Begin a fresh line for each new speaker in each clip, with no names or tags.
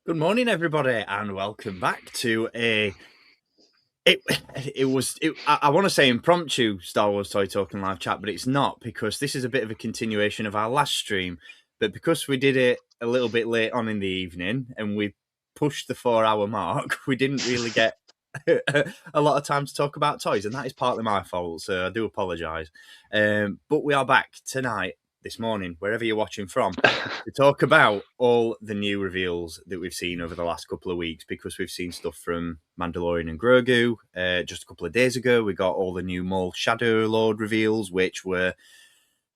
Good morning, everybody, and welcome back to I want to say impromptu Star Wars Toy Talking live chat, but it's not, because this is a bit of a continuation of our last stream. But because we did it a little bit late on in the evening and we pushed the 4-hour mark, we didn't really get a lot of time to talk about toys, and that is partly my fault, so I do apologise. But we are back tonight, this morning, wherever you're watching from, to talk about all the new reveals that we've seen over the last couple of weeks, because we've seen stuff from Mandalorian and Grogu. Just a couple of days ago, we got all the new Maul Shadow Lord reveals, which were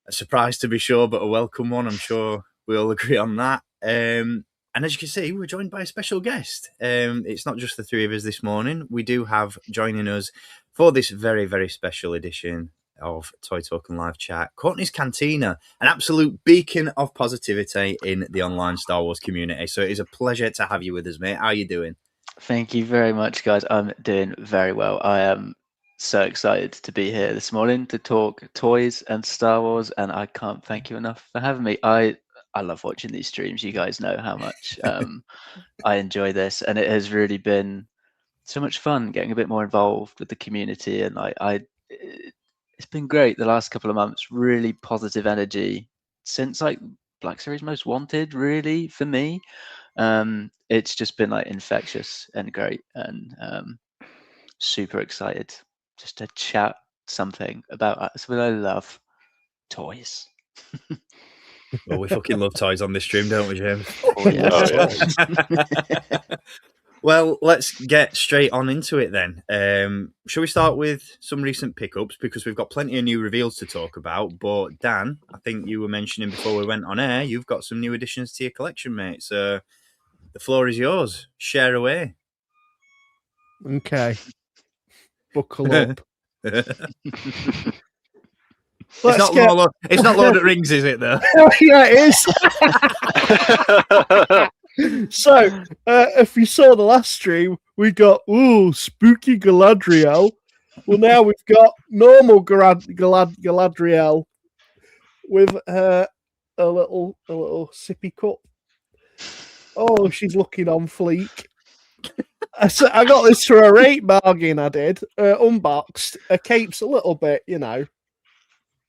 a surprise to be sure, but a welcome one. I'm sure we all agree on that. And as you can see, we're joined by a special guest. It's not just the three of us this morning. We do have joining us for this very, very special edition of Toy Talk and Live Chat, Courtney's Cantina, an absolute beacon of positivity in the online Star Wars community. So it is a pleasure to have you with us, mate. How are you doing?
Thank you very much, guys. I'm doing very well. I am so excited to be here this morning to talk toys and Star Wars, and I can't thank you enough for having me. I love watching these streams. You guys know how much I enjoy this, and it has really been so much fun getting a bit more involved with the community, and it's been great the last couple of months. Really positive energy since like Black Series Most Wanted, really, for me. It's just been like infectious and great, and super excited just to chat something about something I love, toys.
Well, we fucking love toys on this stream, don't we, James?
Oh yeah.
Well, let's get straight on into it then. Shall we start with some recent pickups, because we've got plenty of new reveals to talk about. But Dan, I think you were mentioning before we went on air, you've got some new additions to your collection, mate. So the floor is yours. Share away.
Okay. Buckle up.
It's not Lord of the Rings, is it, though?
Yeah, it is. So, if you saw the last stream, we got spooky Galadriel. Well, now we've got normal Galadriel with a little sippy cup. Oh, she's looking on fleek. So I got this for a rate bargain. I did unboxed. Her cape's a little bit,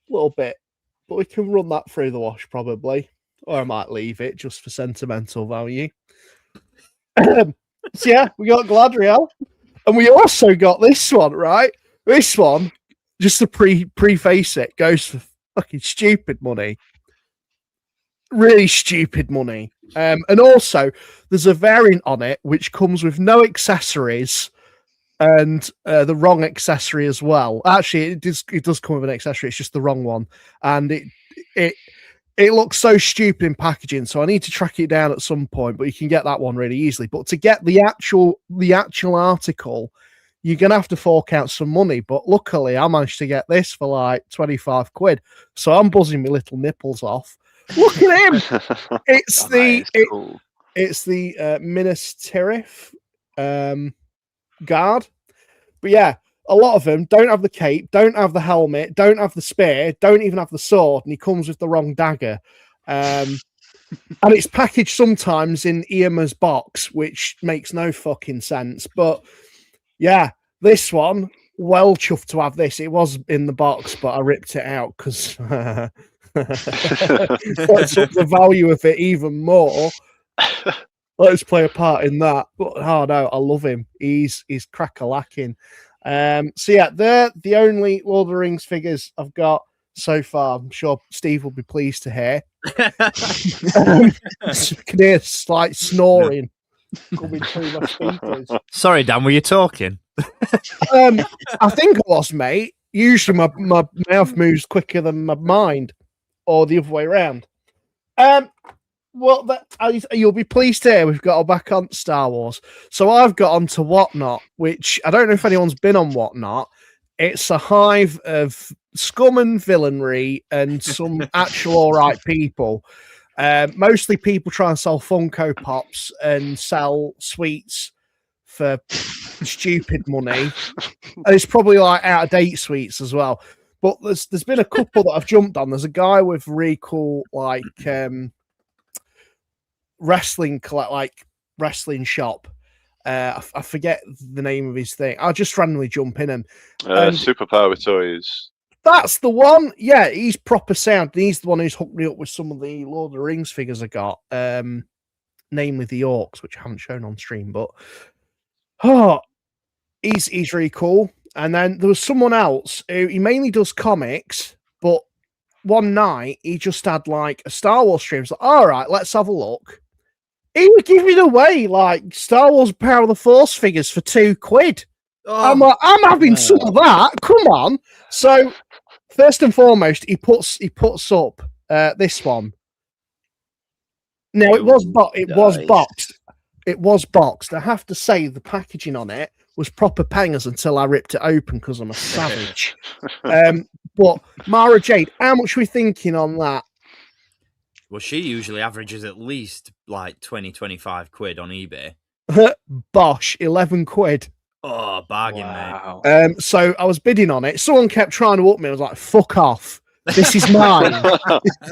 little bit, but we can run that through the wash probably. Or I might leave it just for sentimental value. So yeah, we got Galadriel. And we also got this one, right? This one, just to preface it, goes for fucking stupid money. Really stupid money. And also, there's a variant on it which comes with no accessories and the wrong accessory as well. Actually, it does come with an accessory. It's just the wrong one. And it looks so stupid in packaging, so I need to track it down at some point, but you can get that one really easily. But to get the actual article, you're going to have to fork out some money. But luckily, I managed to get this for like 25 quid. So I'm buzzing my little nipples off. Look at him! It's it's the Minas Tirith guard. But yeah, a lot of them don't have the cape, don't have the helmet, don't have the spear, don't even have the sword, and he comes with the wrong dagger. And it's packaged sometimes in Iama's box, which makes no fucking sense. But yeah, this one, well chuffed to have this. It was in the box, but I ripped it out because that's up the value of it even more. Let's play a part in that. But oh no, I love him. He's crack-a-lacking. So yeah, they're the only Lord of the Rings figures I've got so far. I'm sure Steve will be pleased to hear. Can hear slight snoring coming through my speakers.
Sorry, Dan, were you talking?
I think I was, mate. Usually my mouth moves quicker than my mind, or the other way around. Well, you'll be pleased to hear we've got back on Star Wars. So I've got onto Whatnot, which I don't know if anyone's been on Whatnot. It's a hive of scum and villainy and some actual all right people. Mostly people try and sell Funko Pops and sell sweets for stupid money. And it's probably like out of date sweets as well. But there's been a couple that I've jumped on. There's a guy with really cool like wrestling like wrestling shop. I forget the name of his thing. I'll just randomly jump in and
Superpower Toys.
that's the one. Yeah, he's proper sound. He's the one who's hooked me up with some of the Lord of the Rings figures I got, namely the Orcs, which I haven't shown on stream, but he's really cool. And then there was someone else who he mainly does comics, but one night he just had like a Star Wars stream. So, all right, let's have a look. He was giving away like Star Wars Power of the Force figures for £2.
Oh,
I'm like, I'm having some of that. Come on. So first and foremost, he puts up this one. No, it was boxed. It was boxed. I have to say the packaging on it was proper pangers until I ripped it open because I'm a savage. But Mara Jade, how much are we thinking on that?
well, she usually averages at least like 20-25 quid on eBay.
Bosh, £11.
Oh, bargain,
Wow.
mate.
So I was bidding on it. Someone kept trying to up me. I was like, fuck off. This is mine.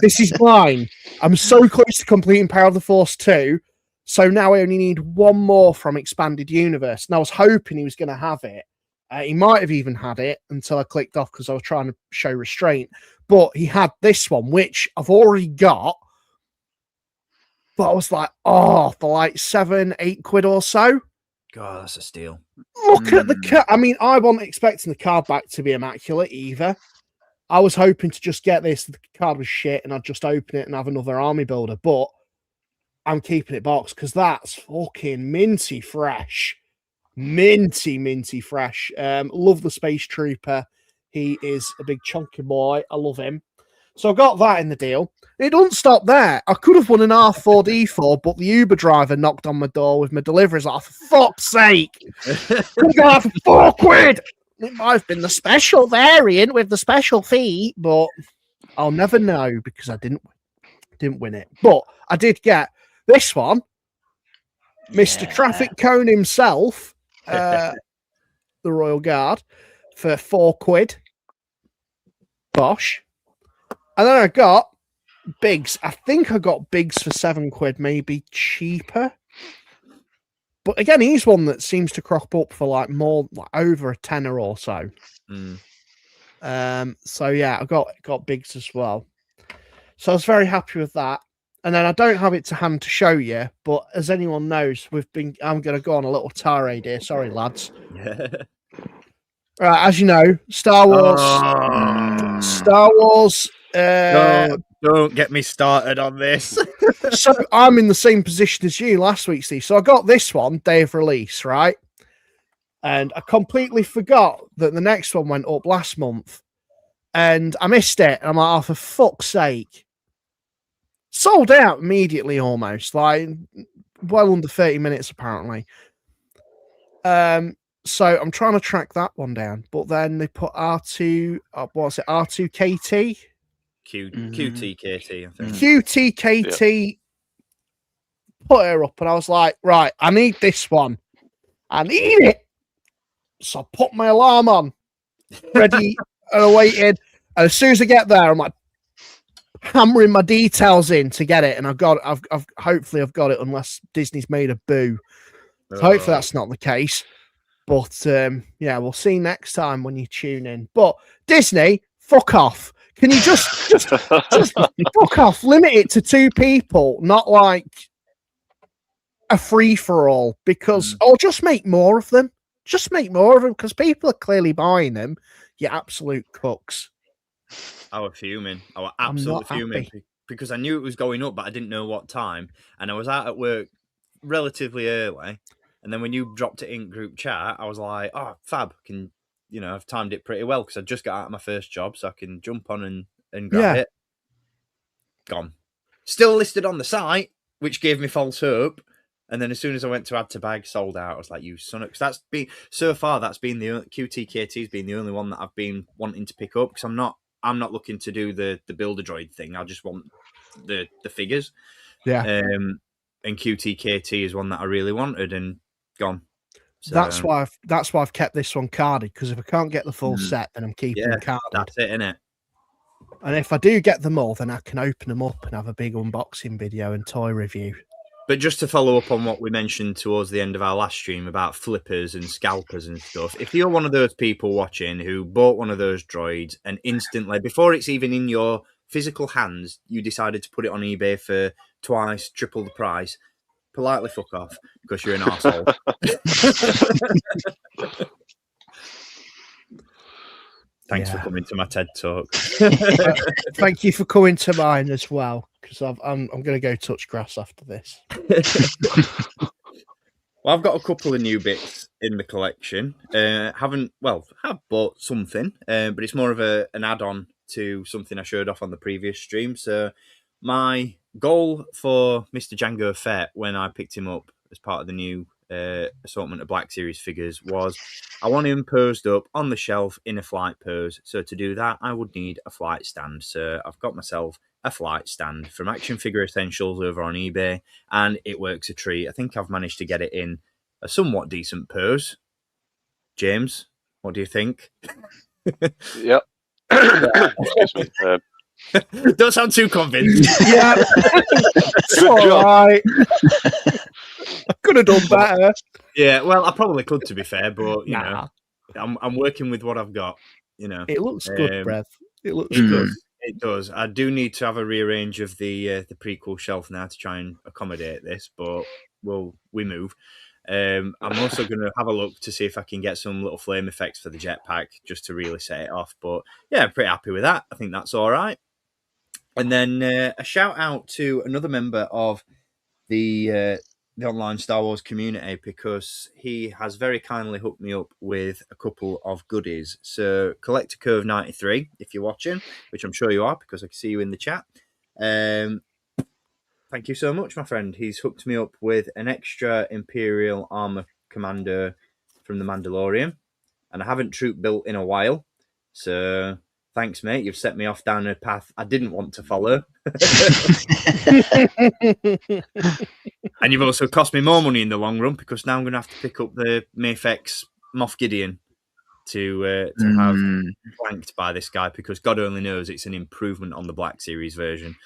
This is mine. I'm so close to completing Power of the Force 2. So now I only need one more from Expanded Universe. And I was hoping he was going to have it. He might have even had it until I clicked off because I was trying to show restraint. But he had this one, which I've already got. But I was like, for like £7-8 or so.
God, that's a steal.
Look at the card. I mean, I wasn't expecting the card back to be immaculate either. I was hoping to just get this. The card was shit, and I'd just open it and have another army builder. But I'm keeping it boxed because that's fucking minty fresh. Minty fresh. Love the Space Trooper. He is a big chunky boy. I love him. So I got that in the deal. It doesn't stop there. I could have won an R4D4, but the Uber driver knocked on my door with my deliveries. Like, for fuck's sake! Could have got £4. It might have been the special variant with the special fee, but I'll never know because I didn't win it. But I did get this one, Mr. Traffic Cone himself, the Royal Guard, for £4. Bosh. And then I got Biggs. I think I got Biggs for £7, maybe cheaper. But again, he's one that seems to crop up for like more, like over a tenner or so. So yeah, I got Biggs as well. So I was very happy with that. And then I don't have it to hand to show you, but as anyone knows, I'm going to go on a little tirade here. Sorry, lads. Right, as you know, Star Wars.
Don't get me started on this.
So I'm in the same position as you last week, Steve. So I got this one day of release, right? And I completely forgot that the next one went up last month, and I missed it. And I'm like, oh, for fuck's sake! Sold out immediately, almost like well under 30 minutes, apparently. So I'm trying to track that one down, but then they put R2, what's it? R2KT.
QTKT, I think.
QTKT put her up, and I was like, right, I need this one. I need it. So I put my alarm on, ready and waiting. And as soon as I get there, I'm like hammering my details in to get it. And I've hopefully I've got it, unless Disney's made a boo. So hopefully that's not the case. But yeah, we'll see next time when you tune in. But Disney, fuck off. Can you just fuck off? Limit it to 2 people, not like a free for all. Because or just make more of them. Just make more of them because people are clearly buying them. You absolute cooks.
I was fuming. I was absolutely fuming because I knew it was going up, but I didn't know what time. And I was out at work relatively early. And then when you dropped it in group chat, I was like, oh, fab. I've timed it pretty well because I just got out of my first job, so I can jump on and grab it. Gone. Still listed on the site, which gave me false hope. And then as soon as I went to add to bag, sold out. I was like, you son of... Because that's been... So far, that's been the... QTKT's been the only one that I've been wanting to pick up because I'm not looking to do the Builder Droid thing. I just want the figures.
Yeah.
And QTKT is one that I really wanted and gone. So,
that's why I've kept this one carded, because if I can't get the full set, then I'm keeping them carded.
That's it, innit?
And if I do get them all, then I can open them up and have a big unboxing video and toy review.
But just to follow up on what we mentioned towards the end of our last stream about flippers and scalpers and stuff, if you're one of those people watching who bought one of those droids and instantly, before it's even in your physical hands, you decided to put it on eBay for twice, triple the price, politely fuck off because you're an arsehole. Thanks for coming to my TED Talk.
Thank you for coming to mine as well, because I'm going to go touch grass after this.
Well, I've got a couple of new bits in the collection. Have bought something, but it's more of an add-on to something I showed off on the previous stream. So my goal for Mr. Jango Fett when I picked him up as part of the new assortment of Black Series figures was I want him posed up on the shelf in a flight pose. So to do that, I would need a flight stand. So I've got myself a flight stand from Action Figure Essentials over on eBay, and it works a treat. I think I've managed to get it in a somewhat decent pose. James, what do you think?
Yep. Excuse me.
Don't sound too convinced.
Yeah, it's
Good
all
job.
right. I could have done better.
Yeah, well, I probably could, to be fair, but you
Nah.
know, I'm working with what I've got. You know,
It looks good, Brev. It looks
it
good.
does. It does. I do need to have a rearrange of the prequel shelf now to try and accommodate this, but we move. I'm also going to have a look to see if I can get some little flame effects for the jetpack just to really set it off. But yeah, I'm pretty happy with that. I think that's all right. And then a shout out to another member of the online Star Wars community, because he has very kindly hooked me up with a couple of goodies. So Collector Curve 93, if you're watching, which I'm sure you are because I can see you in the chat. Thank you so much, my friend. He's hooked me up with an extra Imperial Armor Commando from the Mandalorian, and I haven't troop built in a while. So thanks, mate. You've set me off down a path I didn't want to follow. And you've also cost me more money in the long run, because now I'm going to have to pick up the Mafex Moff Gideon to have flanked by this guy, because God only knows it's an improvement on the Black Series version.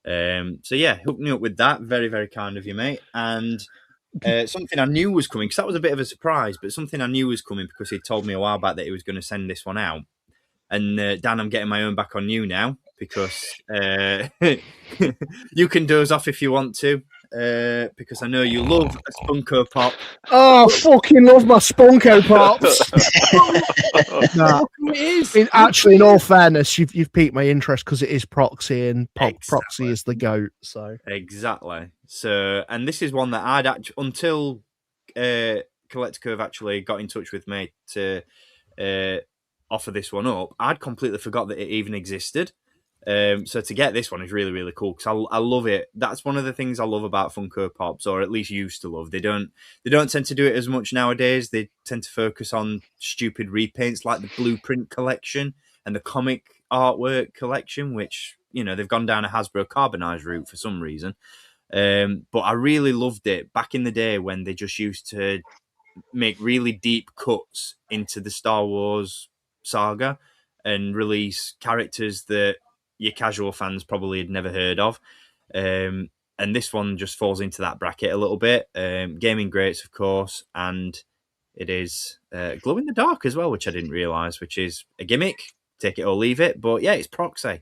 So yeah, hook me up with that. Very, very kind of you, mate. And something I knew was coming, because that was a bit of a surprise, but something I knew was coming because he told me a while back that he was going to send this one out. And Dan, I'm getting my own back on you now, because you can doze off if you want to, because I know you love a Spunko Pop.
Oh, I fucking love my Spunko Pops. Nah.
It is.
Actually, in all fairness, you've piqued my interest because it is Proxy, and
Exactly.
Proxy is the GOAT. So
Exactly. So, and this is one that I'd actually, until Collector Curve actually got in touch with me to offer this one up, I'd completely forgot that it even existed. So to get this one is really, really cool, because I love it. That's one of the things I love about Funko Pops, or at least used to love. They don't tend to do it as much nowadays. They tend to focus on stupid repaints like the Blueprint collection and the comic artwork collection, which, you know, they've gone down a Hasbro carbonized route for some reason. But I really loved it back in the day when they just used to make really deep cuts into the Star Wars saga and release characters that your casual fans probably had never heard of. And this one just falls into that bracket a little bit. Gaming greats, of course, and it is glow in the dark as well, which I didn't realise, which is a gimmick. Take it or leave it. But yeah, it's Proxy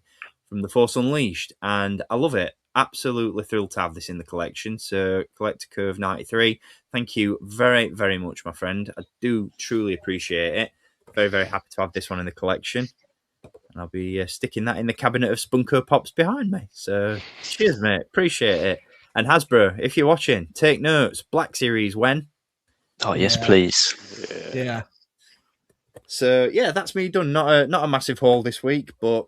from The Force Unleashed, and I love it. Absolutely thrilled to have this in the collection. So Collector Curve 93, thank you very, very much, my friend. I do truly appreciate it. Very, very happy to have this one in the collection. And I'll be sticking that in the cabinet of Spunko Pops behind me. So cheers, mate. Appreciate it. And Hasbro, if you're watching, take notes. Black Series when?
Oh, yes, please.
yeah.
So yeah, that's me done. Not a massive haul this week, but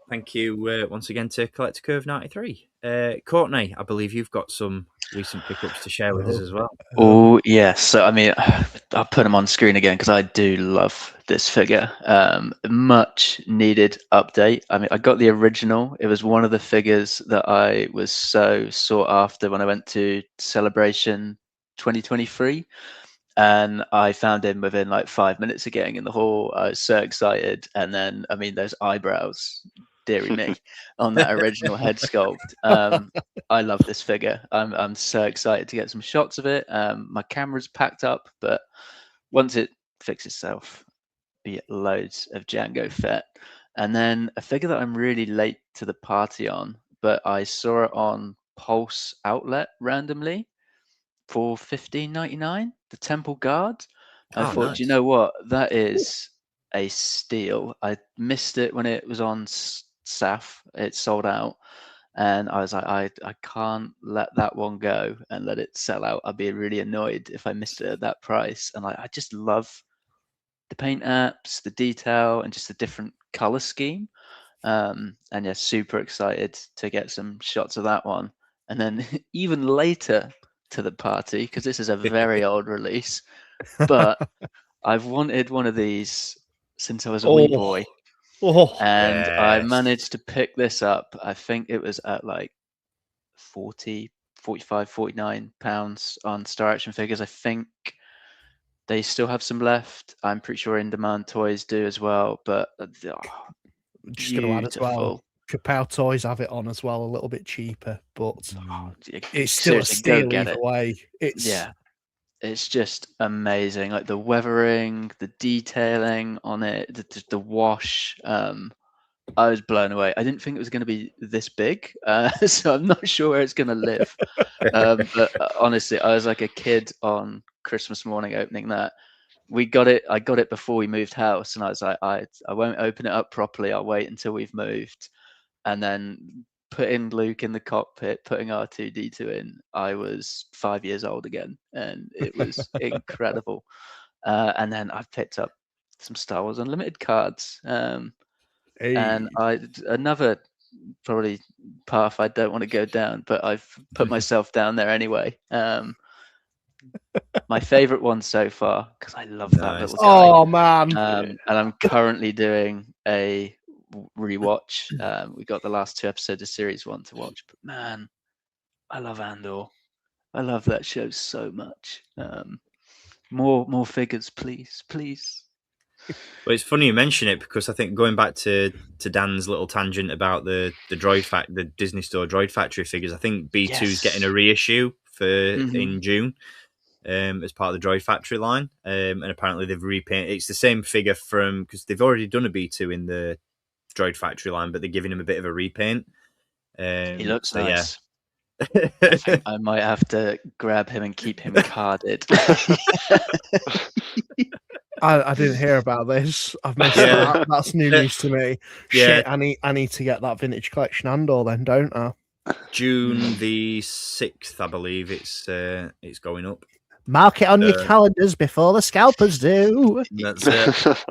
thank you once again to Collector Curve 93. Courtney, I believe you've got some recent pickups to share with us as well.
Oh, yes. So, I mean, I'll put them on screen again because I do love this figure. Much needed update. I mean, I got the original. It was one of the figures that I was so sought after when I went to Celebration 2023. And I found him within like 5 minutes of getting in the hall. I was so excited. And then, I mean, those eyebrows dearie me, on that original head sculpt. I love this figure. I'm so excited to get some shots of it. My camera's packed up, but once it fixes itself, be it loads of Jango Fett. And then a figure that I'm really late to the party on, but I saw it on Pulse Outlet randomly for $15.99, the Temple Guard. I thought,
nice.
you know what? That is a steal. I missed it when it was on SAF. It sold out. And I was like, I can't let that one go and let it sell out. I'd be really annoyed if I missed it at that price. And I just love the paint apps, the detail, and just the different color scheme. And yeah, super excited to get some shots of that one. And then even later to the party, because this is a very old release, but I've wanted one of these since I was a wee boy. And I managed to pick this up. I think it was at like 40, 45, 49 pounds on Star Action Figures. I think they still have some left. I'm pretty sure In Demand Toys do as well. But
Just going to add as well, Kapow Toys have it on as well, a little bit cheaper, but it's still a steal either way.
It's just amazing. Like the weathering, the detailing on it, the wash. I was blown away. I didn't think it was going to be this big, so I'm not sure where it's going to live. But honestly, I was like a kid on Christmas morning opening that. I got it before we moved house, and I was like, I won't open it up properly. I'll wait until we've moved, and then putting Luke in the cockpit, putting R2D2 in. I was 5 years old again, and it was incredible. And then I picked up some Star Wars Unlimited cards. And another probably path I don't want to go down, but I've put myself down there anyway. My favorite one so far, because I love that little guy.
Oh man!
And I'm currently doing a rewatch. We got the last 2 episodes of series 1 to watch, but man, I love Andor. I love that show so much. More figures, please.
Well, it's funny you mention it because I think going back to Dan's little tangent about the Disney Store Droid Factory figures, I think B2 is getting a reissue in June as part of the Droid Factory line, and apparently they've repainted. It's the same figure because they've already done a B2 in the Droid Factory line, but they're giving him a bit of a repaint.
He looks nice. I think I might have to grab him and keep him carded.
I didn't hear about this. I've missed that. That's new news to me. Shit, I need to get that vintage collection Andor then, don't I?
June the 6th, I believe it's going up.
Mark it on your calendars before the scalpers do.
That's it.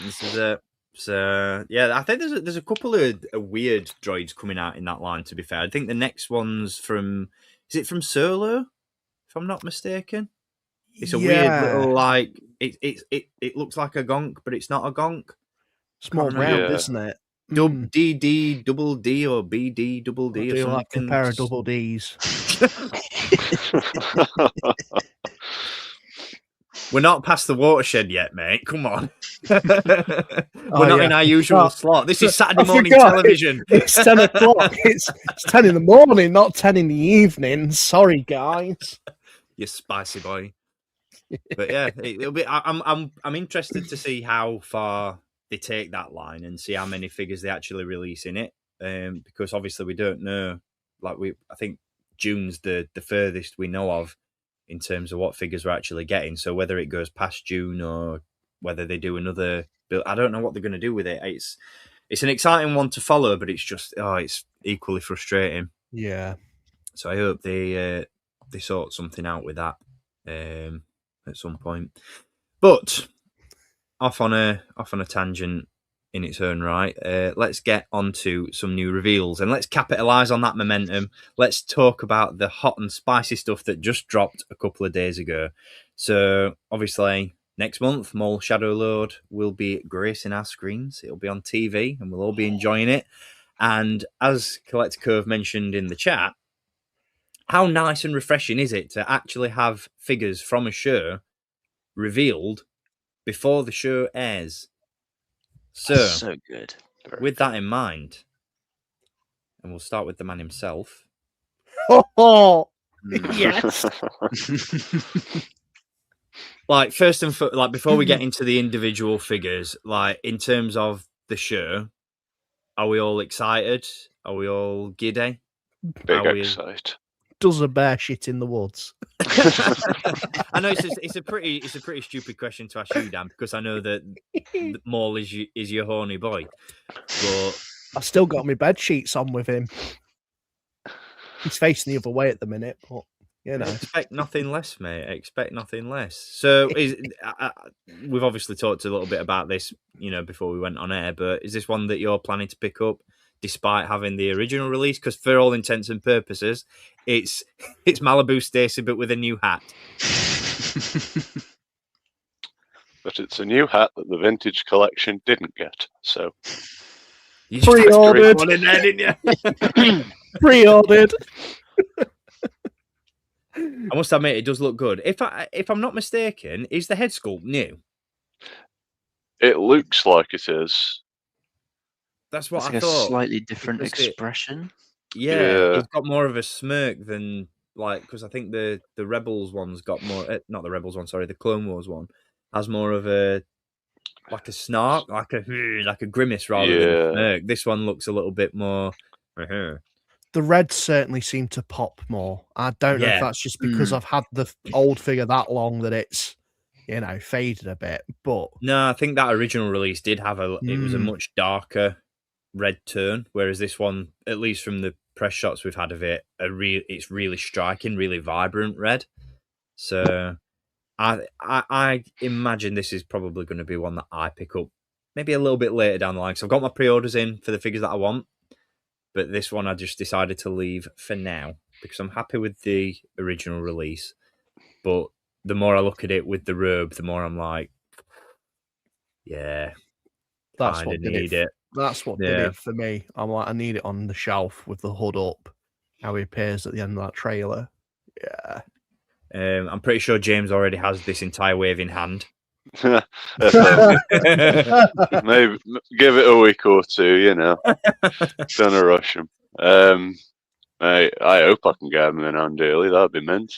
This is it. So yeah, I think there's a couple of weird droids coming out in that line. To be fair, I think the next one's from Solo, if I'm not mistaken. It's a weird little like it looks like a gonk, but it's not a gonk.
It's more round, isn't it?
DD double D or BD double D or something.
Like a pair of double Ds.
We're not past the watershed yet, mate. Come on. We're not in our usual slot. This is Saturday morning television.
It's 10 o'clock. It's 10 in the morning, not 10 in the evening. Sorry, guys.
You spicy boy. But yeah, it'll be. I'm interested to see how far they take that line and see how many figures they actually release in it. Because obviously we don't know. I think June's the furthest we know of in terms of what figures we're actually getting. So whether it goes past June or whether they do another build, I don't know what they're going to do with it. It's an exciting one to follow, but it's just it's equally frustrating.
Yeah.
So I hope they sort something out with that at some point. But off on a tangent in its own right, let's get on to some new reveals and let's capitalise on that momentum. Let's talk about the hot and spicy stuff that just dropped a couple of days ago. So obviously next month, Maul Shadow Lord will be gracing our screens. It'll be on TV and we'll all be enjoying it. And as Collector Cove mentioned in the chat, how nice and refreshing is it to actually have figures from a show revealed before the show airs? So
so good.
With that in mind, and we'll start with the man himself.
Oh, yes.
Like first and like before we get into the individual figures, like in terms of the show, are we all excited? Are we all giddy?
Big excited.
Does a bear shit in the woods?
I know it's a pretty stupid question to ask you, Dan, because I know that Maul is your horny boy, but
I've still got my bed sheets on with him. He's facing the other way at the minute, but you know,
expect nothing less, mate. Expect nothing less. So, we've obviously talked a little bit about this, before we went on air. But is this one that you're planning to pick up, despite having the original release? Because for all intents and purposes, it's Malibu Stacy, but with a new hat.
But it's a new hat that the vintage collection didn't get. So
you just
pre-ordered
one in there, didn't you?
Pre-ordered.
I must admit, it does look good. If I'm not mistaken, is the head sculpt new?
it looks like it is.
That's what
It's
I
like
thought.
a slightly different
because
expression.
Yeah.
It's got more of a smirk than because I think the Rebels one's got more. Not the Rebels one, sorry, the Clone Wars one has more of a snark, like a grimace rather than a smirk. This one looks a little bit more.
The reds certainly seem to pop more. I don't know if that's just because I've had the old figure that long that it's, faded a bit. But
no, I think that original release did have it was a much darker red tone, whereas this one, at least from the press shots we've had of it, it's really striking, really vibrant red. So I imagine this is probably going to be one that I pick up maybe a little bit later down the line. So I've got my pre-orders in for the figures that I want. But this one I just decided to leave for now because I'm happy with the original release. But the more I look at it with the robe, the more I'm like, yeah,
that's what
did it.
That's what did it for me. I'm like, I need it on the shelf with the hood up. How he appears at the end of that trailer. Yeah.
I'm pretty sure James already has this entire wave in hand.
Maybe give it a week or two, Don't rush him. I hope I can get them in hand early. That'd be mint.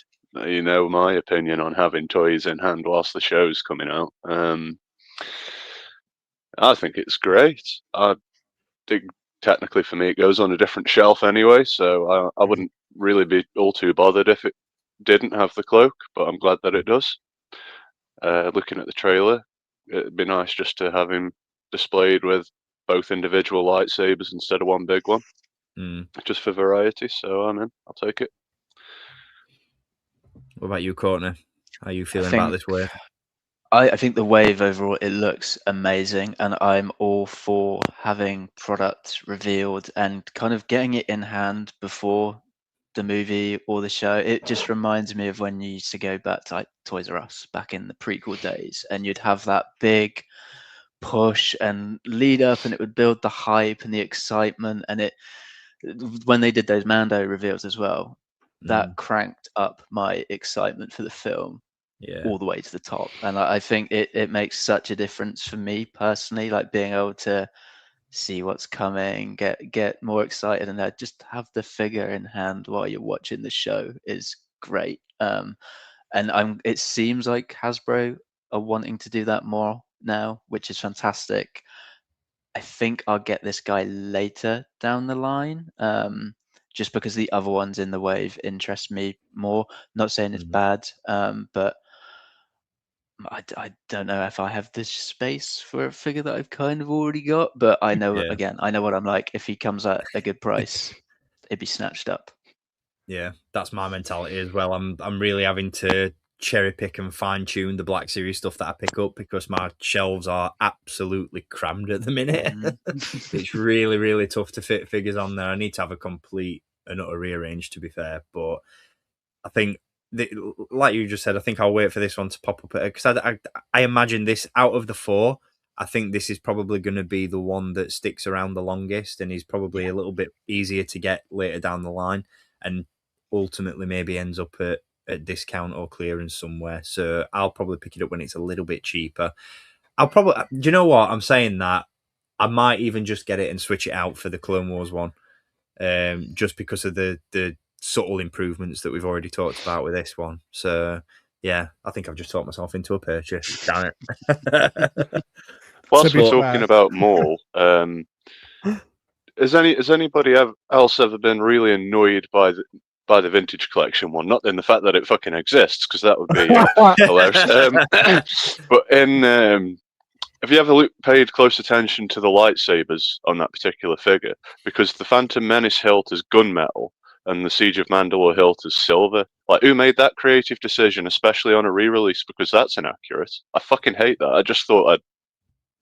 You know my opinion on having toys in hand whilst the show's coming out. I think it's great. I think technically for me it goes on a different shelf anyway, so I wouldn't really be all too bothered if it didn't have the cloak, but I'm glad that it does. Looking at the trailer, it'd be nice just to have him displayed with both individual lightsabers instead of one big one, just for variety. So I'm in. I'll take it.
What about you, Courtney? How are you feeling about this wave?
I think the wave overall, it looks amazing, and I'm all for having products revealed and kind of getting it in hand before the movie or the show. It just reminds me of when you used to go back to like Toys R Us back in the prequel days, and you'd have that big push and lead up, and it would build the hype and the excitement. And when they did those Mando reveals as well, that cranked up my excitement for the film all the way to the top. And I think it makes such a difference for me personally, like being able to see what's coming, get more excited, and just have the figure in hand while you're watching the show is great. And it seems like Hasbro are wanting to do that more now, which is fantastic. I think I'll get this guy later down the line, just because the other ones in the wave interest me more. Not saying it's bad, but I don't know if I have this space for a figure that I've kind of already got. But I know, again, I know what I'm like. If he comes at a good price, it'd be snatched up.
Yeah, that's my mentality as well. I'm really having to cherry pick and fine tune the Black Series stuff that I pick up because my shelves are absolutely crammed at the minute. It's really, really tough to fit figures on there. I need to have a complete and utter rearrange, to be fair. But I think, like you just said, I think I'll wait for this one to pop up because I imagine this out of the four. I think this is probably going to be the one that sticks around the longest and is probably a little bit easier to get later down the line, and ultimately maybe ends up at discount or clearance somewhere. So I'll probably pick it up when it's a little bit cheaper. Do you know what? I'm saying that I might even just get it and switch it out for the Clone Wars one. just because of the subtle improvements that we've already talked about with this one. So yeah, I think I've just talked myself into a purchase. Damn it.
Whilst
be
we're
fair-
talking about Maul, has anybody else ever been really annoyed by the vintage collection one? Not in the fact that it fucking exists, because that would be hilarious. But have you ever paid close attention to the lightsabers on that particular figure? Because the Phantom Menace hilt is gunmetal, and the Siege of Mandalore hilt is silver. Like, who made that creative decision, especially on a re-release? Because that's inaccurate. I fucking hate that. I just thought I'd,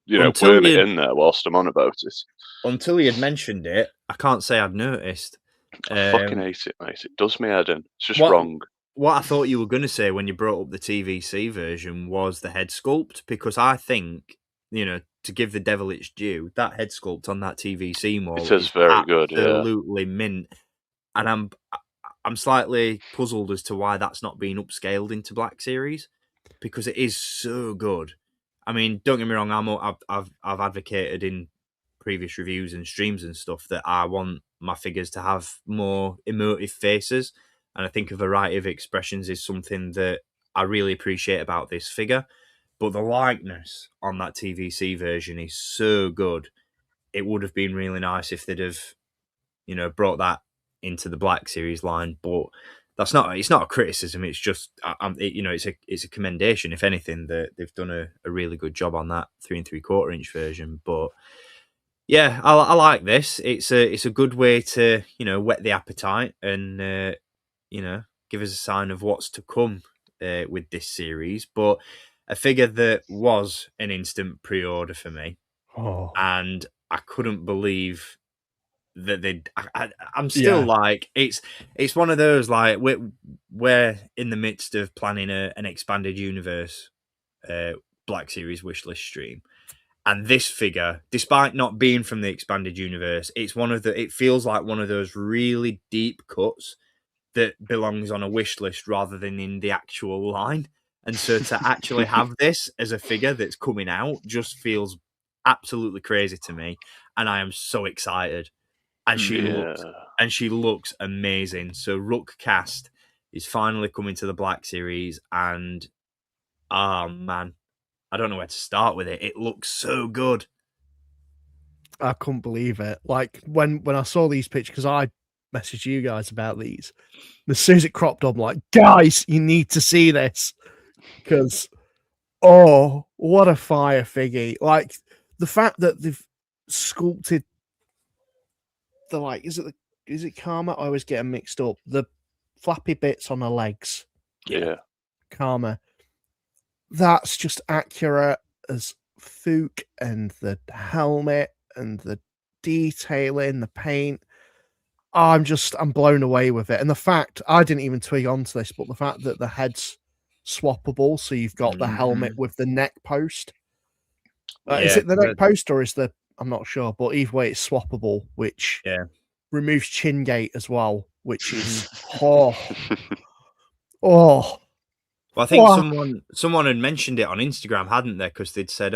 worm it in there whilst I'm on about it.
Until you had mentioned it, I can't say I'd noticed.
I fucking hate it, mate. It does me head in. It's just wrong.
What I thought you were going to say when you brought up the TVC version was the head sculpt, because I think, to give the devil its due, that head sculpt on that TVC Maul
is very good, yeah.
Absolutely mint. And I'm slightly puzzled as to why that's not been upscaled into Black Series, because it is so good. I mean, don't get me wrong, I've advocated in previous reviews and streams and stuff that I want my figures to have more emotive faces, and I think a variety of expressions is something that I really appreciate about this figure. But the likeness on that TVC version is so good. It would have been really nice if they'd have, brought that into the Black Series line. But it's not a criticism. It's just, it's a commendation, if anything, that they've done a really good job on that 3 3/4 inch version. But yeah, I like this. It's a good way to, whet the appetite and, give us a sign of what's to come with this series. But a figure that was an instant pre-order for me, and I couldn't believe that I'm still like, it's one of those, like, we're in the midst of planning an expanded universe Black Series wishlist stream. And this figure, despite not being from the expanded universe, it feels like one of those really deep cuts that belongs on a wish list rather than in the actual line. And so to actually have this as a figure that's coming out just feels absolutely crazy to me. And I am so excited. And she looks amazing. So Rook Kast is finally coming to the Black Series, and oh man, I don't know where to start with it. It looks so good.
I couldn't believe it. Like when I saw these pictures, because I messaged you guys about these. As soon as it cropped up, I'm like, guys, you need to see this. Because, what a fire figgy. Like, the fact that they've sculpted the, like, is it Karma? I always get them mixed up. The flappy bits on the legs.
Yeah.
Karma. That's just accurate as Fook, and the helmet and the detailing, the paint. I'm blown away with it. And the fact, I didn't even twig onto this, but the fact that the head's swappable, so you've got the helmet with the neck post. Is it the neck post or is I'm not sure, but either way it's swappable, which removes chin gate as well, which is
Well, I think someone had mentioned it on Instagram, hadn't they? Because they'd said,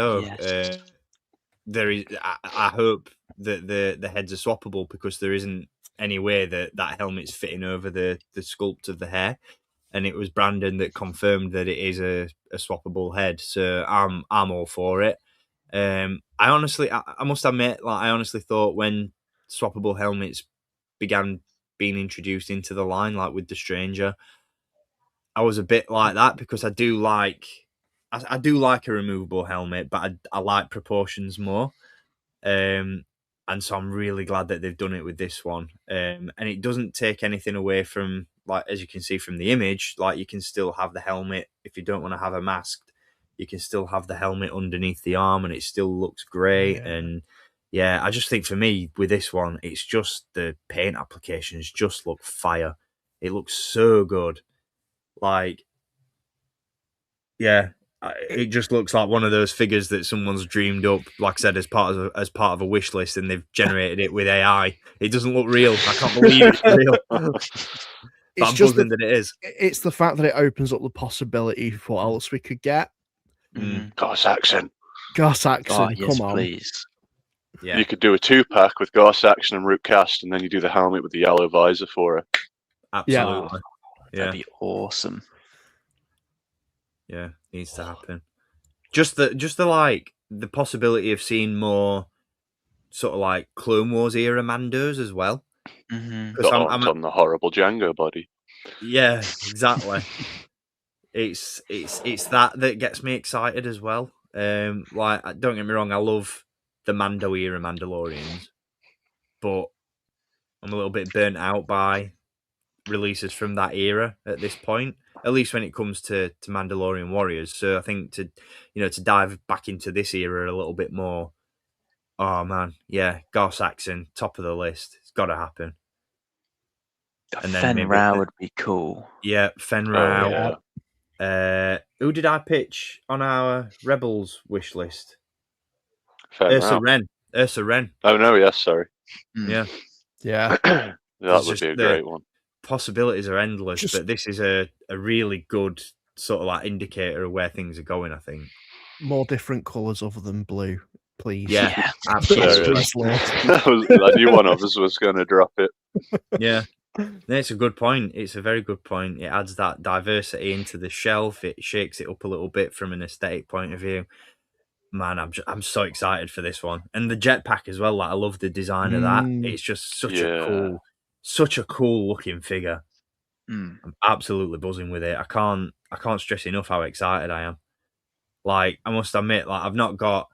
there is. I hope that the heads are swappable, because there isn't any way that helmet's fitting over the sculpt of the hair. And it was Brandon that confirmed that it is a swappable head. So I'm all for it. I must admit, like, I honestly thought when swappable helmets began being introduced into the line, like with the Stranger, I was a bit like that, because I do like a removable helmet, but I like proportions more. And so I'm really glad that they've done it with this one. And it doesn't take anything away from, like, as you can see from the image, like, you can still have the helmet. If you don't want to have a mask, you can still have the helmet underneath the arm, and it still looks great. Yeah. And yeah, I just think for me with this one, it's just the paint applications just look fire. It looks so good. Like, yeah, it just looks like one of those figures that someone's dreamed up, like I said, as part of a wish list, and they've generated it with AI. It doesn't look real. I can't believe it's real. But I'm buzzing that it is.
It's the fact that it opens up the possibility for what else we could get.
Gus accent.
Come on.
Please.
Yeah,
You could do a 2-pack with Gar Saxon and Rook Kast, and then you do the helmet with the yellow visor for it.
absolutely. Yeah,
That'd be awesome.
yeah, needs to happen. Just the like the possibility of seeing more sort of like Clone Wars era Mandos as well.
Mm-hmm.
Because
On the horrible Django body.
yeah, exactly. it's that gets me excited as well. Like don't get me wrong, I love the Mando era Mandalorians, but I'm a little bit burnt out by releases from that era at this point. At least when it comes to Mandalorian Warriors. So I think to dive back into this era a little bit more. Oh man, yeah, Gar Saxon, top of the list. It's got to happen. And then
Fen
maybe
Rao would be cool.
yeah, Fen
Oh,
Rao.
yeah.
Who did I pitch on our Rebels wish list?
Fair
Ursa
enough.
Wren. Ursa Wren.
Oh, no, yes, sorry.
Mm.
Yeah,
Yeah.
That
There's
would
just
be a
the
great one.
possibilities are endless.
Just-
But this is a really good sort of like indicator of where things are going. I think.
More different colours other than blue, please.
Yeah,
Yeah.
absolutely.
That's Lord.
I knew one of us was going to drop it.
Yeah. No, it's a good point. It's a very good point. It adds that diversity into the shelf. It shakes it up a little bit from an aesthetic point of view. Man, I'm so excited for this one, and the jetpack as well. Like I love the design of that.
Mm.
It's just such
Yeah.
a cool looking figure.
Mm.
I'm absolutely buzzing with it. I can't stress enough how excited I am. Like I must admit, like I've not got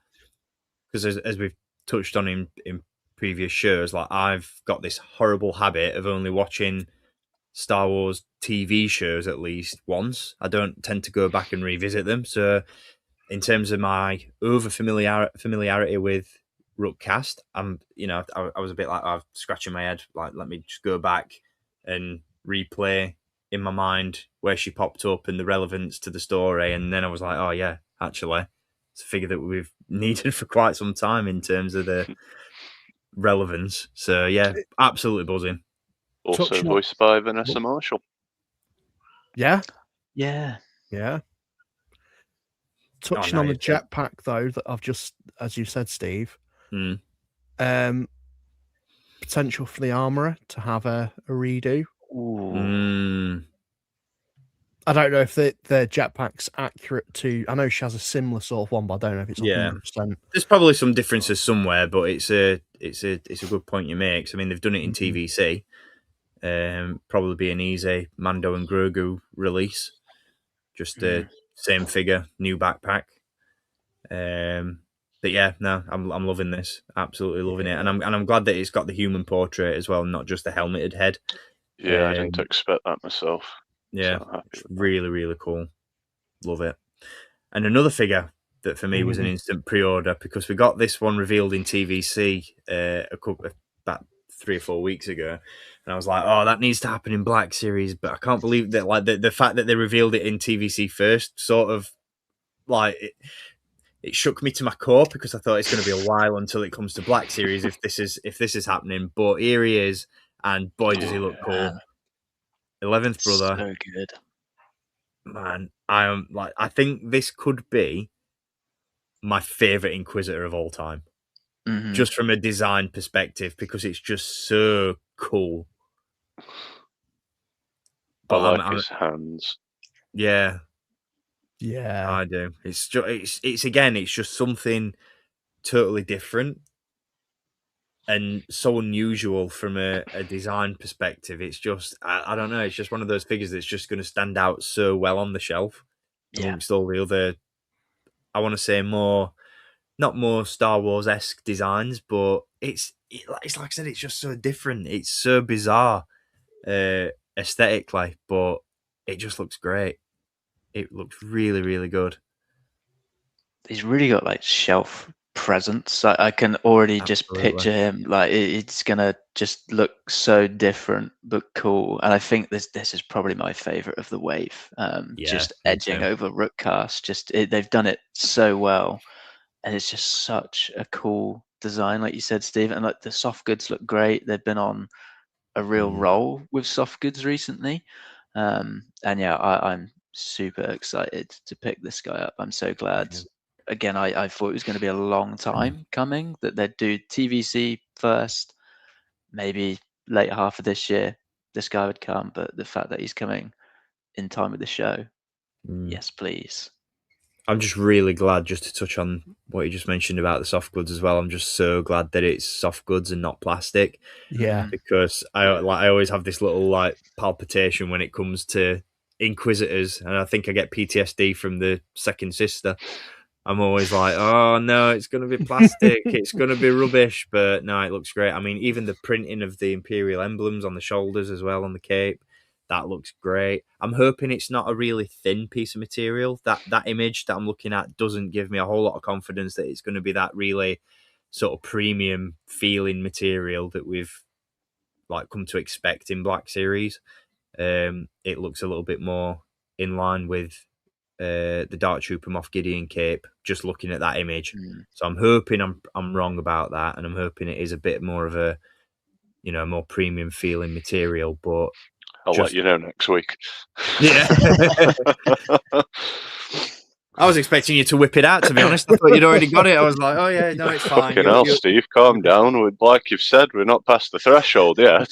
because as we've touched on in previous shows, like I've got this horrible habit of only watching Star Wars TV shows at least once. I don't tend to go back and revisit them. So, in terms of my over familiarity with Rook Kast, I was a bit like I'm scratching my head. Like, let me just go back and replay in my mind where she popped up and the relevance to the story. And then I was like, oh yeah, actually, it's a figure that we've needed for quite some time in terms of the relevance. So yeah, absolutely buzzing.
Also
Touching on-
voiced by Vanessa Marshall.
Yeah.
Yeah.
Yeah. Touching on the jetpack, though, that I've just, as you said, Steve, potential for the armorer to have a redo.
Ooh.
I don't know if the jetpack's accurate to. I know she has a similar sort of one, but I don't know if it's 100%.
There's probably some differences somewhere, but it's a good point you make. I mean, they've done it in TVC. Probably be an easy Mando and Grogu release. Just the same figure, new backpack. But yeah, no, I'm loving this. Absolutely loving it, and I'm glad that it's got the human portrait as well, not just the helmeted head.
Yeah, I didn't expect that myself.
Yeah,
So I'm happy with
really, really cool. Love it. And another figure that for me was an instant pre-order because we got this one revealed in TVC about 3 or 4 weeks ago, and I was like, "Oh, that needs to happen in Black Series," but I can't believe that. Like the fact that they revealed it in TVC first, sort of like it shook me to my core because I thought it's going to be a while until it comes to Black Series if this is happening. But here he is, and boy, does he look cool! 11th Brother,
So good.
Man, I think this could be my favorite Inquisitor of all time, just from a design perspective, because it's just so cool.
I like his hands.
Yeah,
yeah,
I do. It's just something totally different and so unusual from a design perspective. It's just I don't know. It's just one of those figures that's just going to stand out so well on the shelf amongst all the other. I want to say not more Star Wars-esque designs, but it's like I said, it's just so different. It's so bizarre aesthetically, but it just looks great. It looks really, really good.
He's really got like shelf presence. I can already just picture him. Like it's gonna just look so different but cool. And I think this is probably my favorite of the wave. Just edging over Rook Kast. They've done it so well, and it's just such a cool design, like you said, Steve. And like the soft goods look great. They've been on a real roll with soft goods recently. And yeah, I'm super excited to pick this guy up. I'm so glad again, I thought it was going to be a long time coming, that they'd do TVC first, maybe late half of this year, this guy would come. But the fact that he's coming in time with the show, yes, please.
I'm just really glad, just to touch on what you just mentioned about the soft goods as well. I'm just so glad that it's soft goods and not plastic.
Yeah.
Because I always have this little like palpitation when it comes to Inquisitors, and I think I get PTSD from the second sister. I'm always like, oh no, it's going to be plastic, it's going to be rubbish. But no, it looks great. I mean, even the printing of the Imperial emblems on the shoulders as well, on the cape, that looks great. I'm hoping it's not a really thin piece of material. That image that I'm looking at doesn't give me a whole lot of confidence that it's going to be that really sort of premium feeling material that we've like come to expect in Black Series. It looks a little bit more in line with the Dark Trooper Moff Gideon cape, just looking at that image. So I'm hoping I'm wrong about that, and I'm hoping it is a bit more of a, you know, more premium feeling material. But
I'll let you know next week.
Yeah. I was expecting you to whip it out, to be honest. I thought you'd already got it. I was like, oh yeah, no, it's fine.
Fucking hell, Steve, calm down. Like you've said, we're not past the threshold yet.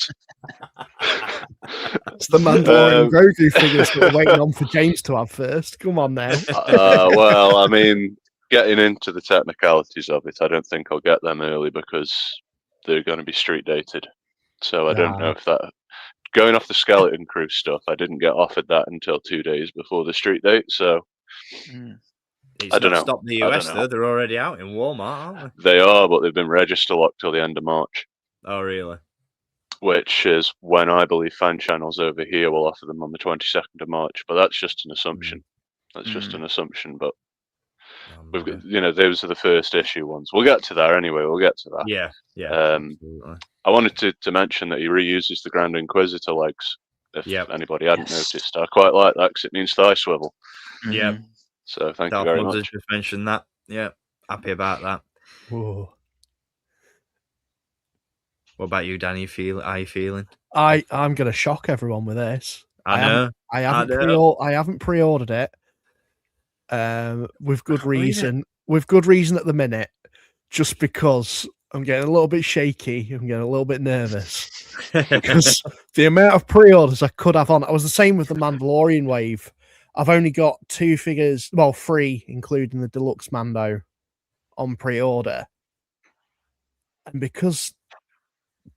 It's the Mandalorian Grogu figures that we're waiting on for James to have first. Come on now.
Well, I mean, getting into the technicalities of it, I don't think I'll get them early because they're going to be street dated. So I don't know if that... Going off the Skeleton Crew stuff, I didn't get offered that until 2 days before the street date, so...
It's not stopped the US, though. They're already out in Walmart, aren't
they? They are, but they've been register locked till the end of March.
Oh, really?
Which is when I believe fan channels over here will offer them on the 22nd of March, but that's just an assumption. That's just an assumption, but we've got, you know, those are the first issue ones. We'll get to that anyway. We'll get to that.
Yeah.
I wanted to mention that he reuses the Grand Inquisitor legs. If anybody hadn't noticed, I quite like that because it means thigh swivel.
Yeah.
So thank you very much.
Just mentioned that. Yeah, happy about that.
Whoa.
What about you, Danny? How are you feeling?
I'm gonna shock everyone with this.
I know.
I haven't pre-ordered it. With good reason. With good reason at the minute. Just because I'm getting a little bit shaky. I'm getting a little bit nervous. Because the amount of pre-orders I could have on. I was the same with the Mandalorian wave. I've only got 2 figures, well, 3, including the Deluxe Mando, on pre-order. And because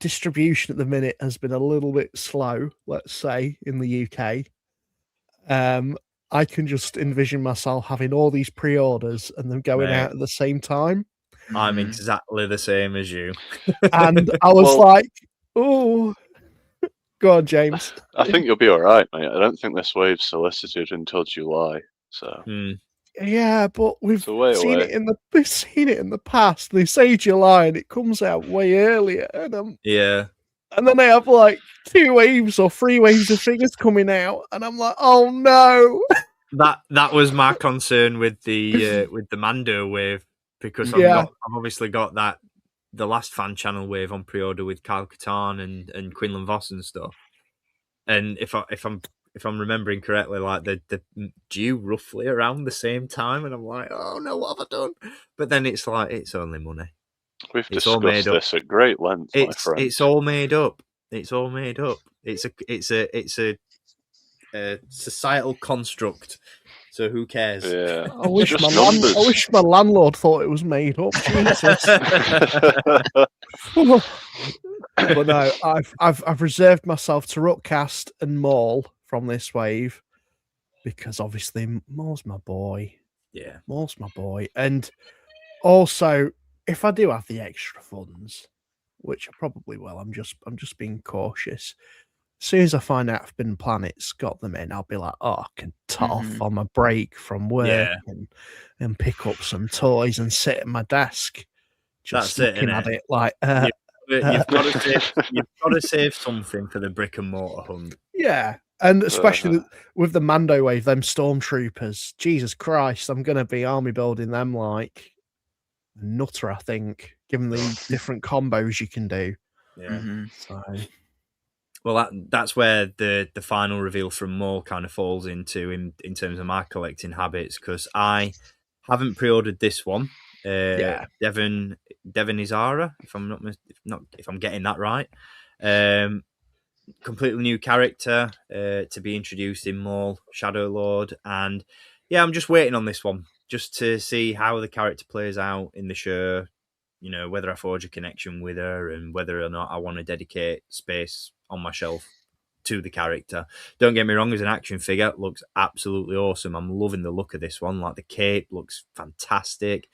distribution at the minute has been a little bit slow, let's say, in the UK, I can just envision myself having all these pre-orders and them going out at the same time.
I'm exactly the same as you.
And I was like, oh... Go on, James.
I think you'll be all right, mate. I don't think this wave's solicited until July. So
yeah, but we've seen it in the past. They say July, and it comes out way earlier. And and then they have like 2 waves or 3 waves of figures coming out, and I'm like, oh no.
That was my concern with the Mando wave, because I've obviously got the last fan channel wave on pre-order with Kyle Katarn and Quinlan Voss and stuff. And if I'm remembering correctly, like they're due roughly around the same time, and I'm like, oh no, what have I done? But then it's like, it's only money.
We've discussed this at great length, my friend.
It's all made up. It's all made up. It's a societal construct. So who cares?
Yeah.
I wish my landlord thought it was made up. Jesus. But no, I've reserved myself to Rook Kast and Maul from this wave because obviously Maul's my boy.
Yeah,
Maul's my boy, and also if I do have the extra funds, which I probably will, I'm just being cautious. As soon as I find out Forbidden Planet's got them in, I'll be like, oh, I can off on my break from work and pick up some toys and sit at my desk just looking at it like.
You've got to save something for the brick and mortar hunt.
Yeah, and especially with the Mando wave, them Stormtroopers. Jesus Christ, I'm going to be army building them like a nutter, I think, given the different combos you can do.
Yeah.
So.
Well, that's where the final reveal from Maul kind of falls into in terms of my collecting habits, because I Haven't pre-ordered this one.
Yeah.
Devon Izara, if I'm getting that right. Completely new character to be introduced in Maul Shadow Lord, and yeah, I'm just waiting on this one just to see how the character plays out in the show. You know, whether I forge a connection with her and whether or not I want to dedicate space on my shelf to the character. Don't get me wrong, as an action figure, it looks absolutely awesome. I'm loving the look of this one. Like, the cape looks fantastic.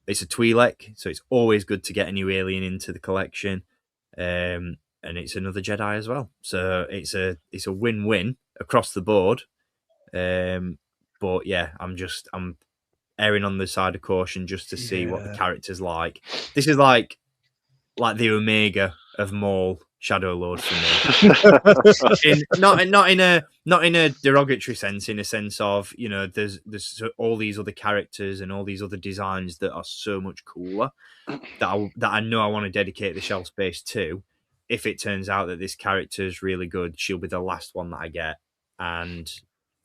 It's a Twi'lek, so it's always good to get a new alien into the collection. And it's another Jedi as well. So it's a win-win across the board. But yeah, I'm erring on the side of caution just to see what the character's like. This is like the Omega of Maul Shadow Lord for me. not in a derogatory sense, in a sense of, you know, there's all these other characters and all these other designs that are so much cooler that I know I want to dedicate the shelf space to. If it turns out that this character is really good, she'll be the last one that I get, and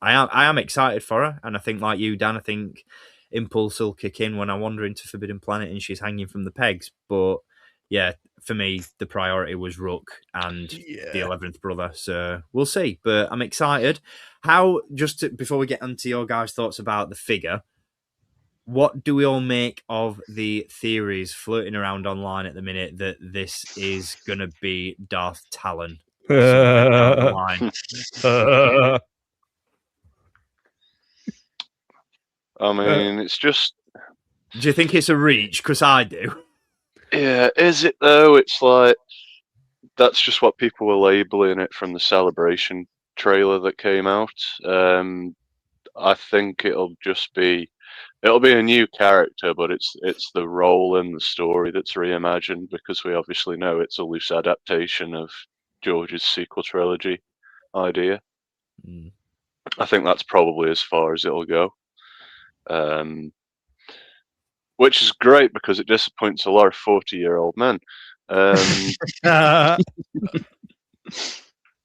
I am excited for her. And I think, like you, Dan, I think impulse will kick in when I wander into Forbidden Planet and she's hanging from the pegs. But yeah, for me, the priority was Rook and the 11th Brother. So we'll see. But I'm excited. Before we get onto your guys' thoughts about the figure, what do we all make of the theories floating around online at the minute that this is going to be Darth Talon somewhere down the line?
I mean, it's just...
Do you think it's a reach? Because I do.
Yeah, is it though? It's like, that's just what people were labeling it from the Celebration trailer that came out. I think it'll be a new character, but it's the role in the story that's reimagined, because we obviously know it's a loose adaptation of George's sequel trilogy idea. I think that's probably as far as it'll go. Which is great because it disappoints a lot of 40-year-old men.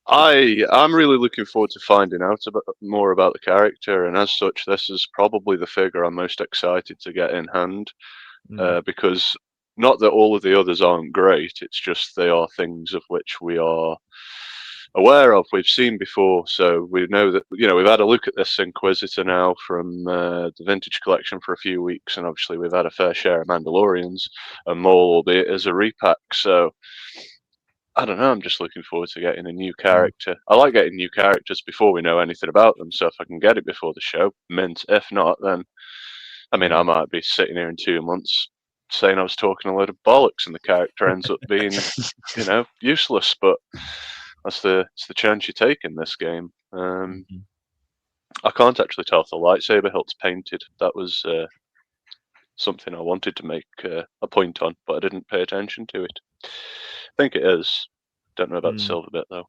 I'm really looking forward to finding out more about the character, and as such, this is probably the figure I'm most excited to get in hand, because not that all of the others aren't great, it's just they are things of which we are aware of, we've seen before, so we know that, you know, we've had a look at this Inquisitor now from the Vintage Collection for a few weeks, and obviously we've had a fair share of Mandalorians, and Maul, albeit as a repack, so I don't know, I'm just looking forward to getting a new character. I like getting new characters before we know anything about them, so if I can get it before the show, mint. If not, then, I mean, I might be sitting here in 2 months saying I was talking a load of bollocks and the character ends up being, you know, useless, but it's the chance you take in this game. I can't actually tell if the lightsaber hilt's painted. That was something I wanted to make a point on, but I didn't pay attention to it. I think it is. Don't know about the silver bit, though.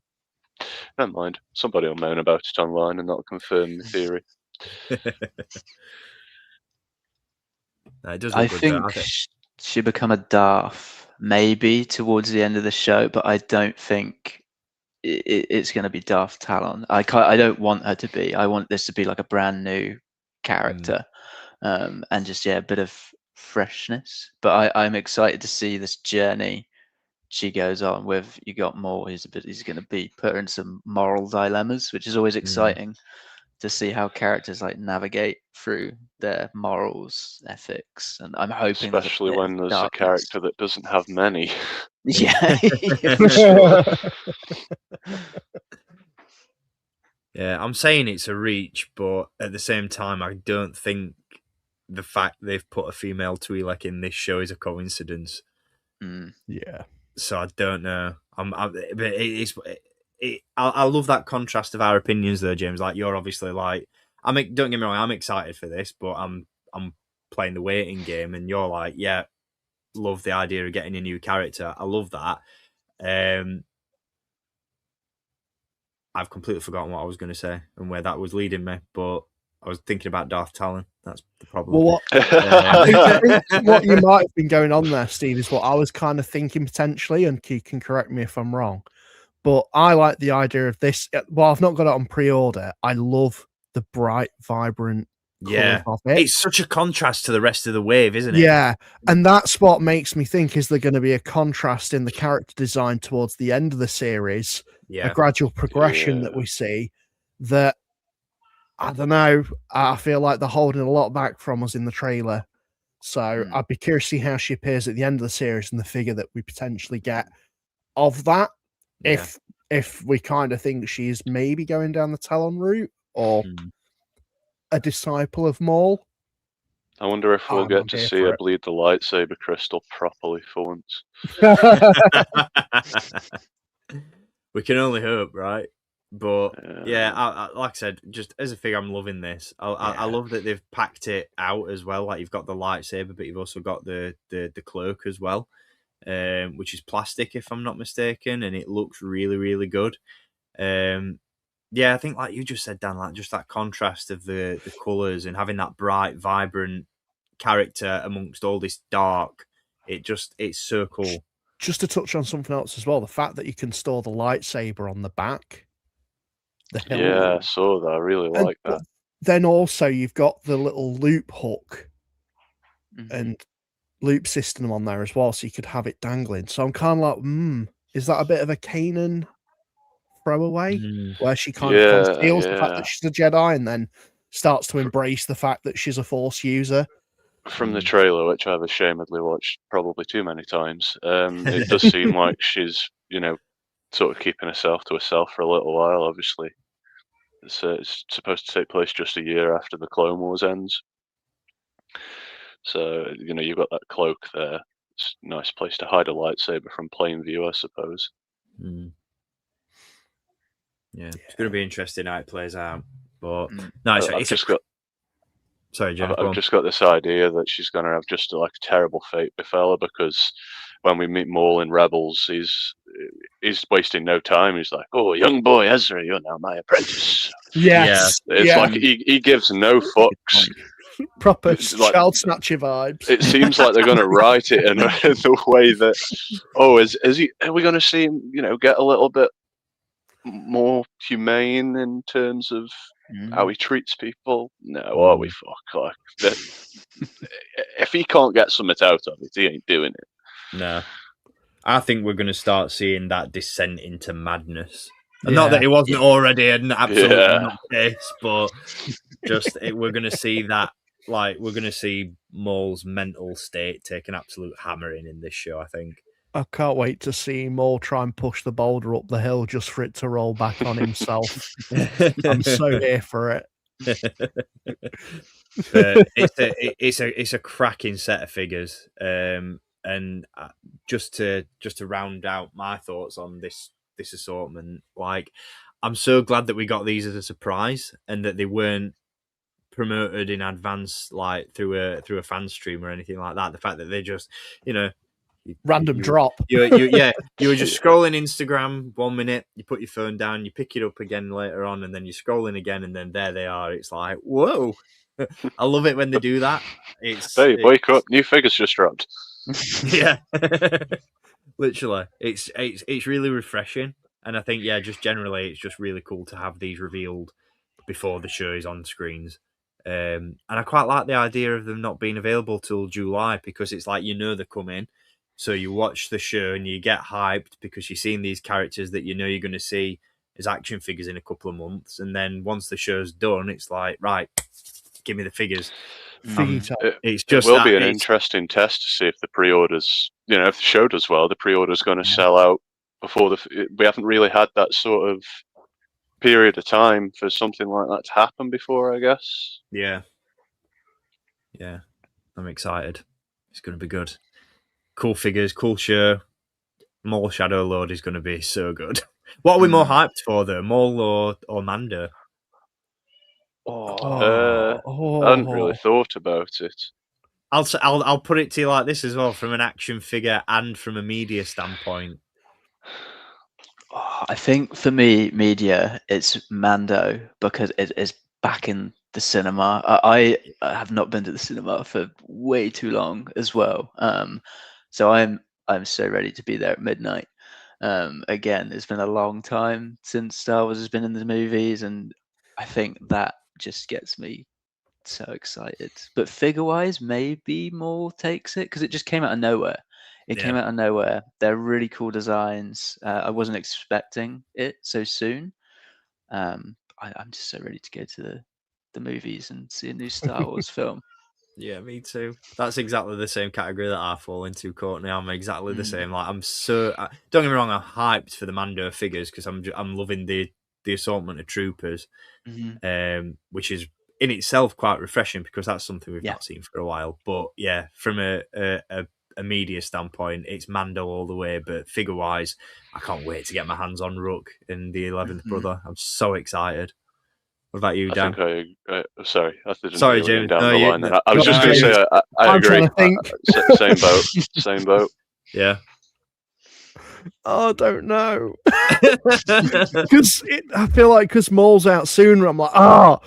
Never mind. Somebody will moan about it online and that'll confirm the theory.
I think she'll become a Darth maybe towards the end of the show, but I don't think it's going to be Darth Talon. I don't want her to be. I want this to be like a brand new character, and just a bit of freshness. But I'm excited to see this journey she goes on with. You got Maul. He's going to be put in some moral dilemmas, which is always exciting to see how characters like navigate through their morals, ethics, and I'm hoping,
especially when there's a character that doesn't have many.
Yeah.
Yeah, I'm saying it's a reach, but at the same time, I don't think the fact they've put a female Twi'lek in this show is a coincidence.
Yeah.
So I don't know. I love that contrast of our opinions, though, James. Like, you're obviously like, don't get me wrong, I'm excited for this, but I'm playing the waiting game, and you're like, yeah, love the idea of getting a new character. I love that. I've completely forgotten what I was going to say and where that was leading me, but I was thinking about Darth Talon. That's the problem.
Well, I think what you might have been going on there, Steve, is what I was kind of thinking potentially, and you can correct me if I'm wrong. But I like the idea of this. Well, I've not got it on pre-order. I love the bright, vibrant colours of it.
It's such a contrast to the rest of the wave, isn't it?
Yeah, and that's what makes me think, is there going to be a contrast in the character design towards the end of the series, a gradual progression that we see, that, I don't know, I feel like they're holding a lot back from us in the trailer. So I'd be curious to see how she appears at the end of the series and the figure that we potentially get of that. If we kind of think she's maybe going down the Talon route, or a disciple of Maul.
I wonder if we'll get to see her bleed the lightsaber crystal properly for once.
We can only hope, right? But I, like I said, just as a figure, I'm loving this. I love that they've packed it out as well. Like, you've got the lightsaber, but you've also got the cloak as well, which is plastic, if I'm not mistaken, and it looks really, really good. I think, like you just said, Dan, like just that contrast of the colours and having that bright, vibrant character amongst all this dark, it's so cool.
Just to touch on something else as well, the fact that you can store the lightsaber on the back.
I saw that. I really like that.
Then also you've got the little loop hook and loop system on there as well, so you could have it dangling. So I'm kind of like, is that a bit of a Kanan throwaway, where she kind of conceals the fact that she's a Jedi and then starts to embrace the fact that she's a Force user?
From the trailer, which I've ashamedly watched probably too many times, it does seem like she's, sort of keeping herself to herself for a little while. Obviously, it's supposed to take place just a year after the Clone Wars ends. So, you've got that cloak there. It's a nice place to hide a lightsaber from plain view, I suppose.
Yeah, it's going to be interesting how it plays out. But
I've just got this idea that she's going to have just like a terrible fate befell her, because when we meet Maul in Rebels, he's wasting no time. He's like, "Oh, young boy Ezra, you're now my apprentice."
Yes,
it's like he gives no fucks.
Proper child snatcher vibes.
It seems like they're going to write it in the way that, are we going to see him, get a little bit more humane in terms of how he treats people? No, are we? Fuck, like that. If he can't get something out of it, he ain't doing it.
No, I think we're going to start seeing that descent into madness. Not that it wasn't already an absolutely not case, but just we're going to see that. Like, we're going to see Maul's mental state take an absolute hammering in this show, I think.
I can't wait to see Maul try and push the boulder up the hill just for it to roll back on himself. I'm so here for it.
It's a cracking set of figures, and just to round out my thoughts on this assortment, like, I'm so glad that we got these as a surprise and that they weren't promoted in advance, like through a fan stream or anything like that. The fact that they just,
random drop.
You were just scrolling Instagram 1 minute, you put your phone down, you pick it up again later on, and then you're scrolling again, and then there they are. It's like, whoa. I love it when they do that.
Wake up, new figures just dropped.
Yeah. Literally. It's really refreshing. And I think, just generally it's just really cool to have these revealed before the show is on screens. And I quite like the idea of them not being available till July, because it's like, they're coming. So you watch the show and you get hyped because you're seeing these characters that you're going to see as action figures in a couple of months. And then once the show's done, it's like, right, give me the figures.
It will be an interesting test to see if the pre-orders, if the show does well, the pre-order's going to sell out before we haven't really had that sort of period of time for something like that to happen before, I guess.
Yeah, I'm excited. It's going to be good. Cool figures, cool show. Maul Shadow Lord is going to be so good. What are we more hyped for, though, Maul or Mando?
I hadn't really thought about it.
I'll put it to you like this as well, from an action figure and from a media standpoint.
I think for me, media, it's Mando, because it is back in the cinema. I have not been to the cinema for way too long as well. So I'm so ready to be there at midnight. Again, it's been a long time since Star Wars has been in the movies, and I think that just gets me So excited. But figure-wise, maybe Maul takes it because it just came out of nowhere. It came out of nowhere. They're really cool designs. I wasn't expecting it so soon. I'm just so ready to go to the movies and see a new Star Wars film.
Yeah, me too. That's exactly the same category that I fall into, Courtney. I'm exactly the same. Like, don't get me wrong, I'm hyped for the Mando figures because I'm loving the assortment of troopers, which is in itself quite refreshing because that's something we've not seen for a while. But yeah, from a media standpoint, it's Mando all the way. But figure wise, I can't wait to get my hands on Rook and the 11th Brother. I'm so excited. What about you, Dan?
Sorry, I didn't
Sorry,
hear you
James.
down
No,
the
you-
line. Then I was just going to say I
I'm
agree.
trying to think.
Same boat. Same boat.
Yeah.
I don't know. Because I feel like because Maul's out sooner, I'm like, I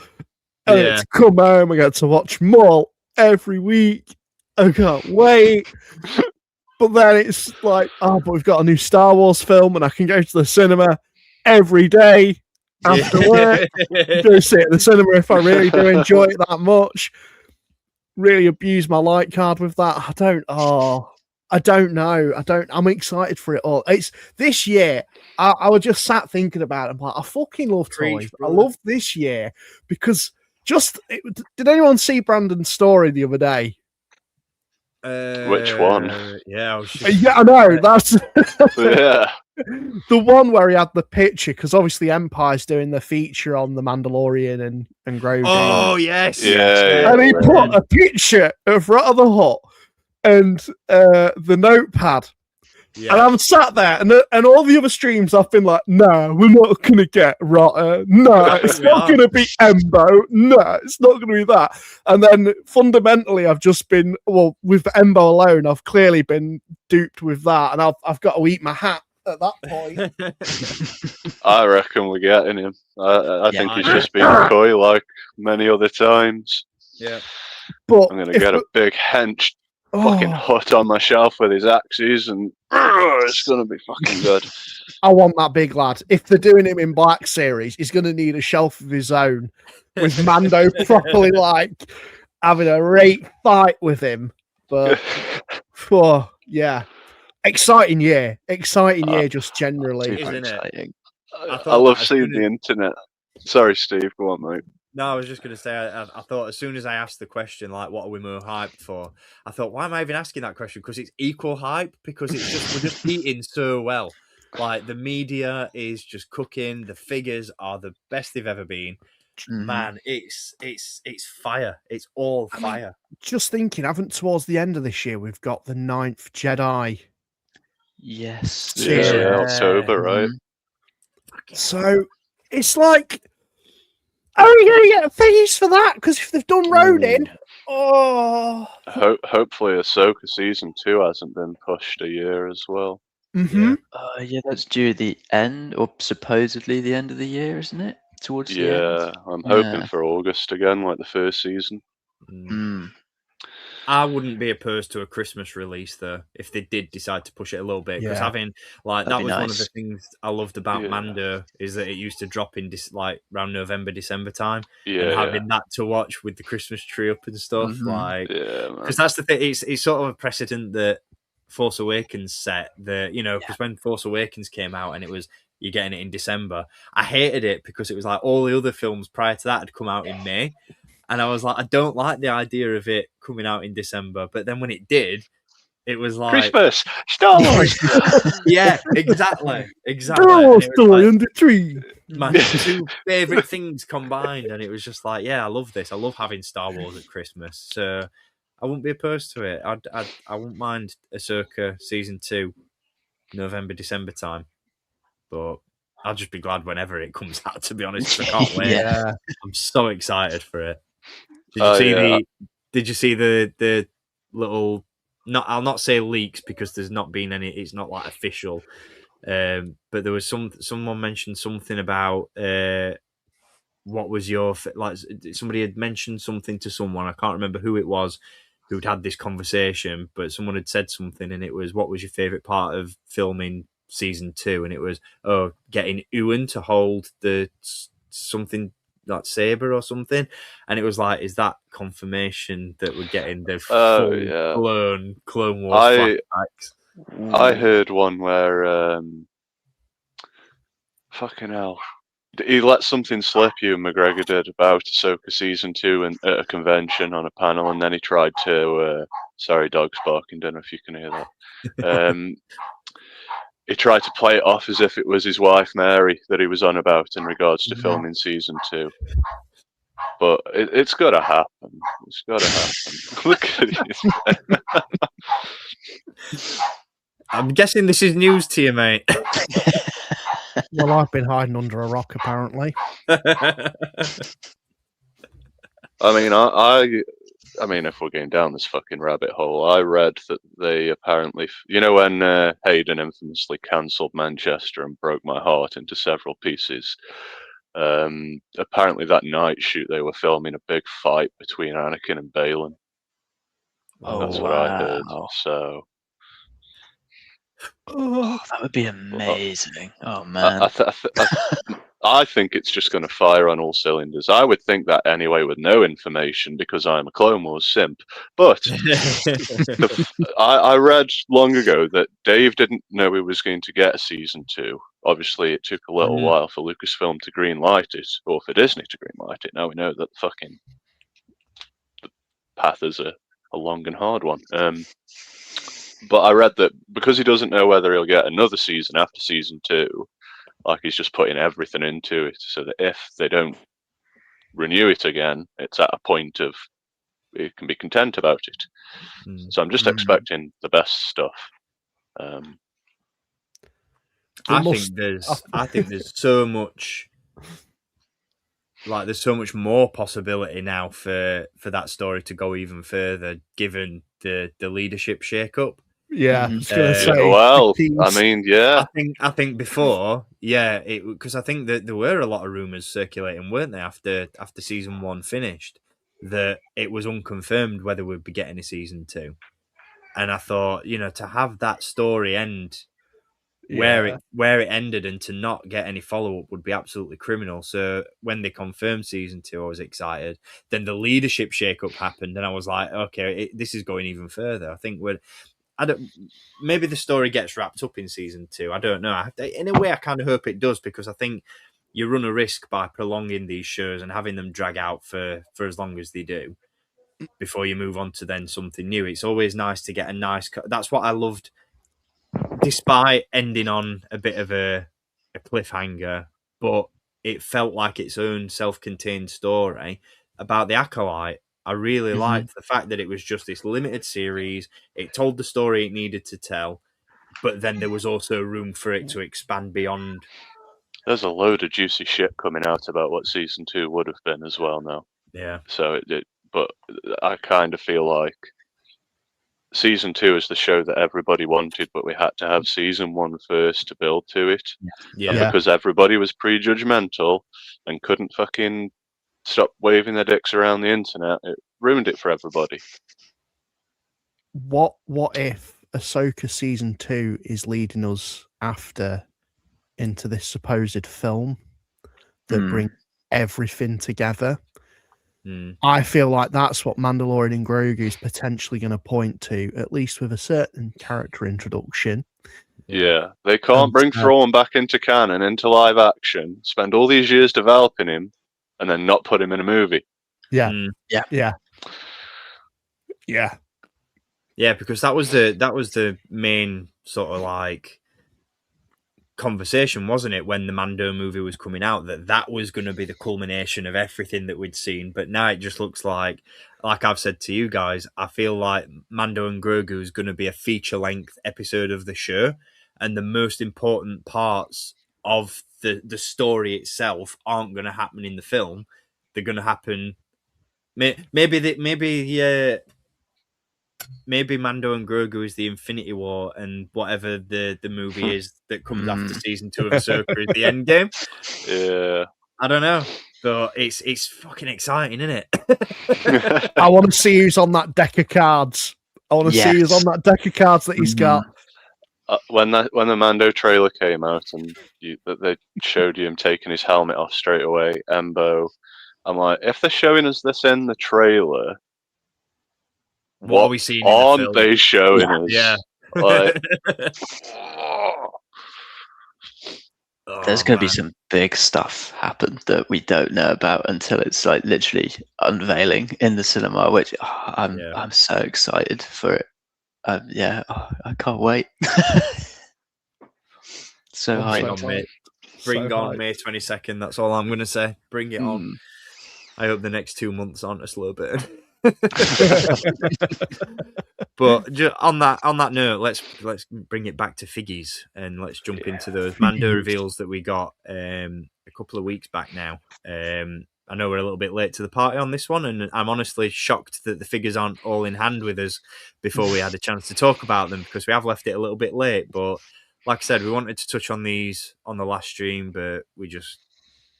get to come home. I get to watch Maul every week. I can't wait. But then it's like, but we've got a new Star Wars film, and I can go to the cinema every day after work. Go sit at the cinema if I really do enjoy it that much. Really abuse my light card with that. I don't know. I'm excited for it all. It's this year. I was just sat thinking about it. I'm like, I fucking love toys. I love this year because did anyone see Brandon's story the other day?
Which one?
Yeah,
I know. That's
yeah.
The one where he had the picture, because obviously Empire's doing the feature on the Mandalorian and Grogu.
Oh, yes.
Yeah.
And he put a picture of Rat of the Hut and the notepad.
Yeah.
And I'm sat there, and all the other streams I've been like, no, we're not going to get Rotter. No, it's not going to be Embo. No, it's not going to be that. And then fundamentally, I've just been, with Embo alone, I've clearly been duped with that. And I've got to eat my hat at that point.
I reckon we're getting him. I think he's just been coy like many other times.
Yeah.
But
I'm going to get a big hench fucking hut on my shelf with his axes, and it's going to be fucking good.
I want that big lad. If they're doing him in Black Series, he's going to need a shelf of his own with Mando properly like having a great fight with him. But yeah, exciting year just generally.
Isn't it?
I love seeing the internet. Sorry, Steve, go on, mate.
No, I was just going to say, I thought as soon as I asked the question, like, what are we more hyped for? I thought, why am I even asking that question? Because it's equal hype, because we're just eating so well. Like, the media is just cooking. The figures are the best they've ever been. Man, it's fire. It's all fire.
Just thinking, towards the end of this year, we've got the 9th Jedi.
Yes.
Yeah, October, right?
So it's like, are we going to get figures for that? Because if they've done Ronin,
hopefully Ahsoka season 2 hasn't been pushed a year as well.
Mm-hmm.
Yeah, that's due the end, or supposedly the end of the year, isn't it? Towards the end.
I'm hoping for August again, like the first season.
I wouldn't be opposed to a Christmas release though, if they did decide to push it a little bit. Because having that was one of the things I loved about Mando, is that it used to drop in around November, December time, and having that to watch with the Christmas tree up and stuff. Because that's the thing. It's sort of a precedent that Force Awakens set. Because when Force Awakens came out and it was you're getting it in December, I hated it because it was like all the other films prior to that had come out in May. And I was like, I don't like the idea of it coming out in December. But then when it did, it was like
Christmas, Star Wars.
Yeah, exactly.
Star Wars story on the tree.
My two favourite things combined, and it was just like, yeah, I love this. I love having Star Wars at Christmas. So I wouldn't be opposed to it. I wouldn't mind Ahsoka season 2, November, December time. But I'll just be glad whenever it comes out. To be honest, I can't wait. I'm so excited for it. Did you see the little? I'll not say leaks because there's not been any. It's not like official. But there was someone mentioned something about what was your somebody had mentioned something to someone. I can't remember who it was who'd had this conversation, but someone had said something, and it was, what was your favorite part of filming season 2? And it was getting Ewan to hold the something. that saber or something, and it was like, is that confirmation that we're getting the full-blown Clone Wars flashbacks?
I heard one where fucking hell. He let something slip, Ewan McGregor did, about Ahsoka Season 2 at a convention on a panel, and then he tried to... sorry, dog's barking, don't know if you can hear that. He tried to play it off as if it was his wife, Mary, that he was on about in regards to filming Season 2. But it's got to happen. It's got to happen. Look at it.
I'm guessing this is news to you, mate.
Well, I've been hiding under a rock, apparently.
I mean, if we're going down this fucking rabbit hole, I read that they apparently, when Hayden infamously cancelled Manchester and broke my heart into several pieces, apparently that night shoot they were filming a big fight between Anakin and Baylan. That's what I heard. So.
Oh, that would be amazing. Oh man,
I think it's just going to fire on all cylinders. I would think that anyway with no information because I'm a Clone Wars simp. But I read long ago that Dave didn't know he was going to get a Season 2. Obviously, it took a little while for Lucasfilm to greenlight it, or for Disney to greenlight it. Now we know that the path is a long and hard one. But I read that because he doesn't know whether he'll get another season after Season 2, like he's just putting everything into it so that if they don't renew it again, it's at a point of he can be content about it. So I'm just expecting the best stuff.
I think there's so much, there's so much more possibility now for that story to go even further, given the leadership shake-up.
Yeah, I was going to say.
Well, I mean, yeah.
I think before, because I think that there were a lot of rumors circulating, weren't they, after Season 1 finished, that it was unconfirmed whether we'd be getting a Season 2. And I thought, to have that story end where it ended and to not get any follow-up would be absolutely criminal. So when they confirmed Season 2, I was excited. Then the leadership shake-up happened, and I was like, okay, this is going even further. I think maybe the story gets wrapped up in Season 2. I don't know. In a way, I kind of hope it does, because I think you run a risk by prolonging these shows and having them drag out for as long as they do before you move on to then something new. It's always nice to get a nice... That's what I loved, despite ending on a bit of a cliffhanger, but it felt like its own self-contained story about the Acolyte. I really liked the fact that it was just this limited series. It told the story it needed to tell, but then there was also room for it to expand beyond.
There's a load of juicy shit coming out about what Season 2 would have been as well now.
Yeah.
So but I kind of feel like Season 2 is the show that everybody wanted, but we had to have Season 1 first to build to it.
Yeah.
And because everybody was prejudgmental and couldn't fucking stop waving their dicks around the internet, it ruined it for everybody.
What if Ahsoka Season 2 is leading us into this supposed film that brings everything together? I feel like that's what Mandalorian Grogu is potentially going to point to, at least with a certain character introduction.
Yeah, they can't bring Thrawn back into canon, into live action, spend all these years developing him, and then not put him in a movie.
Yeah.
Yeah, because that was the main sort of like conversation, wasn't it, when the Mando movie was coming out, that was going to be the culmination of everything that we'd seen. But now it just looks like I've said to you guys, I feel like Mando and Grogu is going to be a feature-length episode of the show, and the most important parts of the story itself aren't going to happen in the film. They're going to happen. Maybe Mando and Grogu is the Infinity War, and whatever the movie is that comes after Season 2 of Ahsoka is the end game.
Yeah,
I don't know, but it's fucking exciting, isn't it?
I want to see who's on that deck of cards. I want to see who's on that deck of cards that he's got.
When the Mando trailer came out and they showed him taking his helmet off straight away, Embo, I'm like, if they're showing us this in the trailer,
What are we seeing in the
aren't
film?
they showing us?
Yeah.
Like,
There's going to be some big stuff happen that we don't know about until it's like literally unveiling in the cinema, which I'm so excited for it. I can't wait. So hyped.
Bring on May 22nd. That's all I'm going to say. Bring it on. I hope the next 2 months aren't a slow burn. But on that note, let's bring it back to figgies and let's jump into those Mando reveals that we got a couple of weeks back now. I know we're a little bit late to the party on this one, and I'm honestly shocked that the figures aren't all in hand with us before we had a chance to talk about them, because we have left it a little bit late. But like I said, we wanted to touch on these on the last stream, but we just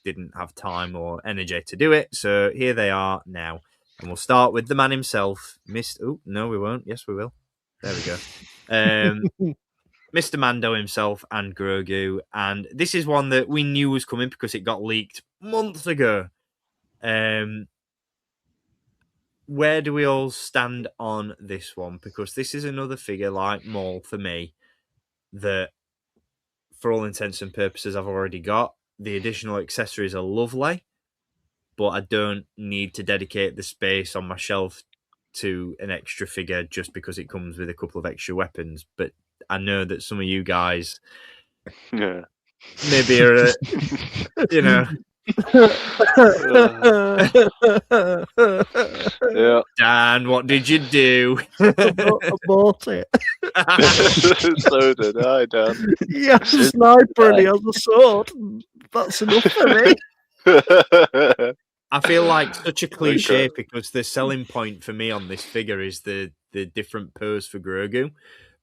didn't have time or energy to do it. So here they are now. And we'll start with the man himself, Oh, no, we won't. Yes, we will. There we go. Mr. Mando himself and Grogu. And this is one that we knew was coming because it got leaked months ago. Where do we all stand on this one? Because this is another figure like Maul for me that, for all intents and purposes, I've already got. The additional accessories are lovely, but I don't need to dedicate the space on my shelf to an extra figure just because it comes with a couple of extra weapons. But I know that some of you guys maybe are, Dan, what did you do?
I bought it.
So did I, Dan.
He has a sniper and he has a sword. That's enough for me.
I feel like such a cliche because the selling point for me on this figure is the different pose for Grogu,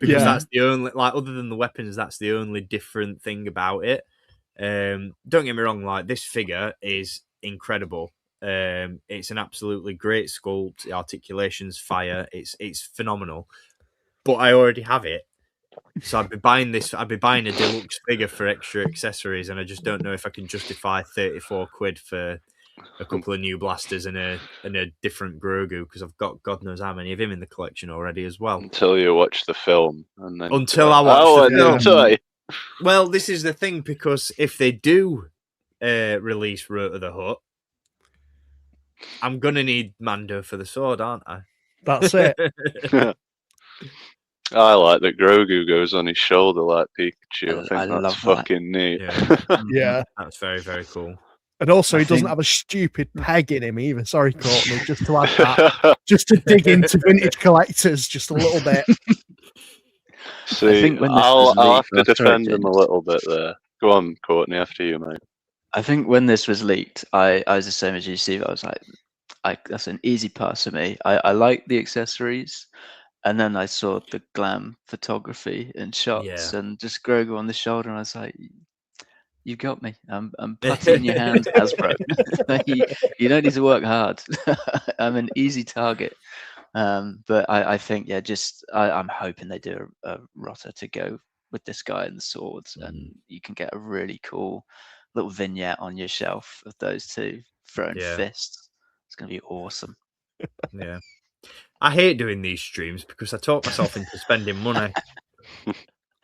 because that's the only, like, other than the weapons, that's the only different thing about it. Don't get me wrong, like, this figure is incredible. It's an absolutely great sculpt. The articulation's fire. It's phenomenal. But I already have it. So I'd be buying this. I'd be buying a deluxe figure for extra accessories, and I just don't know if I can justify £34 for a couple of new blasters and a different Grogu, because I've got God knows how many of him in the collection already as well.
Until you watch the film, and then
I watch the
film.
Well, this is the thing, because if they do release Road to the Hut, I'm gonna need Mando for the sword, aren't I?
That's it.
I like that Grogu goes on his shoulder like Pikachu. I think that's fucking neat.
Yeah.
That's very, very cool.
And also, he doesn't have a stupid peg in him either. Sorry, Courtney, just to add that. Just to dig into vintage collectors just a little bit.
See, I'll have to defend him a little bit there. Go on, Courtney, after you, mate.
I think when this was leaked, I was the same as you, Steve. I was like, that's an easy pass for me. I like the accessories. And then I saw the glam photography and shots and just Grogu on the shoulder, and I was like, "You got me. I'm putty in your hands, Hasbro. you don't need to work hard. I'm an easy target." But I think, I'm hoping they do a rotter to go with this guy and the swords, and you can get a really cool little vignette on your shelf of those two throwing fists. It's going to be awesome.
Yeah. I hate doing these streams because I talk myself into spending money.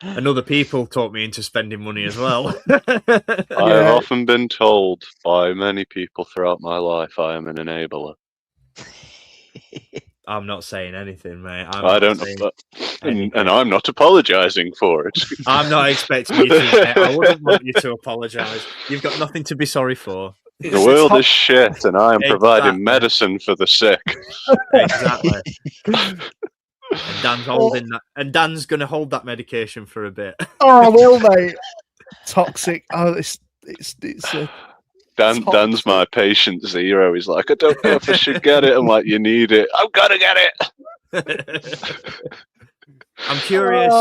And other people talk me into spending money as well.
I have often been told by many people throughout my life I am an enabler.
I'm not saying anything, mate.
And I'm not apologising for it.
I'm not expecting you to, mate. I wouldn't want you to apologise. You've got nothing to be sorry for.
The world is shit, and I am providing medicine for the sick.
Exactly. And Dan's holding that, and Dan's going to hold that medication for a bit.
Oh, I will, mate. Toxic. Oh, it's
Dan's my patient zero. He's like, I don't know if I should get it. I'm like, you need it. I've got to get it.
I'm curious.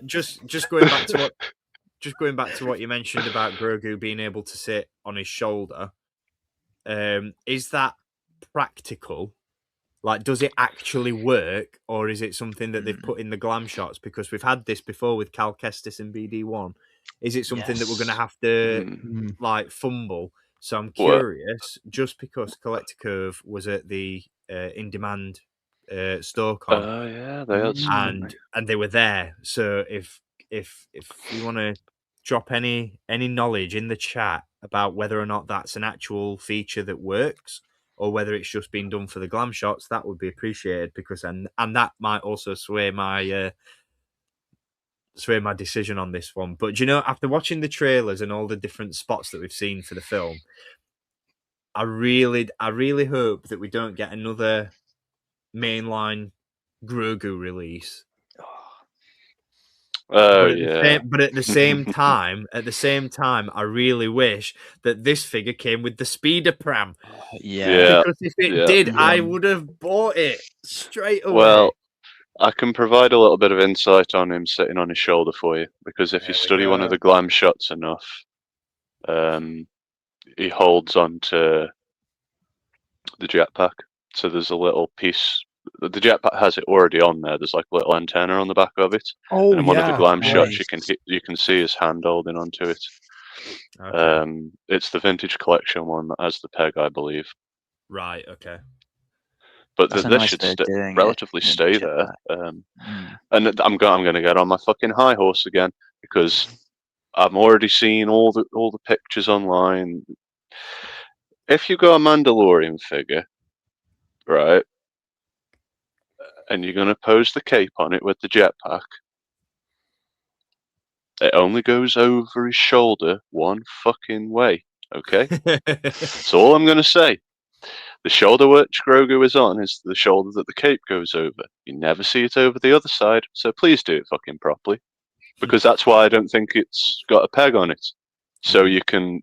Just going back to what you mentioned about Grogu being able to sit on his shoulder. Is that practical? Like, does it actually work, or is it something that they've put in the glam shots? Because we've had this before with Cal Kestis and BD1. Is it something that we're going to have to like fumble? So I'm
What?
curious, just because Collector Curve was at the in-demand store con,
Yeah, they had something.
and they were there. So if you want to drop any knowledge in the chat about whether or not that's an actual feature that works, or whether it's just been done for the glam shots, that would be appreciated, because and that might also sway my decision on this one. But you know, after watching the trailers and all the different spots that we've seen for the film, I really hope that we don't get another mainline Grogu release.
Oh,
But at the same time, I really wish that this figure came with the speeder pram.
Yeah.
Because if it did, I would have bought it straight away.
Well, I can provide a little bit of insight on him sitting on his shoulder for you, because if you study one of the glam shots enough, he holds on to the jetpack. So there's a little piece. The jetpack has it already on there. There's like a little antenna on the back of it.
Oh,
and in one of the glam shots,
nice.
you can see his hand holding onto it.
Okay.
It's the vintage collection one that has the peg, I believe.
Right. Okay.
But
That's a
this
nice
should
way of doing it,
relatively
in
stay
jetpack.
there. And I'm going to get on my fucking high horse again, because I'm already seeing all the pictures online. If you got a Mandalorian figure, right, and you're going to pose the cape on it with the jetpack, it only goes over his shoulder one fucking way, okay? That's all I'm going to say. The shoulder which Grogu is on is the shoulder that the cape goes over. You never see it over the other side, so please do it fucking properly. Because that's why I don't think it's got a peg on it. So you can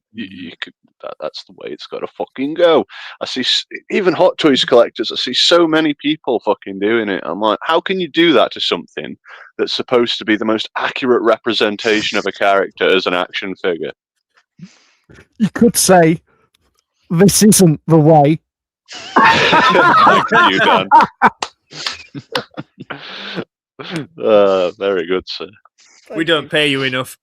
that's the way it's got to fucking go. I see even Hot Toys collectors. I see so many people fucking doing it. I'm like, how can you do that to something that's supposed to be the most accurate representation of a character as an action figure?
You could say, this isn't the way.
You done. Very good, sir.
We don't pay you enough.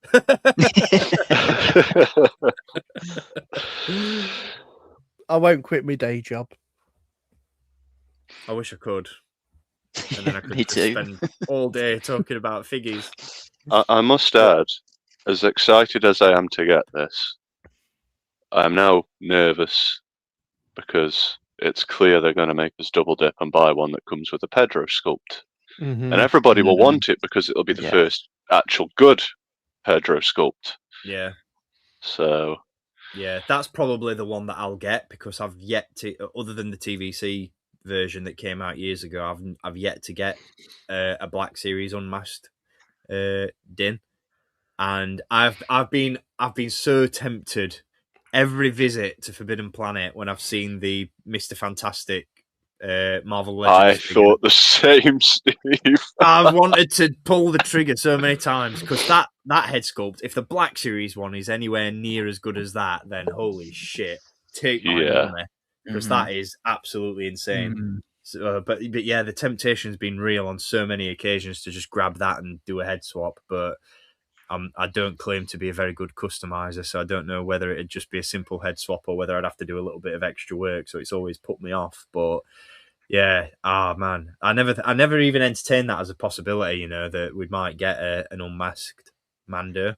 I won't quit my day job.
I wish I could. And then I could
Me
just
too.
spend all day talking about figures.
I must add, as excited as I am to get this, I'm now nervous, because it's clear they're going to make us double dip and buy one that comes with a Pedro sculpt. And everybody will want it because it'll be the first actual good Pedro sculpt.
Yeah.
So.
Yeah, that's probably the one that I'll get, because I've yet to, other than the TVC version that came out years ago, I've yet to get a Black Series unmasked Din, and I've been so tempted every visit to Forbidden Planet when I've seen the Mr. Fantastic Marvel Legends figure.
Thought the same, Steve.
I've wanted to pull the trigger so many times, because that head sculpt, if the Black Series one is anywhere near as good as that, then holy shit, take my money, because that is absolutely insane. So, but yeah, the temptation's been real on so many occasions to just grab that and do a head swap, but I don't claim to be a very good customizer, so I don't know whether it'd just be a simple head swap or whether I'd have to do a little bit of extra work, so it's always put me off. But yeah, man, I never even entertained that as a possibility, that we might get an unmasked Mando.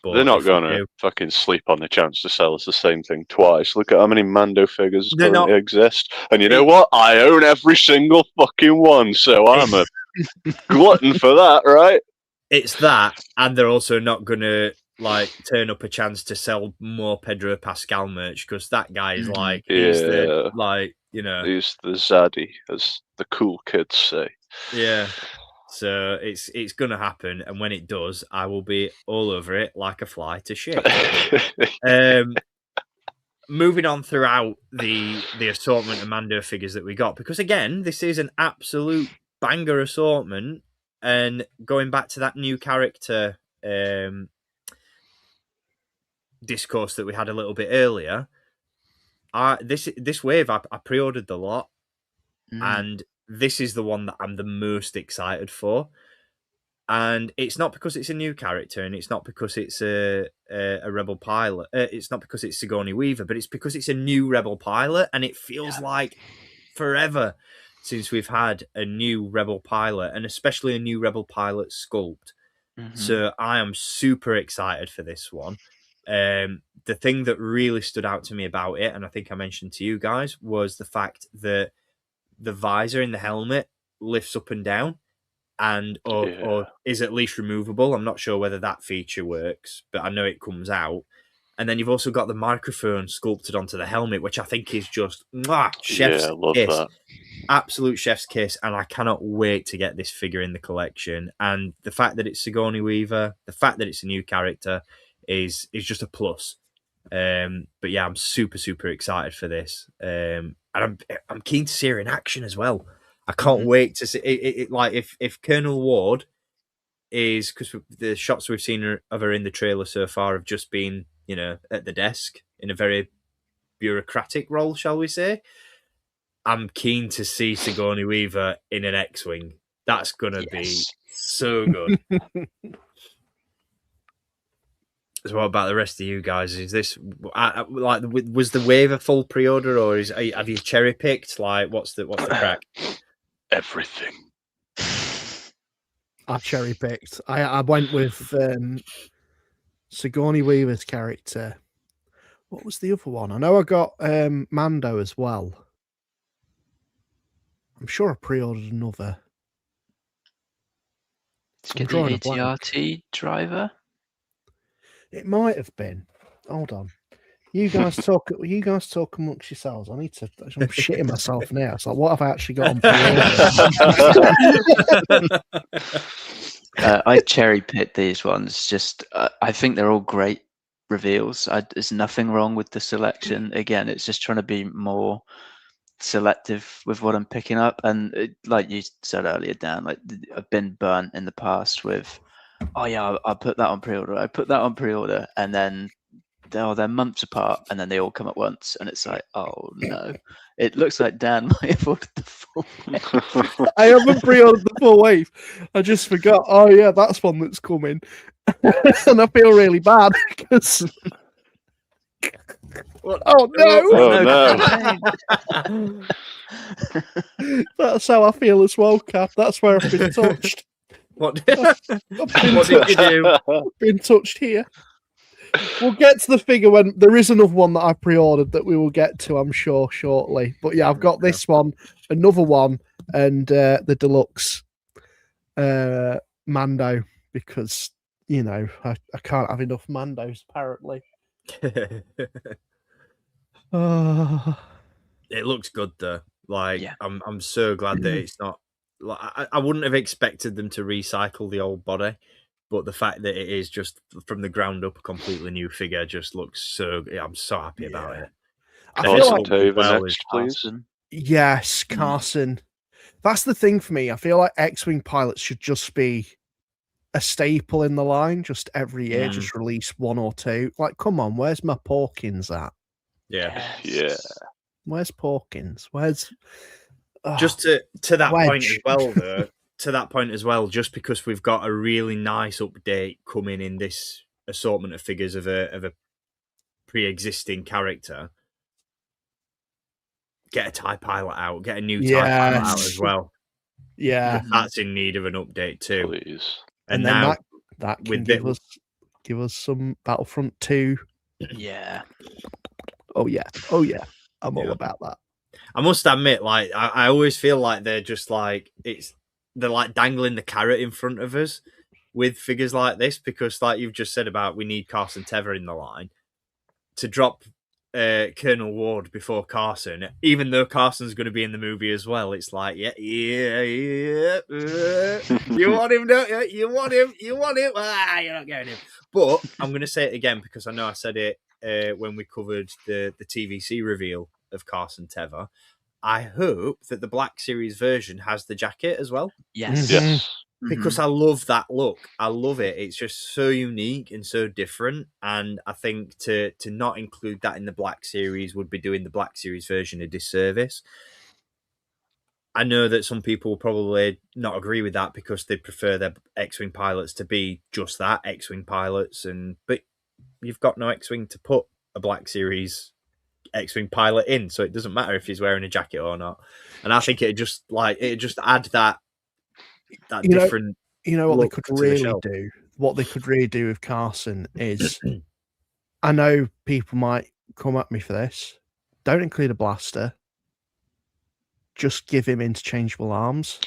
But
they're not going to fucking sleep on the chance to sell us the same thing twice. Look at how many Mando figures currently exist. And you know what? I own every single fucking one, so I'm a glutton for that, right?
It's that, and they're also not going to turn up a chance to sell more Pedro Pascal merch, because that guy is he's the zaddy,
as the cool kids say.
Yeah. So it's going to happen, and when it does, I will be all over it like a fly to shit. Moving on throughout the assortment of Mando figures that we got, because again, this is an absolute banger assortment, and going back to that new character discourse that we had a little bit earlier, this wave I pre-ordered the lot, and this is the one that I'm the most excited for. And it's not because it's a new character, and it's not because it's a rebel pilot. It's not because it's Sigourney Weaver, but it's because it's a new rebel pilot, and it feels like forever since we've had a new rebel pilot, and especially a new rebel pilot sculpt. So I am super excited for this one. The thing that really stood out to me about it, and I think I mentioned to you guys, was the fact that the visor in the helmet lifts up and down, and or is at least removable. I'm not sure whether that feature works, but I know it comes out. And then you've also got the microphone sculpted onto the helmet, which I think is just chef's
I love
kiss.
that.
Absolute chef's kiss, and I cannot wait to get this figure in the collection. And the fact that it's Sigourney Weaver, the fact that it's a new character is just a plus. But yeah, I'm super excited for this, and I'm keen to see her in action as well. I can't wait to see it. Like if Colonel Ward is, because the shots we've seen of her in the trailer so far have just been, at the desk in a very bureaucratic role, shall we say. I'm keen to see Sigourney Weaver in an X-Wing. That's gonna be so good. So what about the rest of you guys? Is this was the wave a full pre-order, or have you cherry picked? Like, what's the crack?
Everything.
I cherry picked. I went with Sigourney Weaver's character. What was the other one? I know I got Mando as well. I'm sure I pre-ordered another.
Let's get the ATRT driver.
It might have been. Hold on. You guys talk. You guys talk amongst yourselves. I'm shitting myself now. It's like, what have I actually got on pre-order?
I cherry picked these ones. Just I think they're all great reveals. There's nothing wrong with the selection. Again, it's just trying to be more selective with what I'm picking up. And like you said earlier, Dan, like I've been burnt in the past with, I'll put that on pre-order. I put that on pre-order, and then they're months apart, and then they all come at once, and it's like, oh no. It looks like Dan might have ordered the full wave.
I haven't pre-ordered the full wave. I just forgot. Oh yeah, that's one that's coming. And I feel really bad because oh no. That's how I feel as well, Cap. That's where I've been touched.
What did you do?
Been touched here. We'll get to the figure when there is another one that I pre-ordered that we will get to, I'm sure, shortly. But yeah, I've got this one, another one, and the deluxe Mando, because I can't have enough Mandos apparently.
It looks good though. Like I'm so glad that it's not. Like, I wouldn't have expected them to recycle the old body, but the fact that it is just from the ground up a completely new figure just looks so. I'm so happy about it.
I feel like
next, please.
Yes, Carson. That's the thing for me. I feel like X-Wing pilots should just be a staple in the line. Just every year, just release one or two. Like, come on, where's my Porkins at?
Yeah.
Where's Porkins? Where's
just to that point as well, though. To that point as well, just because we've got a really nice update coming in this assortment of figures of a pre-existing character, get a TIE pilot out, get a new TIE pilot out as well.
Yeah,
that's in need of an update too.
Please.
And then now that can give us some Battlefront 2.
Yeah.
Oh yeah. I'm all about that.
I must admit, like I always feel like they're just like they're like dangling the carrot in front of us with figures like this, because like you've just said about, we need Carson Teva in the line to drop Colonel Ward before Carson, even though Carson's going to be in the movie as well. It's like, you want him, don't you? You want him. You're not getting him. But I'm going to say it again, because I know I said it when we covered the TVC reveal of Carson Teva. I hope that the Black Series version has the jacket as well.
Yes.
Because I love that look. I love it. It's just so unique and so different. And I think to not include that in the Black Series would be doing the Black Series version a disservice. I know that some people will probably not agree with that because they prefer their X-Wing pilots to be just that, X-Wing pilots, but you've got no X-Wing to put a Black Series X-Wing pilot in, so it doesn't matter if he's wearing a jacket or not. And I think it just add that different.
What they could
to the
really
show.
do. What they could really do with Carson is, I know people might come at me for this. Don't include a blaster. Just give him interchangeable arms,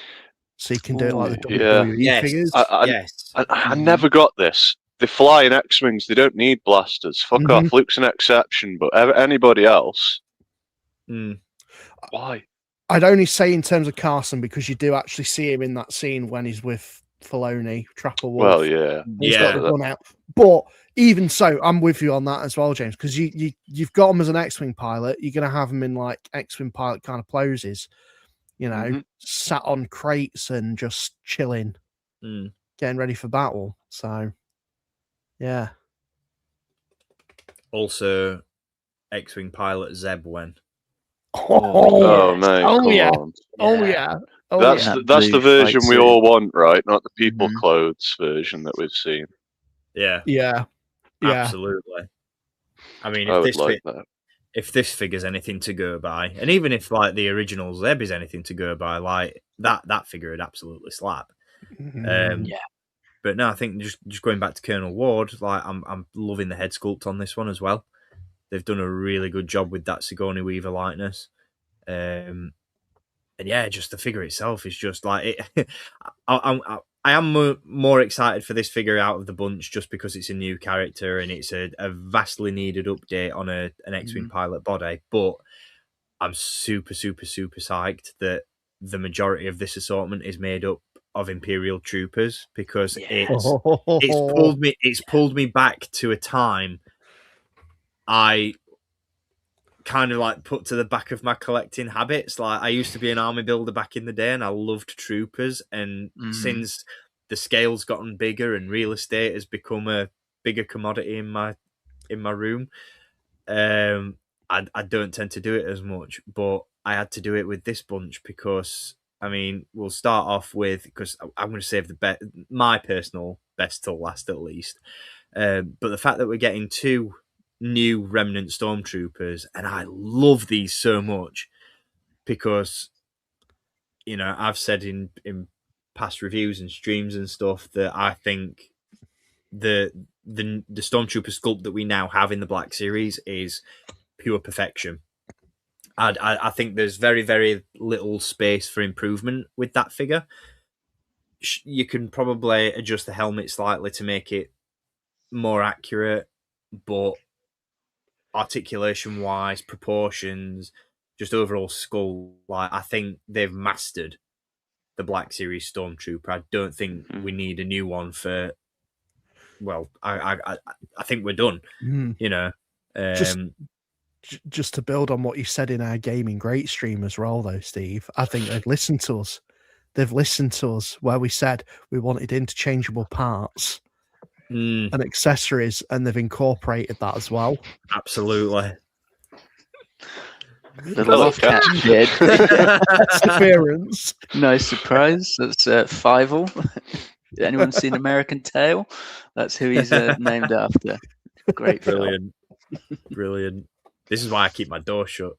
so you can do it like the WWE figures.
I never got this. The flying X-Wings, they don't need blasters. Fuck off. Luke's an exception, but anybody else? Why?
I'd only say in terms of Carson because you do actually see him in that scene when he's with Filoni, Trapper Wolf.
Well, yeah.
He's got the gun out. But even so, I'm with you on that as well, James, because you've got him as an X-Wing pilot. You're going to have him in like X-Wing pilot kind of poses, sat on crates and just chilling, getting ready for battle. So, yeah.
Also, X-Wing pilot Zeb Wen.
Oh mate! That's the version we all want, right? Not the people clothes version that we've seen.
Yeah.
Absolutely. I mean, if this figure's anything to go by, and even if like the original Zeb is anything to go by, like that figure would absolutely slap. But no, I think just going back to Colonel Ward, like I'm loving the head sculpt on this one as well. They've done a really good job with that Sigourney Weaver likeness. And yeah, just the figure itself is just like it. I am more excited for this figure out of the bunch just because it's a new character and it's a vastly needed update on an X-Wing pilot body. But I'm super, super, super psyched that the majority of this assortment is made up of Imperial troopers because it's pulled me back to a time I kind of like put to the back of my collecting habits. Like I used to be an army builder back in the day and I loved troopers, and since the scale's gotten bigger and real estate has become a bigger commodity in my room, I don't tend to do it as much, but I had to do it with this bunch because I mean we'll start off with, because I'm going to save my personal best till last at least, but the fact that we're getting 2 new Remnant Stormtroopers, and I love these so much because I've said in past reviews and streams and stuff that I think the Stormtrooper sculpt that we now have in the Black Series is pure perfection. I think there's very, very little space for improvement with that figure. You can probably adjust the helmet slightly to make it more accurate, but articulation wise, proportions, just overall skull, like I think they've mastered the Black Series Stormtrooper. I don't think we need a new one for. Well, I think we're done.
Just to build on what you said in our Gaming Great stream as well, though, Steve. I think they've listened to us. They've listened to us where we said we wanted interchangeable parts and accessories, and they've incorporated that as well.
Absolutely.
Little off-catch kid.
Appearance.
Nice surprise. That's Fievel. Anyone seen American Tail? That's who he's named after. Great film.
Brilliant. This is why I keep my door shut.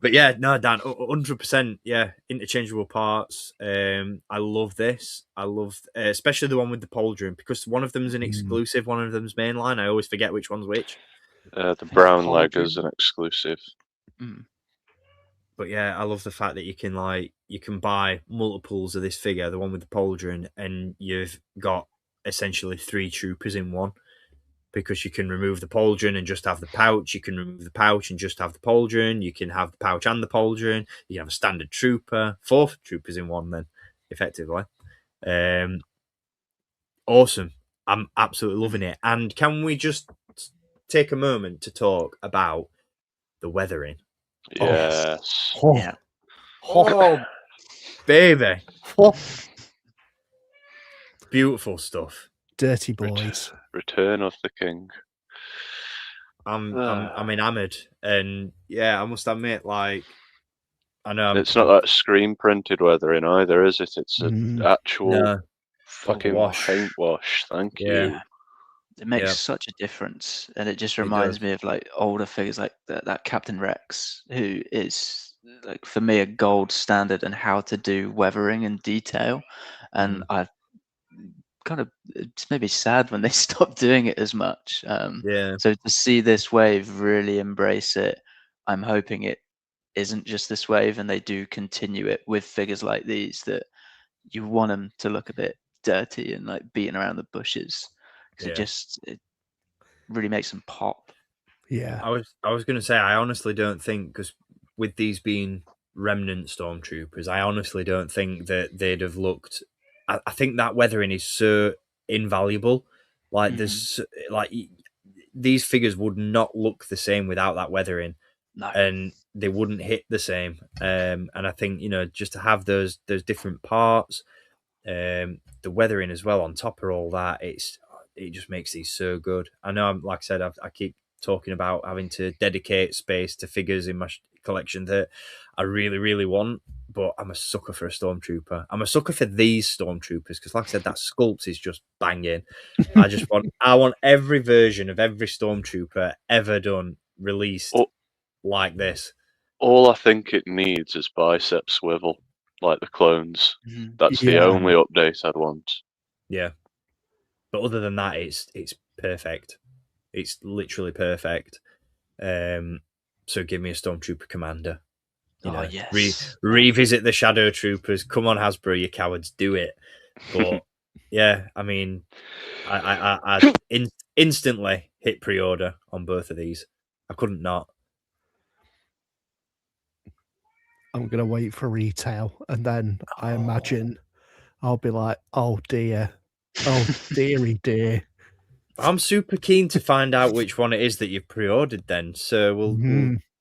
But yeah, no, Dan, 100%. Yeah, interchangeable parts. I love this. I love, especially the one with the pauldron, because one of them's an exclusive, one of them's mainline. I always forget which one's which.
The brown leg is an exclusive.
But yeah, I love the fact that you can buy multiples of this figure, the one with the pauldron, and you've got essentially 3 troopers in one. Because you can remove the pauldron and just have the pouch. You can remove the pouch and just have the pauldron. You can have the pouch and the pauldron. You can have a standard trooper. 4 troopers in one then, effectively. Awesome. I'm absolutely loving it. And can we just take a moment to talk about the weathering?
Yes.
Oh, baby. Beautiful stuff.
Dirty boys.
Return of the King.
I'm enamored, and yeah, I must admit, like, I know
It's not that screen printed weathering either, is it? It's an actual fucking
wash.
paint wash. Thank you.
It makes such a difference, and it just reminds me of like older figures like that Captain Rex, who is like for me a gold standard in how to do weathering and detail. And I kind of, it's maybe sad when they stop doing it as much. So to see this wave really embrace it, I'm hoping it isn't just this wave, and they do continue it with figures like these that you want them to look a bit dirty and like beating around the bushes, because it really makes them pop.
Yeah,
I was going to say, I honestly don't think, because with these being Remnant Stormtroopers, I honestly don't think that they'd have looked. I think that weathering is so invaluable. Like there's like these figures would not look the same without that weathering, and they wouldn't hit the same. And I think, you know, just to have those different parts, the weathering as well on top of all that, it just makes these so good. I know, like I said, I keep talking about having to dedicate space to figures in my collection that I really, really want, but I'm a sucker for a Stormtrooper. I'm a sucker for these Stormtroopers because, like I said, that sculpt is just banging. I want every version of every Stormtrooper ever done released like this.
All I think it needs is bicep swivel, like the clones. That's the only update I'd want.
Yeah, but other than that, it's perfect. It's literally perfect. So give me a Stormtrooper commander. You know,
yes.
Revisit the Shadow Troopers. Come on, Hasbro, you cowards, do it. But yeah, I mean, I instantly hit pre-order on both of these. I couldn't not.
I'm gonna wait for retail, and then I imagine I'll be like, "Oh dear, oh dearie dear."
I'm super keen to find out which one it is that you've pre-ordered. Then, so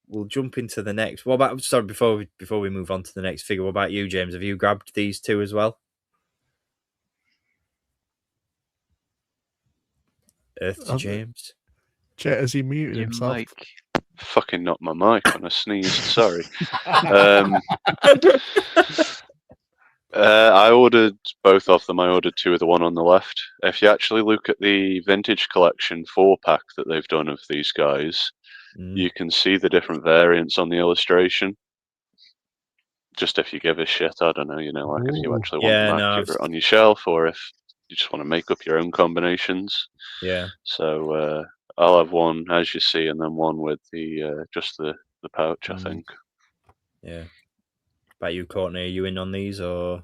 we'll jump into the next. What about? Sorry, before we move on to the next figure, what about you, James? Have you grabbed these two as well? Earth to James.
Chet, has he muted himself?
Mic.
Fucking knocked my mic when I sneezed. Sorry. I ordered both of them. I ordered two of the one on the left. If you actually look at the vintage collection 4-pack that they've done of these guys, you can see the different variants on the illustration. Just if you give a shit, I don't know, you know, like if you actually want them accurate on your shelf, or if you just want to make up your own combinations.
Yeah.
So I'll have one as you see, and then one with the just the pouch, I think.
Yeah. About you, Courtney, are you in on these or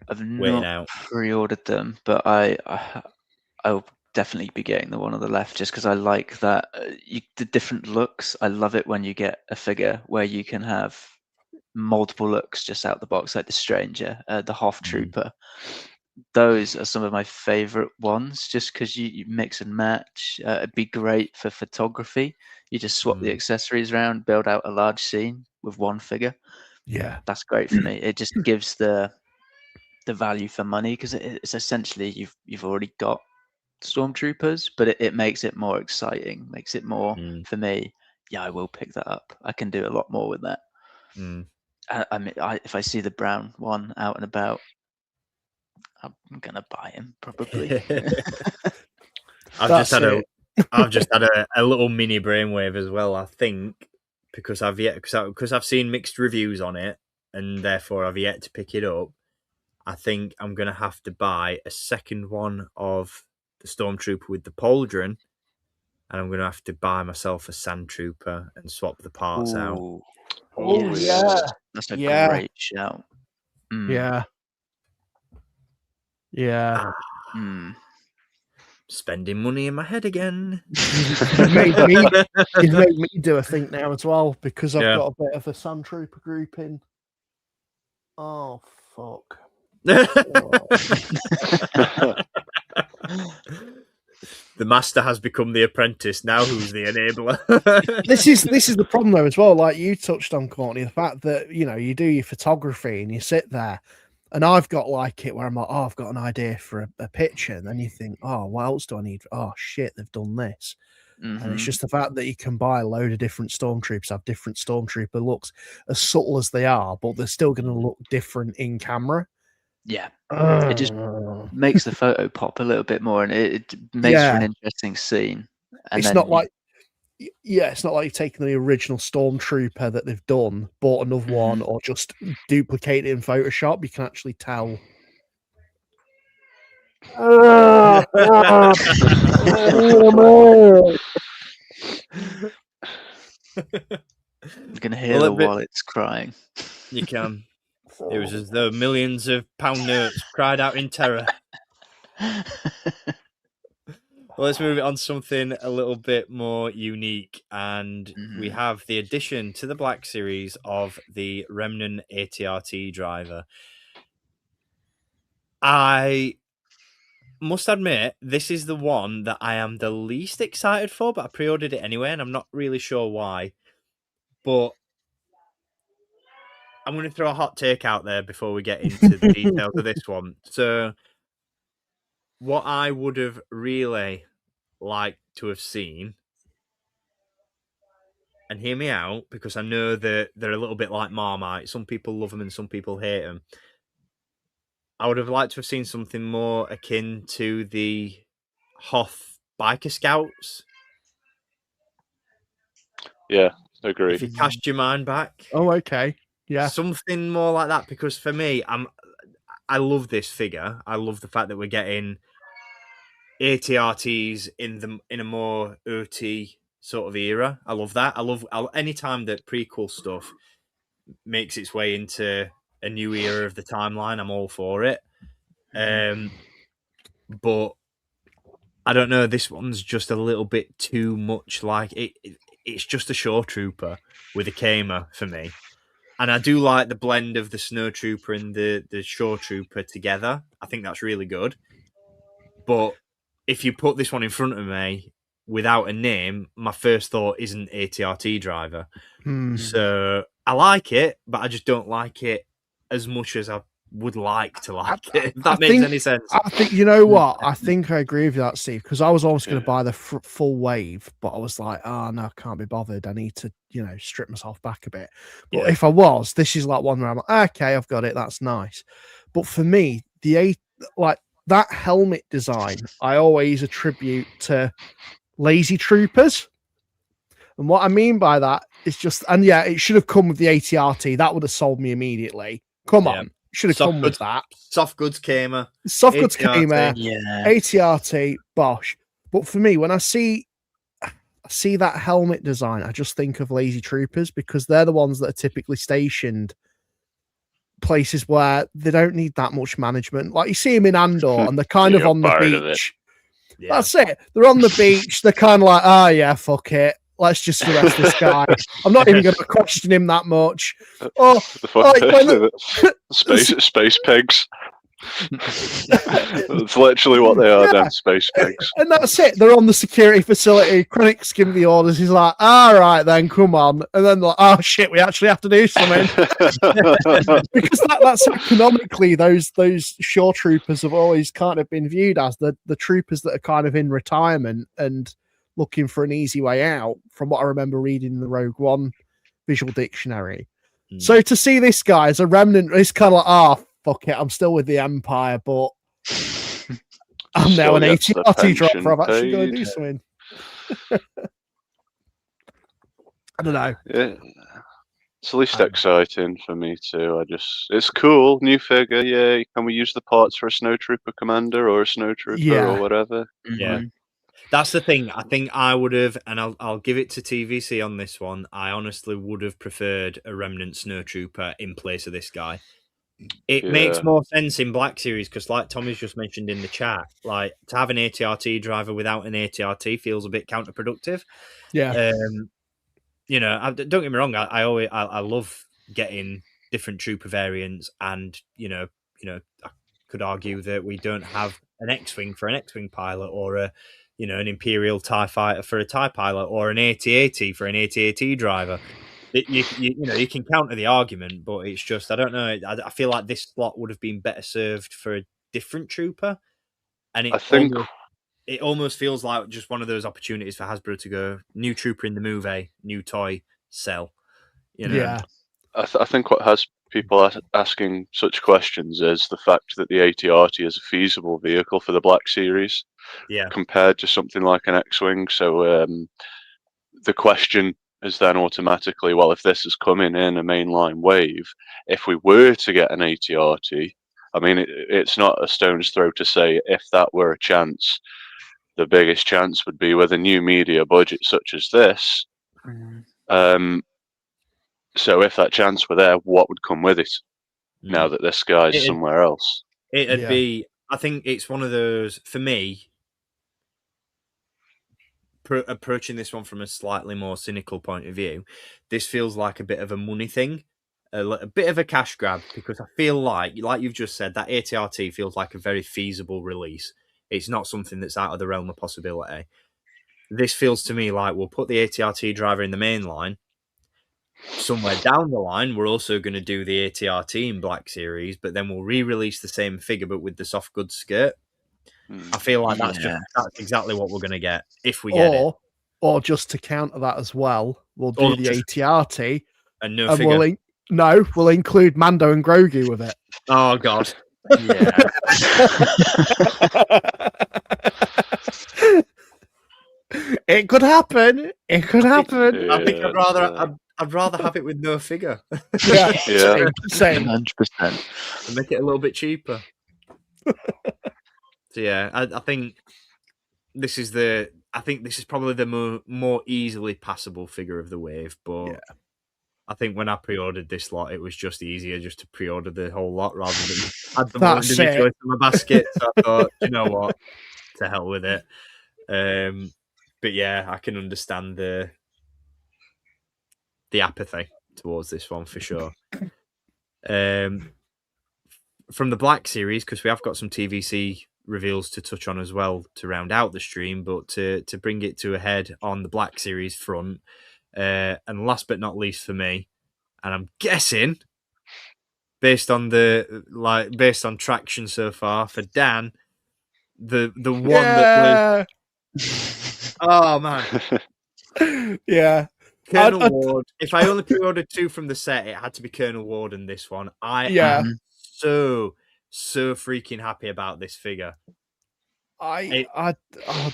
I've
waiting
not
out?
pre-ordered them, but I'll definitely be getting the one on the left just because I like that the different looks. I love it when you get a figure where you can have multiple looks just out the box, like the Stranger, the Hoth Trooper. Those are some of my favorite ones just because you mix and match. It'd be great for photography. You just swap the accessories around, build out a large scene with one figure.
Yeah,
that's great for me. It just gives the value for money because it's essentially you've already got Stormtroopers, but it makes it more exciting, makes it more for me. Yeah, I will pick that up. I can do a lot more with that. I mean, if I see the brown one out and about, I'm gonna buy him probably.
I've just had a little mini brainwave as well. I think because I've seen mixed reviews on it, and therefore I've yet to pick it up. I think I'm gonna have to buy a second one of the Stormtrooper with the pauldron, and I'm gonna have to buy myself a Sand Trooper and swap the parts out.
Oh yeah,
that's a great shout.
Yeah.
Spending money in my head again.
You've made me do a think now as well because I've got a bit of a Sand Trooper group in. Oh fuck.
The master has become the apprentice. Now who's the enabler?
This is the problem though as well. Like you touched on, Courtney, the fact that you do your photography and you sit there, and I've got like it where I'm like, oh, I've got an idea for a picture, and then you think, oh, what else do I need? Oh shit, they've done this. And it's
Mhm.
just the fact that you can buy a load of different stormtroopers, have different stormtrooper looks, as subtle as they are, but they're still going to look different in camera.
Yeah, it just makes the photo pop a little bit more, and it makes for an interesting scene. And
it's
then
not like, it's not like you've taken the original stormtrooper that they've done, bought another one, or just duplicate it in Photoshop. You can actually tell.
you can hear the wallets crying.
You can. It was as though millions of pound notes cried out in terror. Well, let's move it on to something a little bit more unique. And we have the addition to the Black Series of the Remnant ATRT driver. I must admit, this is the one that I am the least excited for, but I pre-ordered it anyway, and I'm not really sure why. But I'm going to throw a hot take out there before we get into the details of this one. So, what I would have really liked to have seen, and hear me out, because I know that they're a little bit like Marmite. Some people love them and some people hate them. I would have liked to have seen something more akin to the Hoth Biker Scouts.
Yeah, agree.
If you cast your mind back.
Oh, okay. Yeah.
Something more like that, because for me, I love this figure. I love the fact that we're getting ATRTs in a more OT sort of era. I love that. Any time that prequel stuff makes its way into a new era of the timeline, I'm all for it. But I don't know. This one's just a little bit too much like it. It's just a shore trooper with a Kama for me. And I do like the blend of the snow trooper and the shore trooper together. I think that's really good. But if you put this one in front of me without a name, my first thought isn't ATRT driver. So I like it, but I just don't like it as much as I would like to like it. If that makes any sense.
I think, you know what? I think I agree with that, Steve, because I was almost going to buy the full wave, but I was like, oh, no, I can't be bothered. I need to, strip myself back a bit. But if I was, this is like one where I'm like, okay, I've got it. That's nice. But for me, that helmet design, I always attribute to lazy troopers. And what I mean by that is just, and yeah, it should have come with the ATRT. That would have sold me immediately. Come on. Should have come with that.
Soft goods Kama.
Soft goods Kama.
Yeah.
ATRT, Bosch. But for me, when I see that helmet design, I just think of lazy troopers, because they're the ones that are typically stationed places where they don't need that much management. Like you see them in Andor and they're kind of on the beach. Yeah. That's it. They're on the beach. They're kind of like, oh yeah, fuck it. Let's just arrest this guy. I'm not even going to question him that much. Oh,
space pigs. That's literally what they are, damn space pigs.
And that's it. They're on the security facility. Krennic's giving the orders. He's like, all right, then, come on. And then like, oh shit, we actually have to do something. Because that's economically, those shore troopers have always kind of been viewed as the troopers that are kind of in retirement and looking for an easy way out, from what I remember reading in the Rogue One visual dictionary. So to see this guy as a remnant, it's kind of like, fuck it, I'm still with the Empire, but I'm now an ATRT dropper. I've actually got to do something. I don't know.
Yeah. It's the least exciting for me too. It's cool, new figure. Yeah, can we use the parts for a snowtrooper commander or a snowtrooper or whatever?
Yeah. That's the thing. I think I would have, and I'll give it to TVC on this one. I honestly would have preferred a Remnant Snowtrooper in place of this guy. It makes more sense in Black Series because, like Tommy's just mentioned in the chat, like to have an ATRT driver without an ATRT feels a bit counterproductive.
Yeah.
Don't get me wrong. I love getting different trooper variants, and I could argue that we don't have an X-wing for an X-wing pilot, or an Imperial TIE fighter for a TIE pilot, or an AT-AT for an AT-AT driver. You can counter the argument, but it's just, I don't know. I feel like this slot would have been better served for a different trooper. And
I think
it almost feels like just one of those opportunities for Hasbro to go new trooper in the movie, new toy, sell. You know,
Yeah.
I think what has people asking such questions is the fact that the AT-RT is a feasible vehicle for the Black Series
yeah,
compared to something like an X-Wing. So the question is then automatically, well, if this is coming in a mainline wave, if we were to get an AT-RT, I mean, it's not a stone's throw to say if that were a chance, the biggest chance would be with a new media budget such as this. So if that chance were there, what would come with it? Now that this guy's somewhere else,
it'd be. I think it's one of those for me. Approaching this one from a slightly more cynical point of view, this feels like a bit of a money thing, a bit of a cash grab, because I feel like you've just said, that AT-RT feels like a very feasible release. It's not something that's out of the realm of possibility. This feels to me like we'll put the AT-RT driver in the main line. Somewhere down the line, we're also going to do the AT-RT in Black Series, but then we'll re-release the same figure but with the soft goods skirt. I feel like that's exactly what we're going to get if we get it.
Or just to counter that as well, we'll do the AT-RT
and no figure.
We'll include Mando and Grogu with it.
Oh God, yeah.
It could happen. It could happen.
I think I'd rather have it with no figure.
Yeah,
same, 100%.
And make it a little bit cheaper. So yeah, I think this is probably the more easily passable figure of the wave, but I think when I pre-ordered this lot, it was just easier just to pre-order the whole lot rather than add them all individually to my basket. So I thought, you know what, to hell with it. But yeah, I can understand the apathy towards this one for sure. From the Black Series, because we have got some TVC reveals to touch on as well to round out the stream, but to bring it to a head on the Black Series front, and last but not least for me, and I'm guessing based on traction so far for Dan, the one that was oh man.
Yeah.
Colonel Ward. If I only pre-ordered 2 from the set, it had to be Colonel Ward and this one. I am so freaking happy about this figure.
I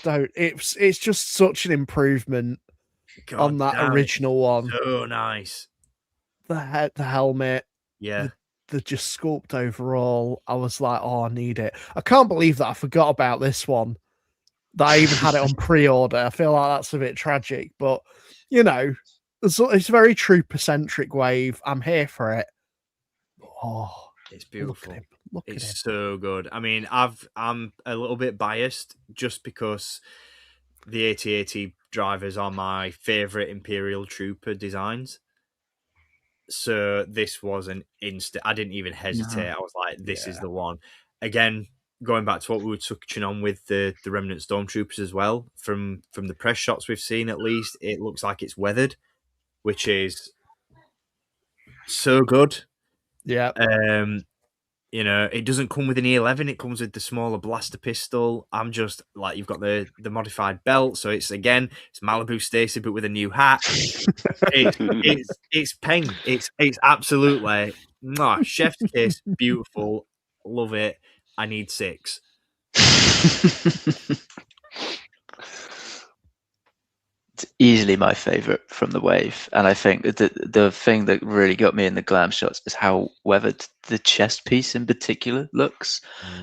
don't. It's just such an improvement on that original one.
So nice.
The helmet.
Yeah.
The just sculpt overall. I was like, oh, I need it. I can't believe that I forgot about this one. That I even had it on pre-order. I feel like that's a bit tragic, but you know, it's a very trooper-centric wave. I'm here for it. Oh,
it's beautiful.
Look at him.
It's so good. I mean, I'm a little bit biased just because the AT-AT drivers are my favorite Imperial Trooper designs. So this was an instant. I didn't even hesitate. I was like, this is the one. Again, going back to what we were touching on with the Remnant Stormtroopers as well, from the press shots we've seen, at least, it looks like it's weathered, which is so good.
Yeah.
You know, it doesn't come with an E11, it comes with the smaller blaster pistol. I'm just like, you've got the modified belt, so it's Malibu Stacy but with a new hat. It's peng. It's absolutely chef's kiss, beautiful. Love it. I need 6.
It's easily my favorite from the wave, and I think the thing that really got me in the glam shots is how weathered the chest piece in particular looks,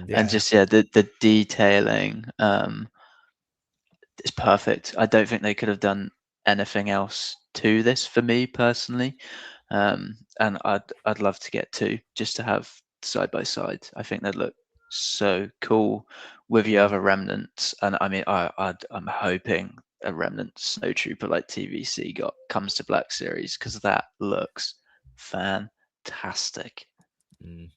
and just the detailing is perfect. I don't think they could have done anything else to this for me personally, and I'd love to get 2 just to have side by side. I think they'd look so cool with your other remnants, and I mean I'm hoping a Remnant Snowtrooper like TVC comes to Black Series, because that looks fantastic.
It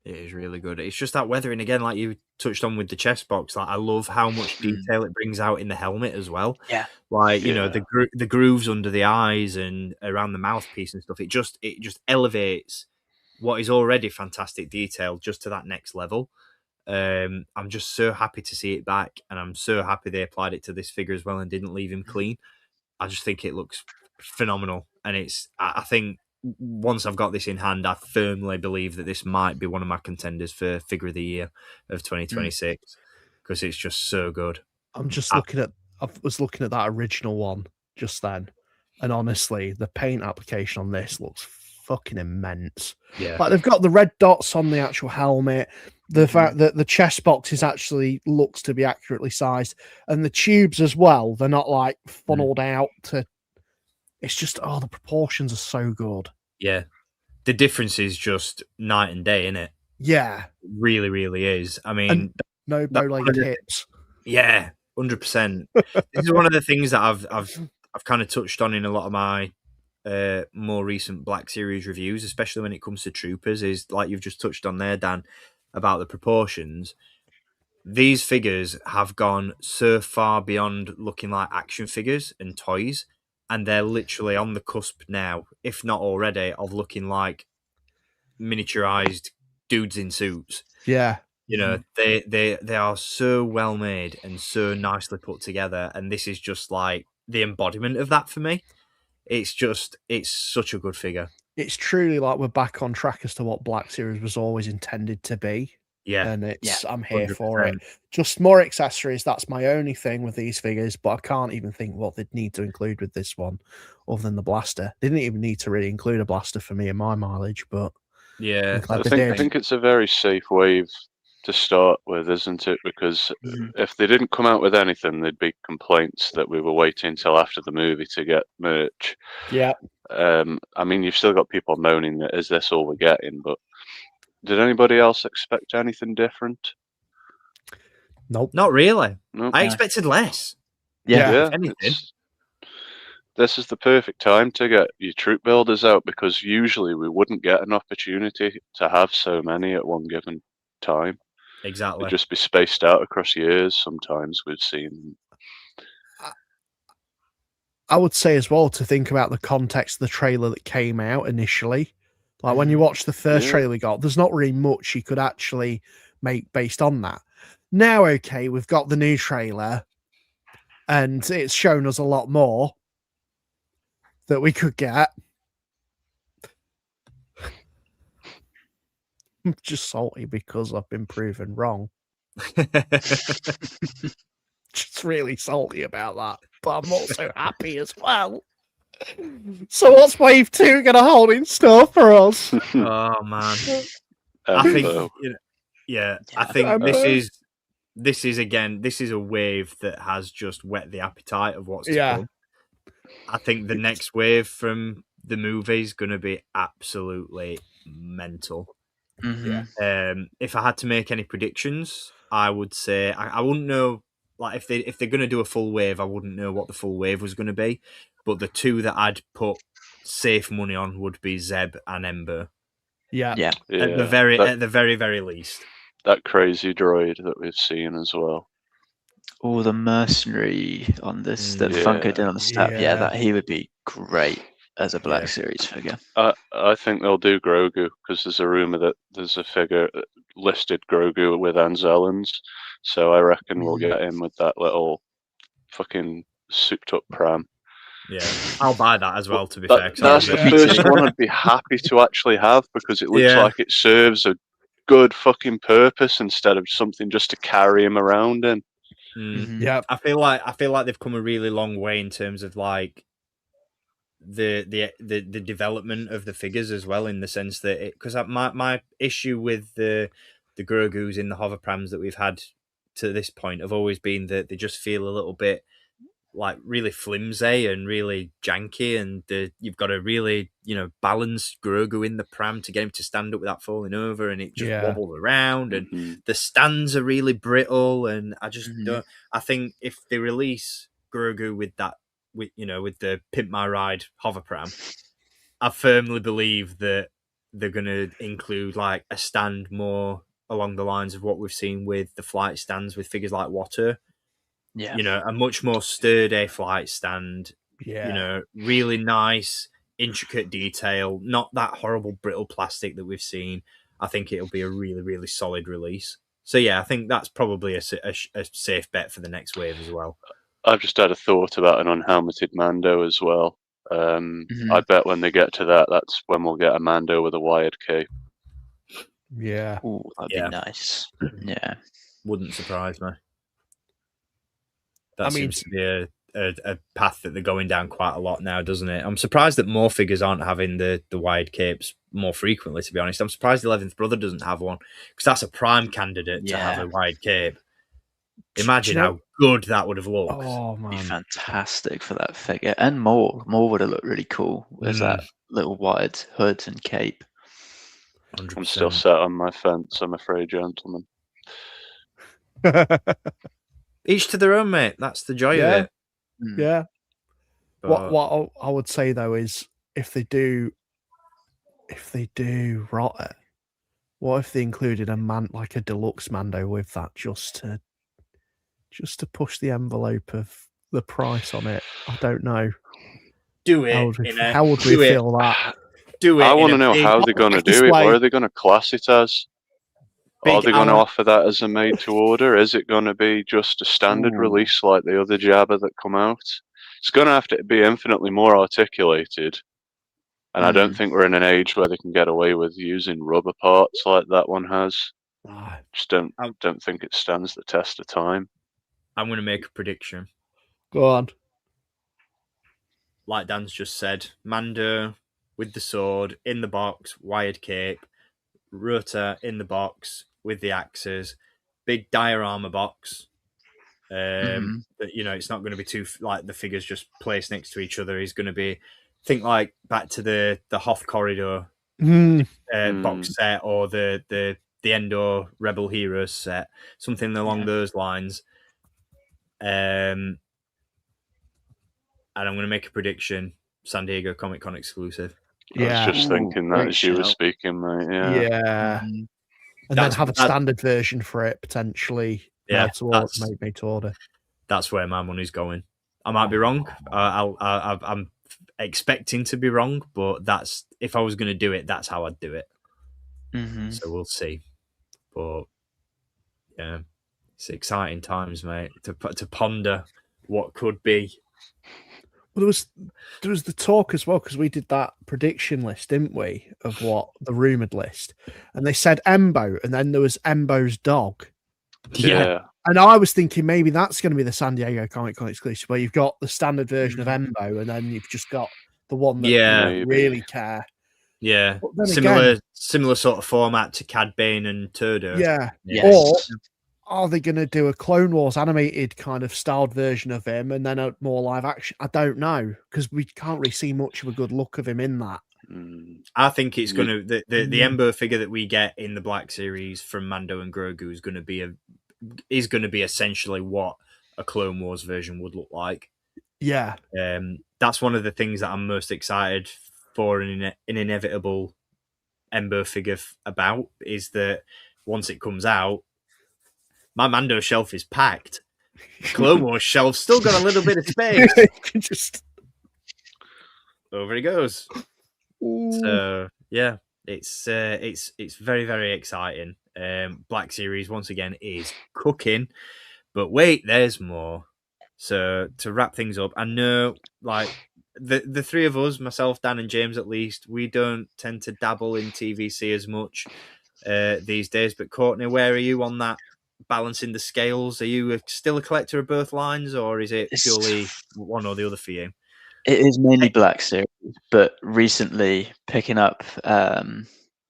is really good. It's just that weathering again, like you touched on with the chest box. Like, I love how much detail it brings out in the helmet as well.
Yeah,
like you know, the grooves under the eyes and around the mouthpiece and stuff. It just elevates what is already fantastic detail just to that next level. I'm just so happy to see it back, and I'm so happy they applied it to this figure as well and didn't leave him clean. I just think it looks phenomenal, and I think once I've got this in hand, I firmly believe that this might be one of my contenders for figure of the year of 2026 because it's just so good.
I'm just looking at. I was looking at that original one just then, and honestly, the paint application on this looks fucking immense.
Yeah,
Like they've got the red dots on the actual helmet. The fact that the chest box is actually looks to be accurately sized, and the tubes as well. They're not like funneled out to. It's just the proportions are so good.
Yeah, the difference is just night and day, isn't it?
Yeah,
Really, really is. I mean,
and no bow-legged hips.
Yeah, 100%. This is one of the things that I've kind of touched on in a lot of my more recent Black Series reviews, especially when it comes to troopers, is like you've just touched on there, Dan, about the proportions. These figures have gone so far beyond looking like action figures and toys, and they're literally on the cusp now, if not already, of looking like miniaturized dudes in suits.
Yeah.
You know, they are so well made and so nicely put together, and this is just like the embodiment of that for me. It's such a good figure.
It's truly like we're back on track as to what Black Series was always intended to be.
Yeah.
And I'm here
100%.
for it. Just more accessories. That's my only thing with these figures, but I can't even think what they'd need to include with this one other than the blaster. They didn't even need to really include a blaster for me in my mileage, but
yeah,
I think it's a very safe wave to start with, isn't it? Because if they didn't come out with anything, there'd be complaints that we were waiting until after the movie to get merch.
Yeah.
I mean, you've still got people moaning that is this all we're getting, but did anybody else expect anything different?
Nope.
Not really.
No.
I expected less.
Yeah.
If anything.
This is the perfect time to get your troop builders out, because usually we wouldn't get an opportunity to have so many at one given time.
Exactly.
They'd just be spaced out across years. Sometimes we've seen.
I would say as well to think about the context of the trailer that came out initially. Like when you watch the first trailer we got, there's not really much you could actually make based on that. Now, okay, we've got the new trailer and it's shown us a lot more that we could get. I'm just salty because I've been proven wrong. Just really salty about that. But I'm also happy as well. So what's Wave 2 going to hold in store for us?
Oh man, I think I think this is a wave that has just whet the appetite of what's to come. I think the next wave from the movie is going to be absolutely mental. If I had to make any predictions, I would say I wouldn't know. Like if they're going to do a full wave, I wouldn't know what the full wave was going to be. But the two that I'd put safe money on would be Zeb and Ember.
Yeah.
At the very least.
That crazy droid that we've seen as well.
Oh, the mercenary on this that Funko did on the snap. Yeah, that he would be great as a Black Series figure.
I think they'll do Grogu, because there's a rumor that there's a figure listed Grogu with Anzellans. So I reckon we'll get him with that little fucking souped up pram.
Yeah, I'll buy that as well, to be fair.
That's the first one I'd be happy to actually have, because it looks like it serves a good fucking purpose instead of something just to carry him around in.
Yeah,
I feel like they've come a really long way in terms of like the development of the figures as well, in the sense that because my issue with the Grogus in the hoverprams that we've had to this point have always been that they just feel a little bit like really flimsy and really janky, and you've got to really balance Grogu in the pram to get him to stand up without falling over, and it just wobbles around, and the stands are really brittle, and I just don't. I think if they release Grogu with that, with the Pimp My Ride hoverpram, I firmly believe that they're going to include like a stand more along the lines of what we've seen with the flight stands with figures like Water.
Yeah.
A much more sturdy flight stand.
Yeah.
Really nice, intricate detail, not that horrible brittle plastic that we've seen. I think it'll be a really, really solid release. So yeah, I think that's probably a safe bet for the next wave as well.
I've just had a thought about an unhelmeted Mando as well. I bet when they get to that, that's when we'll get a Mando with a wired cape.
Yeah.
Ooh, that'd be nice. Yeah.
Wouldn't surprise me. That
I mean,
seems to be a path that they're going down quite a lot now, doesn't it? I'm surprised that more figures aren't having the wired capes more frequently, to be honest. I'm surprised the 11th Brother doesn't have one, because that's a prime candidate to have a wired cape. Imagine how good that would have looked.
Oh,
It'd
man.
be fantastic for that figure. And Maul would have looked really cool with that little wired hood and cape.
100%.
I'm still set on my fence, I'm afraid, gentlemen.
Each to their own, mate. That's the joy of it.
Yeah.
But
What I would say though is if they do rot it, what if they included like a deluxe Mando with that just to push the envelope of the price on it? I don't know.
Do it.
How would we feel that?
Do it.
I want to know how they're going to do it. What are they going to class it as? Are they going to offer that as a made to order? Is it going to be just a standard release like the other Jabba that come out? It's going to have to be infinitely more articulated. And I don't think we're in an age where they can get away with using rubber parts like that one has. Just don't think it stands the test of time.
I'm going to make a prediction.
Go on.
Like Dan's just said, Mando with the sword in the box, wired cape, Rota in the box with the axes, big diorama box. But it's not going to be too like the figures just placed next to each other. He's going to be think like back to the Hoth corridor box set or the Endor Rebel Heroes set, something along those lines. And I'm going to make a prediction: San Diego Comic Con exclusive.
Yeah,
I was just thinking that as you were speaking, mate. Yeah.
And then have a standard version for it potentially.
Yeah,
made to order.
That's where my money's going. I might be wrong. I'm expecting to be wrong, but that's if I was going to do it, that's how I'd do it. So we'll see. But yeah, it's exciting times, mate. To ponder what could be.
Well, there was the talk as well because we did that prediction list, didn't we, of what the rumored list, and they said Embo, and then there was Embo's dog.
Yeah.
And I was thinking maybe that's going to be the San Diego Comic Con exclusive, where you've got the standard version of Embo, and then you've just got the one that you really care.
Yeah, similar sort of format to Cad Bane and Turdo.
Yeah. Or are they going to do a Clone Wars animated kind of styled version of him and then a more live action? I don't know, because we can't really see much of a good look of him in that.
I think it's going to the Ember figure that we get in the Black Series from Mando and Grogu is going to be essentially what a Clone Wars version would look like.
Yeah,
that's one of the things that I'm most excited for in an inevitable Ember figure about is that once it comes out, my Mando shelf is packed. Clone Wars shelf's still got a little bit of space.
Just
over it goes. So yeah, it's very, very exciting. Black Series once again is cooking, but wait, there's more. So to wrap things up, I know like the three of us, myself, Dan, and James, at least, we don't tend to dabble in TVC as much these days. But Courtney, where are you on that? Balancing the scales? Are you still a collector of both lines, or is it purely one or the other for you?
It is mainly Black Series, but recently picking up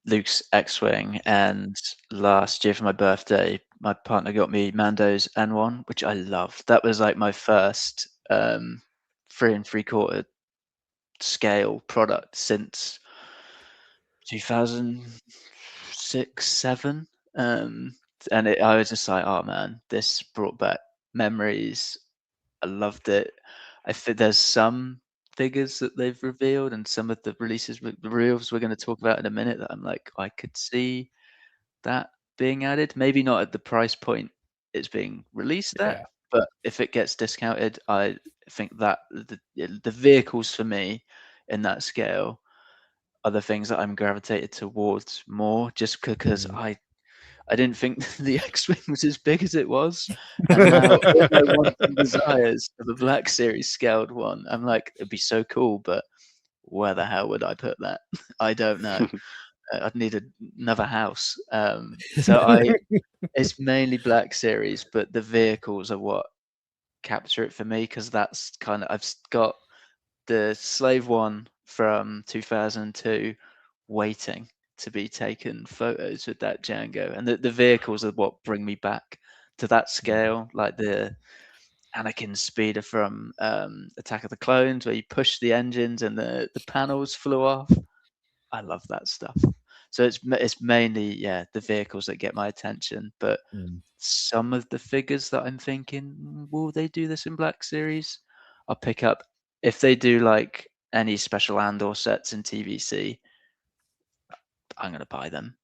Luke's X-Wing, and last year for my birthday, my partner got me Mando's N1, which I loved. That was like my first 3 3/4 scale product since 2006-7. And I was just like, oh man, this brought back memories. I loved it. I think there's some figures that they've revealed and some of the releases, the reels we're going to talk about in a minute, that I'm like, I could see that being added. Maybe not at the price point it's being released at, but if it gets discounted, I think that the vehicles for me in that scale are the things that I'm gravitated towards more, just because I didn't think the X-Wing was as big as it was. And now all my wants and desires of a Black Series scaled one, I'm like, it'd be so cool, but where the hell would I put that? I don't know. I'd need another house. It's mainly Black Series, but the vehicles are what capture it for me, because that's kind of, I've got the Slave One from 2002 waiting to be taken photos with that Django, and the vehicles are what bring me back to that scale, like the Anakin speeder from Attack of the Clones, where you push the engines and the panels flew off. I love that stuff. So it's mainly the vehicles that get my attention, but some of the figures that I'm thinking, will they do this in Black Series? I'll pick up if they do like any special Andor sets in TVC. I'm gonna buy them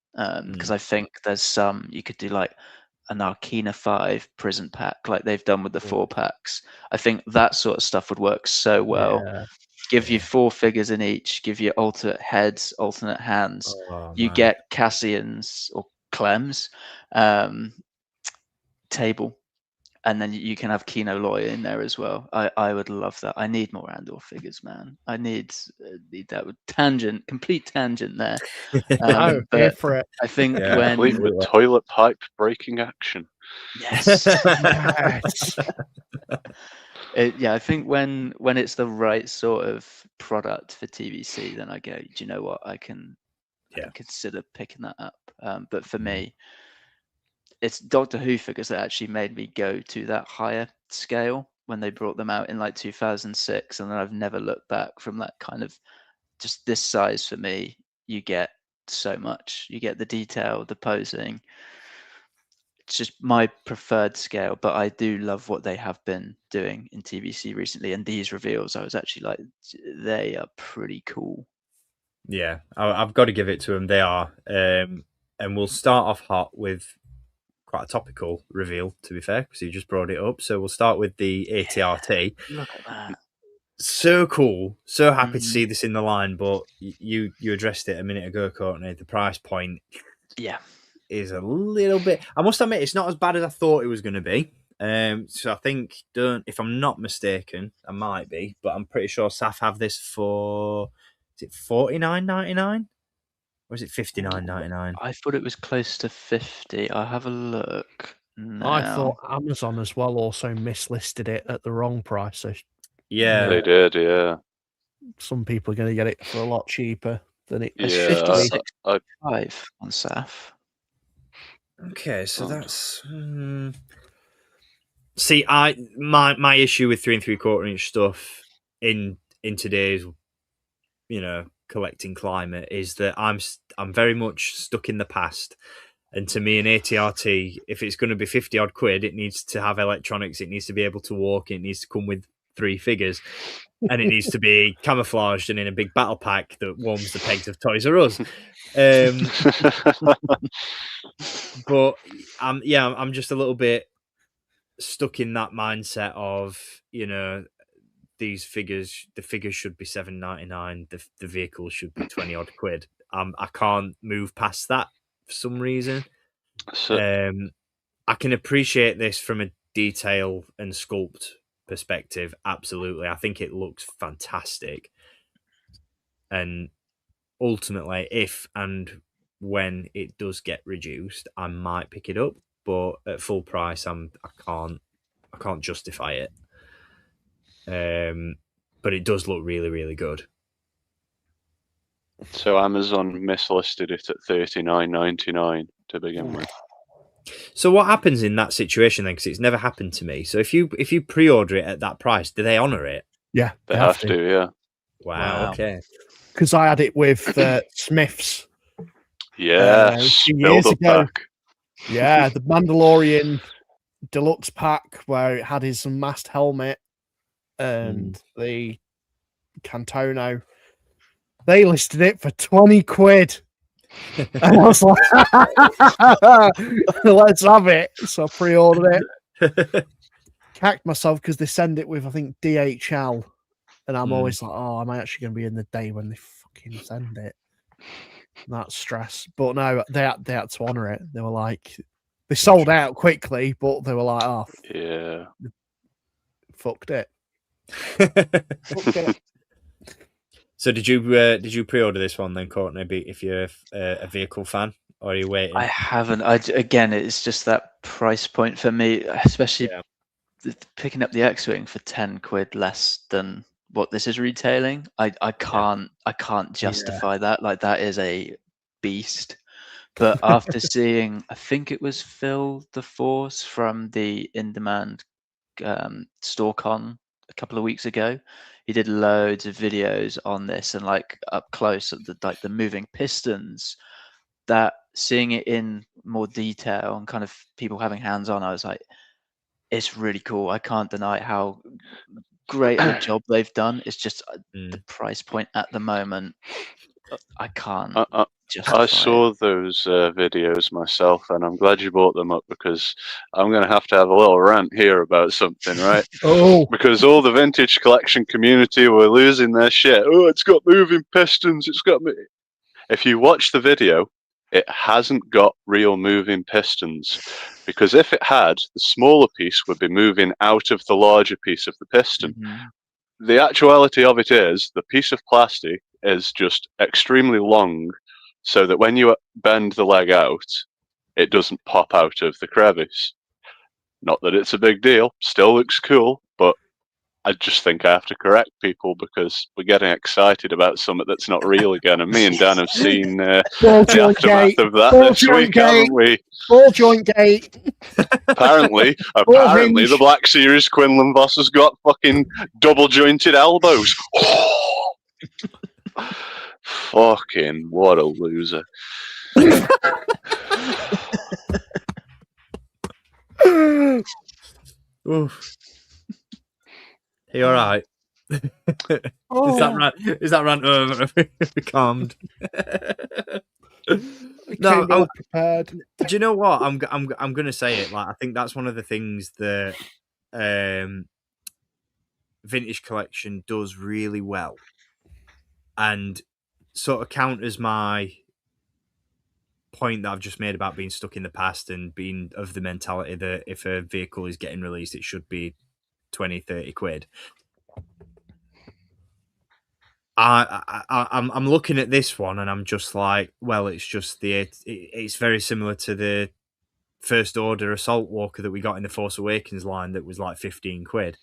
because I think there's some you could do like an Arcana 5 prison pack, like they've done with the 4-packs. I think that sort of stuff would work so well.
Yeah.
Give you 4 figures in each, give you alternate heads, alternate hands. You
man.
get Cassian's or Clem's table, and then you can have Kino Lawyer in there as well. I would love that. I need more Andor figures, man. I need that complete tangent there.
Oh, here
But
for it.
I think
Yeah,
Complete with toilet pipe breaking action.
yes.
Yes.
I think when it's the right sort of product for TVC, then I go, do you know what? I can consider picking that up. But for me, it's Doctor Who figures that actually made me go to that higher scale when they brought them out in like 2006, and then I've never looked back from that kind of just this size. For me, you get so much. You get the detail, the posing. It's just my preferred scale, but I do love what they have been doing in TVC recently. And these reveals, I was actually like, they are pretty cool.
Yeah, I've got to give it to them. They are. And we'll start off hot with quite a topical reveal, to be fair, because you just brought it up. So we'll start with the ATRT.
Look at that.
So cool. So happy to see this in the line, but you addressed it a minute ago, Courtney. The price point is a little bit... I must admit, it's not as bad as I thought it was going to be. So I think, if I'm not mistaken, I might be, but I'm pretty sure SAF have this for... Is it $49.99? Or is it $59.99?
I thought it was close to 50. I'll have a look now.
I thought Amazon as well also mislisted it at the wrong price. So
Yeah.
They did, yeah.
some people are going to get it for a lot cheaper than it.
It's
Yeah,
56.5 on SAF.
Okay, so that's... See, my issue with 3 3/4 inch stuff in today's, collecting climate is that I'm very much stuck in the past. And to me, an ATRT, if it's going to be 50 odd quid, it needs to have electronics. It needs to be able to walk. It needs to come with 3 figures, and it needs to be camouflaged and in a big battle pack that warms the pegs of Toys R Us. But I'm just a little bit stuck in that mindset of, these figures, the figures should be $7.99, the vehicles should be 20 odd quid. I can't move past that for some reason. I can appreciate this from a detail and sculpt perspective. Absolutely. I think it looks fantastic. And ultimately, if and when it does get reduced, I might pick it up, but at full price, I can't justify it. But it does look really, really good.
So Amazon mislisted it at $39.99 to begin with.
So what happens in that situation then? Because it's never happened to me. So if you pre-order it at that price, do they honour it?
Yeah,
They have to, yeah.
Wow. Okay.
Because I had it with Smiths.
Yeah,
a few
build
years
up
ago.
back.
Yeah, the Mandalorian deluxe pack where it had his mast helmet and the Cantono. They listed it for 20 quid. And I was like, let's have it. So I pre-ordered it. Cacked myself because they send it with, I think, DHL. And I'm always like, oh, am I actually going to be in the day when they fucking send it? That's stress. But no, they had to honour it. They were like, they sold out quickly, but they were like, oh,
Yeah.
fucked it. Fucked it.
So did you pre-order this one then, Courtney? If you're a vehicle fan, or are you waiting?
I haven't. Again, it's just that price point for me, especially picking up the X-wing for £10 less than what this is retailing. I can't justify that. Like, that is a beast. But after seeing, I think it was Phil the Force from the In Demand StoreCon a couple of weeks ago, he did loads of videos on this, and like up close at the moving pistons, that seeing it in more detail and kind of people having hands on, I was like, it's really cool. I can't deny how great of a job they've done. It's just the price point at the moment. I can't.
I saw those videos myself, and I'm glad you brought them up, because I'm going to have a little rant here about something, right? Because all the vintage collection community were losing their shit. Oh, it's got moving pistons. It's got. If you watch the video, it hasn't got real moving pistons, because if it had, the smaller piece would be moving out of the larger piece of the piston. The actuality of it is, the piece of plastic is just extremely long, so that when you bend the leg out, it doesn't pop out of the crevice. Not that it's a big deal, still looks cool, but I just think I have to correct people, because we're getting excited about something that's not real again. And me and Dan have seen the aftermath of that this week, haven't we?
Ball joint gate.
Apparently, the Black Series Quinlan Voss has got fucking double jointed elbows. Fucking what a loser.
Oof. Are you all right? Is that rant over? Calmed. No,
I'm prepared.
Do you know what? I'm gonna say it. Like, I think that's one of the things that vintage collection does really well, and sort of counters my point that I've just made about being stuck in the past and being of the mentality that if a vehicle is getting released, it should be 20-30 quid. I'm looking at this one and I'm just like, well, it's just it's very similar to the First Order Assault Walker that we got in the Force Awakens line that was like 15 quid.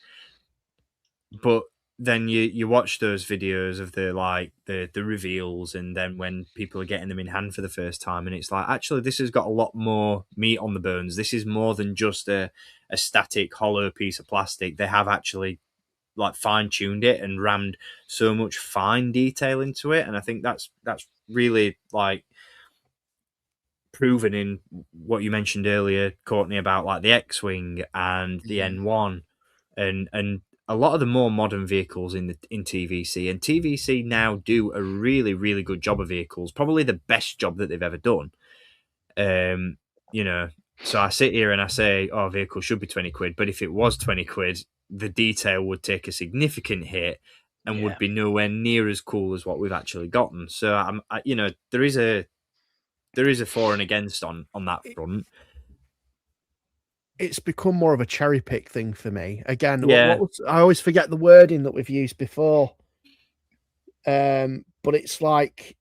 But then you watch those videos of the reveals, and then when people are getting them in hand for the first time, and it's like, actually, this has got a lot more meat on the bones. This is more than just a static hollow piece of plastic. They have actually like fine-tuned it and rammed so much fine detail into it, and I think that's really like proven in what you mentioned earlier, Courtney, about like the X-Wing and the N1 and a lot of the more modern vehicles in TVC, and TVC now do a really, really good job of vehicles, probably the best job that they've ever done. You know, so I sit here and I say, oh, a vehicle should be 20 quid, but if it was 20 quid, the detail would take a significant hit and would be nowhere near as cool as what we've actually gotten. So there is a for and against on that front. It's
become more of a cherry pick thing for me. Again, I always forget the wording that we've used before. But it's like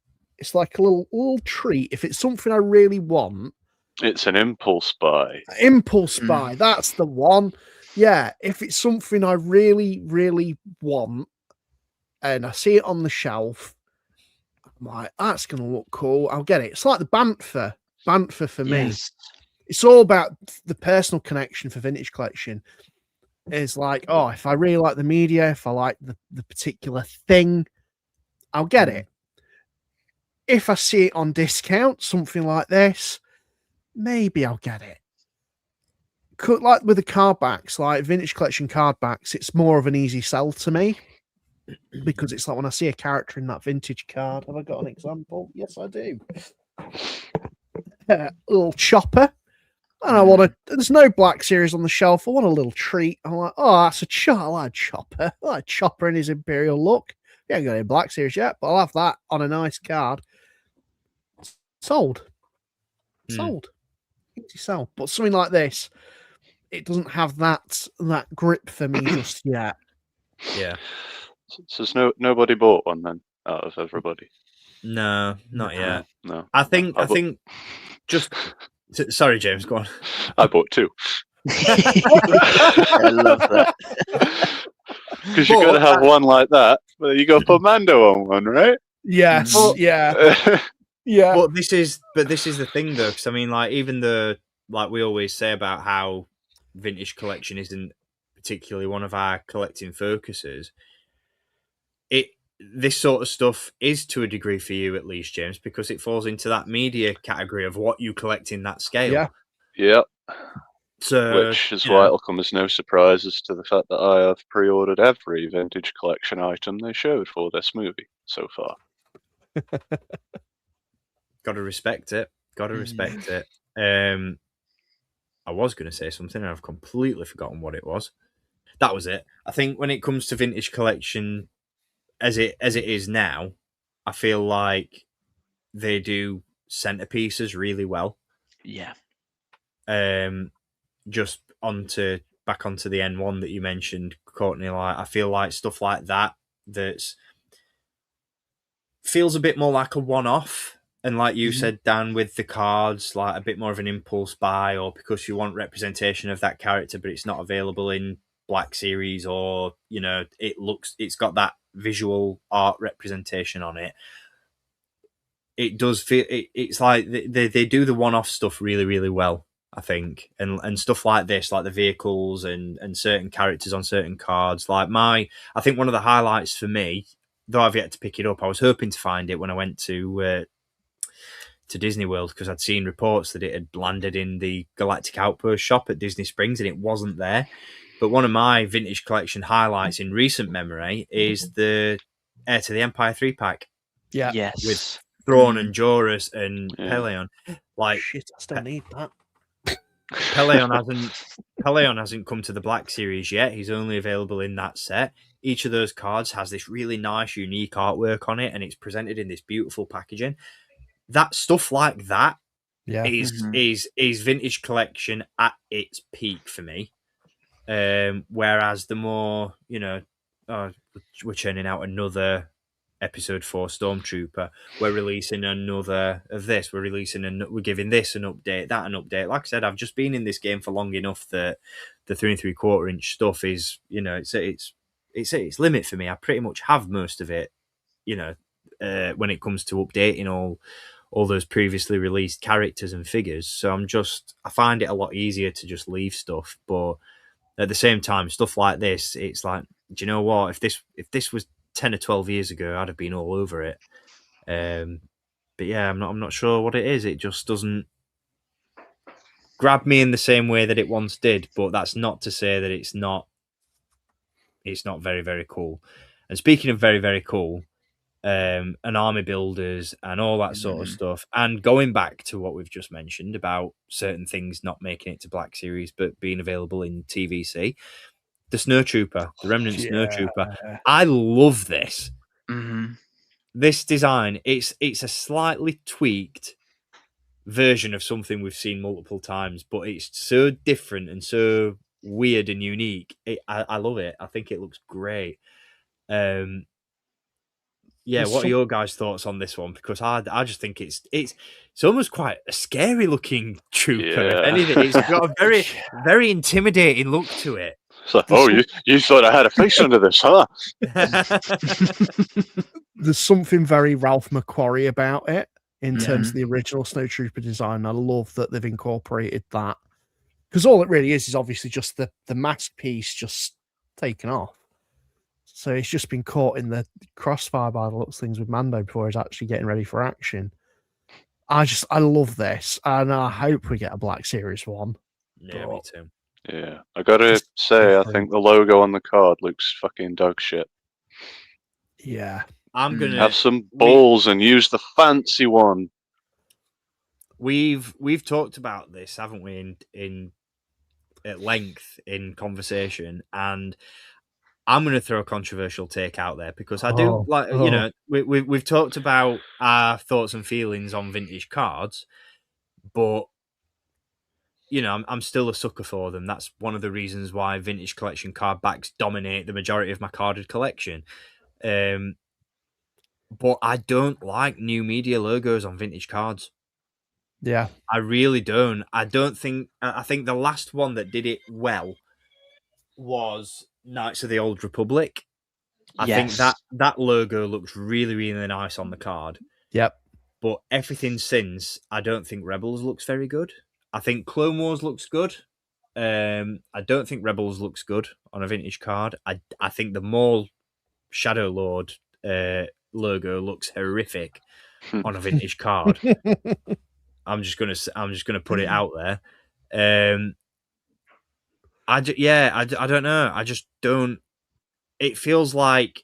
a little treat. If it's something I really want,
it's an impulse buy.
Impulse buy, that's the one. Yeah, if it's something I really, really want and I see it on the shelf, I'm like, that's going to look cool. I'll get it. It's like the Bantha. Bantha for me. It's all about the personal connection for vintage collection. It's like, oh, if I really like the media, if I like the particular thing, I'll get it. If I see it on discount, something like this, maybe I'll get it. Like with the card backs, like vintage collection card backs, it's more of an easy sell to me because it's like when I see a character in that vintage card. Have I got an example? Yes, I do. Little chopper. And there's no Black Series on the shelf. I want a little treat. I'm like, oh, that's a chopper. I like Chopper. I like Chopper in his Imperial look. We haven't got any Black Series yet, but I'll have that on a nice card. sold.
Hmm.
Sold. Easy sell. But something like this, it doesn't have that grip for me just yet.
Yeah.
So nobody bought one then out of everybody.
No, not yet.
No.
I think just sorry, James, go on.
I bought 2.
I love that.
Because you got to have one like that, but you got to put Mando on one, right?
Yes,
Well,
yeah. Yeah.
But this is the thing though, because I mean, like, even the like we always say about how vintage collection isn't particularly one of our collecting focuses. This sort of stuff is to a degree for you, at least, James, because it falls into that media category of what you collect in that scale.
Yeah.
Yep.
So,
which is why it'll come as no surprise as to the fact that I have pre-ordered every vintage collection item they showed for this movie so far.
Gotta respect it. Gotta respect it. I was going to say something and I've completely forgotten what it was. That was it. I think when it comes to vintage collection, as it is now, I feel like they do centerpieces really well.
Yeah.
Just back onto the N1 that you mentioned, Courtney. Like, I feel like stuff like that feels a bit more like a one-off. And like you said, Dan, with the cards, like a bit more of an impulse buy, or because you want representation of that character, but it's not available in Black Series, or it's got that visual art representation on it. It does feel it's like they do the one-off stuff really, really well, I think, and stuff like this, like the vehicles and certain characters on certain cards. Like I think one of the highlights for me, though I've yet to pick it up, I was hoping to find it when I went to Disney World, because I'd seen reports that it had landed in the Galactic Outpost shop at Disney Springs and it wasn't there. But one of my vintage collection highlights in recent memory is the Heir to the Empire 3-pack.
Yeah.
Yes.
With Thrawn and Joruus and Peleon. Like,
shit, I still need that.
Peleon hasn't come to the Black Series yet. He's only available in that set. Each of those cards has this really nice, unique artwork on it, and it's presented in this beautiful packaging. That stuff like that is vintage collection at its peak for me. Whereas the more, we're churning out another Episode 4 Stormtrooper, we're releasing another of this, we're giving this an update, that an update. Like I said, I've just been in this game for long enough that the 3 3/4 inch stuff is, it's limit for me. I pretty much have most of it, when it comes to updating all those previously released characters and figures. So I find it a lot easier to just leave stuff. But at the same time, stuff like this, it's like, do you know what? If this was 10 or 12 years ago, I'd have been all over it. But yeah, I'm not sure what it is. It just doesn't grab me in the same way that it once did. But that's not to say that it's not very, very cool. And speaking of very, very cool, and army builders and all that sort of stuff, and going back to what we've just mentioned about certain things not making it to Black Series but being available in TVC, the Snowtrooper, the Remnant Snowtrooper, I love this. This design, it's a slightly tweaked version of something we've seen multiple times, but it's so different and so weird and unique. I love it. I think it looks great. Yeah, what are your guys' thoughts on this one? Because I just think it's almost quite a scary looking trooper.
Yeah.
If anything, it's got a very, very intimidating look to it.
So, you thought I had a face under this, huh?
There's something very Ralph McQuarrie about it in terms of the original Snowtrooper design. I love that they've incorporated that, because all it really is obviously just the mask piece just taken off. So it's just been caught in the crossfire by the looks of things with Mando before he's actually getting ready for action. I love this, and I hope we get a Black Series one.
Yeah, me too.
Yeah, I gotta say, I think the logo on the card looks fucking dog shit.
Yeah.
I'm gonna
have some balls and use the fancy one.
We've talked about this, haven't we, in at length in conversation, and I'm going to throw a controversial take out there because I do like,
Oh.
you know, we've talked about our thoughts and feelings on vintage cards, but you know, I'm still a sucker for them. That's one of the reasons why vintage collection card backs dominate the majority of my carded collection. But I don't like new media logos on vintage cards.
Yeah.
I really don't. I think the last one that did it well was Knights of the Old Republic. I think that logo looks really, really nice on the card.
Yep.
But everything since, I don't think Rebels looks very good. I think Clone Wars looks good. I don't think Rebels looks good on a vintage card. I think the Maul Shadow Lord logo looks horrific on a vintage card. I'm just gonna put it out there. I don't know. I just don't. It feels like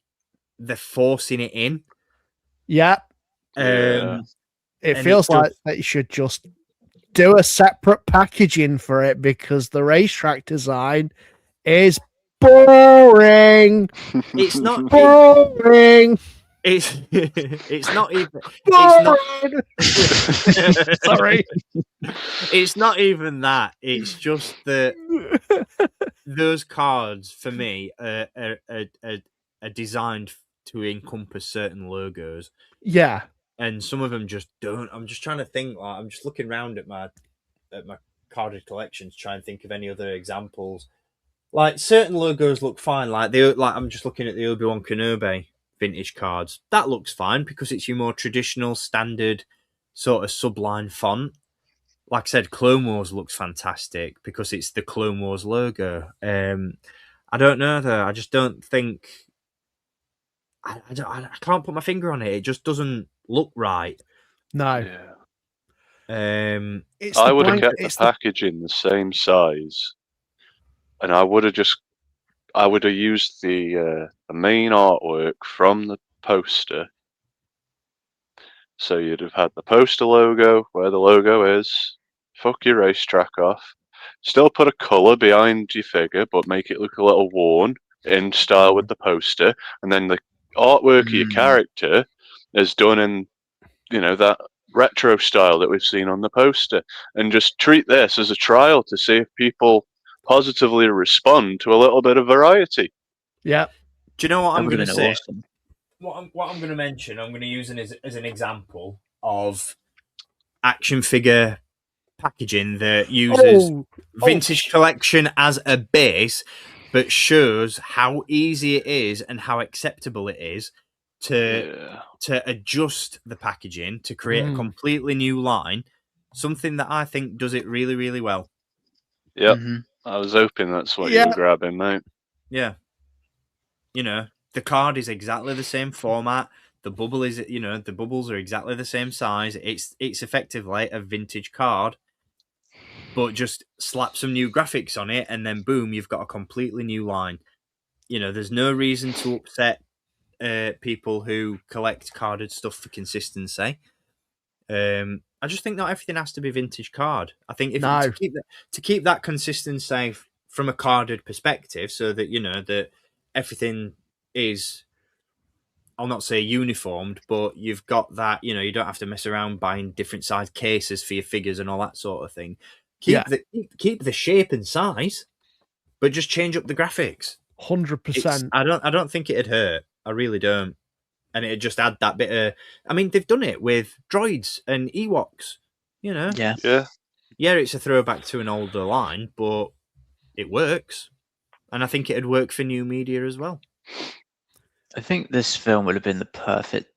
they're forcing it in.
Yeah.
Yeah.
It
and
feels
it does-
like they should just do a separate packaging for it because the racetrack design is boring.
It's not.
Boring.
It's not even. It's not.
Sorry.
It's not even that. It's just that those cards for me are designed to encompass certain logos,
Yeah.
and some of them just don't. I'm just trying to think. Like, I'm just looking around at my carded collection to try and think of any other examples. Like certain logos look fine. Like I'm just looking at the Obi-Wan Kenobi vintage cards. That looks fine because it's your more traditional, standard sort of subline font. Like I said, Clone Wars looks fantastic because it's the Clone Wars logo. I don't know though. I just don't think. I can't put my finger on it. It just doesn't look right.
No.
Yeah.
It's
I
the
would have
blank.
kept the
It's the
packaging the same size, and I would have used the main artwork from the poster. So you'd have had the poster logo where the logo is. Fuck your racetrack off. Still put a colour behind your figure, but make it look a little worn in style with the poster. And then the artwork of your character is done in, that retro style that we've seen on the poster. And just treat this as a trial to see if people positively respond to a little bit of variety.
yeah.
Do you know what I'm going to say?
Awesome.
What I'm going to mention, I'm going to use as an example of action figure packaging that uses vintage collection as a base, but shows how easy it is and how acceptable it is to adjust the packaging to create a completely new line. Something that I think does it really, really well.
Yep. I was hoping that's what you were grabbing, mate.
Yeah. The card is exactly the same format. The bubble is, the bubbles are exactly the same size. It's effectively a vintage card, but just slap some new graphics on it, and then boom, you've got a completely new line. There's no reason to upset people who collect carded stuff for consistency. I just think not everything has to be vintage card. I think to keep that consistency from a carded perspective, so that that everything is, I'll not say uniformed, but you've got that, you don't have to mess around buying different size cases for your figures and all that sort of thing. Keep the shape and size, but just change up the graphics.
100%.
I don't think it'd hurt. I really don't. And it'd just add that bit of, I mean, they've done it with droids and Ewoks,
Yeah.
Yeah, it's a throwback to an older line, but it works. And I think it'd work for new media as well.
I think this film would have been the perfect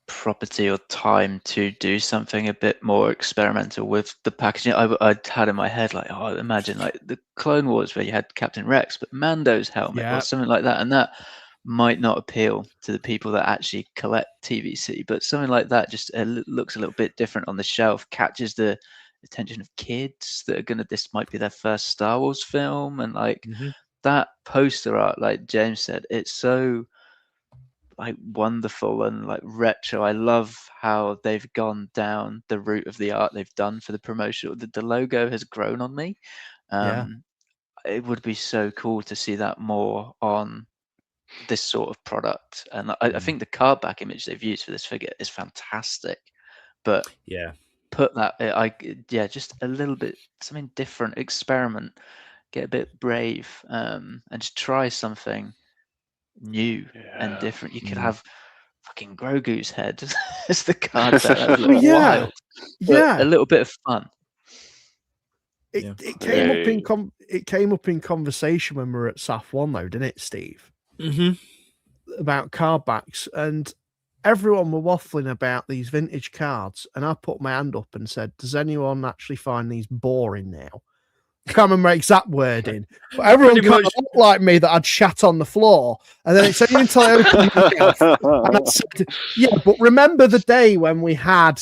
property or time to do something a bit more experimental with the packaging. I'd had in my head, like, imagine like the Clone Wars where you had Captain Rex, but Mando's helmet or something like that. And that might not appeal to the people that actually collect TVC, but something like that just looks a little bit different on the shelf, catches the attention of kids that are this might be their first Star Wars film. And like that poster art, like James said, it's so like wonderful and like retro. I love how they've gone down the route of the art they've done for the promotion. The logo has grown on me. It would be so cool to see that more on this sort of product. And I think the card back image they've used for this figure is fantastic. But
Yeah.
put that, just a little bit something different, experiment, get a bit brave, and just try something new and different. You could have fucking Grogu's head as the card set. That would look wild. But a little bit of fun.
It came up in conversation when we were at SAF 1 though, didn't it, Steve? About card backs, and everyone were waffling about these vintage cards, and I put my hand up and said, does anyone actually find these boring now? I can't remember exact wording, but everyone kind of looked like me that I'd shat on the floor. And then it's only until I opened my mouth and I said, yeah, but remember the day when we had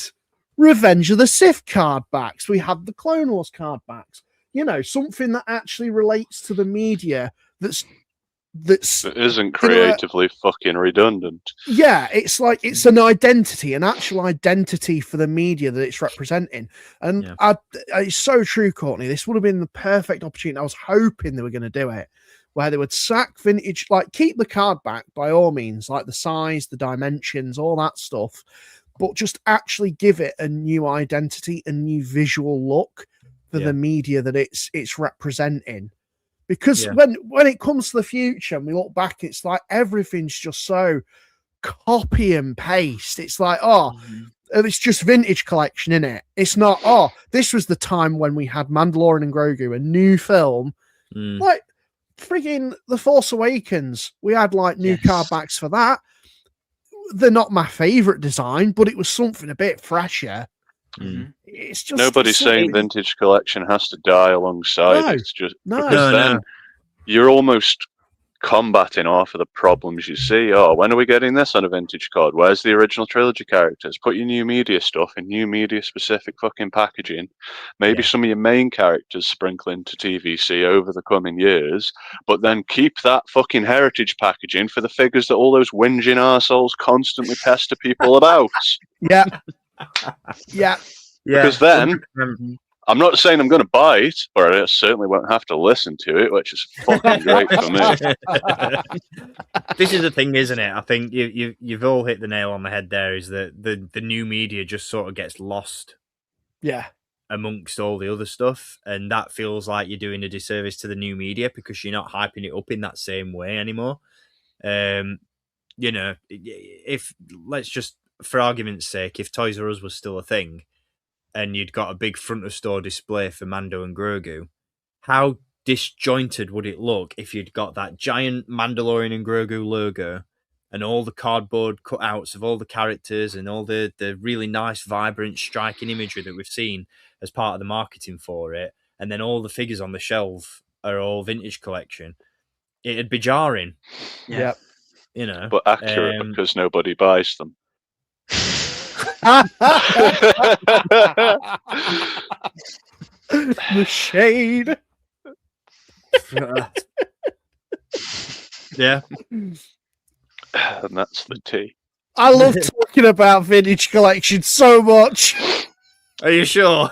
Revenge of the Sith card backs, we had the Clone Wars card backs, you know, something that actually relates to the media that
isn't creatively fucking redundant.
Yeah, it's like it's an identity, an actual identity for the media that it's representing. And it's so true, Courtney. This would have been the perfect opportunity. I was hoping they were going to do it, where they would sack vintage, like keep the card back by all means, like the size, the dimensions, all that stuff, but just actually give it a new identity, a new visual look for the media that it's representing. Because when it comes to the future and we look back, it's like everything's just so copy and paste. It's like, it's just vintage collection, innit? It's not, this was the time when we had Mandalorian and Grogu, a new film. Like frigging The Force Awakens. We had like new card backs for that. They're not my favourite design, but it was something a bit fresher. It's just
nobody's saying vintage collection has to die alongside. It's just because then you're almost combating half of the problems you see. When are we getting this on a vintage card? Where's the original trilogy characters? Put your new media stuff in new media specific fucking packaging. Maybe some of your main characters sprinkle into TVC over the coming years, but then keep that fucking heritage packaging for the figures that all those whinging arseholes constantly pester people about. Because then I'm not saying I'm going to buy it, or I certainly won't have to listen to it, which is fucking great for me.
This is the thing, isn't it? I think you've all hit the nail on the head there, is that the new media just sort of gets lost amongst all the other stuff, and that feels like you're doing a disservice to the new media because you're not hyping it up in that same way anymore. You know, if let's just, for argument's sake, if Toys R Us was still a thing and you'd got a big front of store display for Mando and Grogu, how disjointed would it look if you'd got that giant Mandalorian and Grogu logo and all the cardboard cutouts of all the characters and all the really nice, vibrant, striking imagery that we've seen as part of the marketing for it, and then all the figures on the shelf are all vintage collection? It'd be jarring.
Yeah.
You know,
but accurate because nobody buys them.
The shade.
Yeah.
And that's the tea.
I love talking about vintage collection so much.
Are you sure?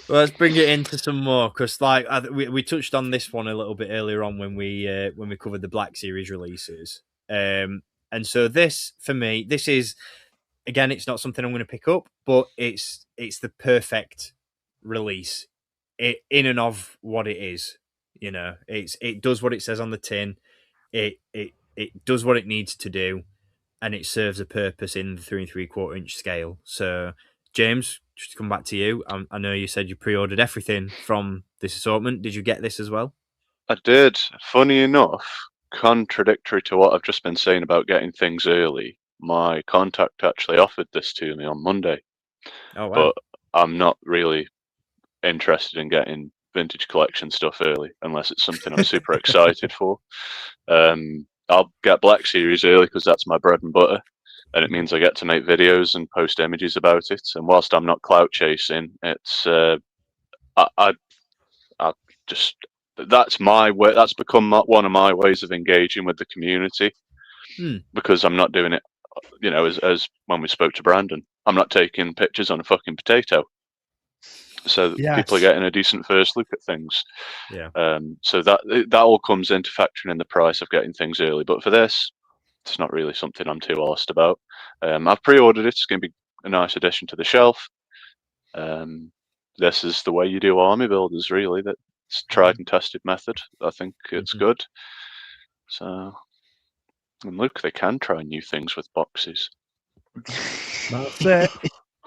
Let's bring it into some more, because like we touched on this one a little bit earlier on when we covered the Black Series releases. And so this, for me, this is, again, it's not something I'm going to pick up, but it's the perfect release in and of what it is. You know, it does what it says on the tin. It does what it needs to do, and it serves a purpose in the 3 3/4 inch scale. So, James, just to come back to you, I know you said you pre-ordered everything from this assortment. Did you get this as well?
I did. Funny enough, contradictory to what I've just been saying about getting things early, my contact actually offered this to me on Monday.
Oh, wow.
But I'm not really interested in getting vintage collection stuff early unless it's something I'm super excited for. I'll get Black Series early because that's my bread and butter, and it means I get to make videos and post images about it. And whilst I'm not clout chasing, it's I just, that's my way. That's become one of my ways of engaging with the community, because I'm not doing it, you know, as when we spoke to Brandon, I'm not taking pictures on a fucking potato. so
Yes.
people are getting a decent first look at things.
Yeah.
So that all comes into factoring in the price of getting things early. But for this, it's not really something I'm too arsed about. I've pre-ordered it. It's going to be a nice addition to the shelf. This is the way you do army builders, really. That's tried and tested method. I think it's good. So, and look, they can try new things with boxes.
That's it.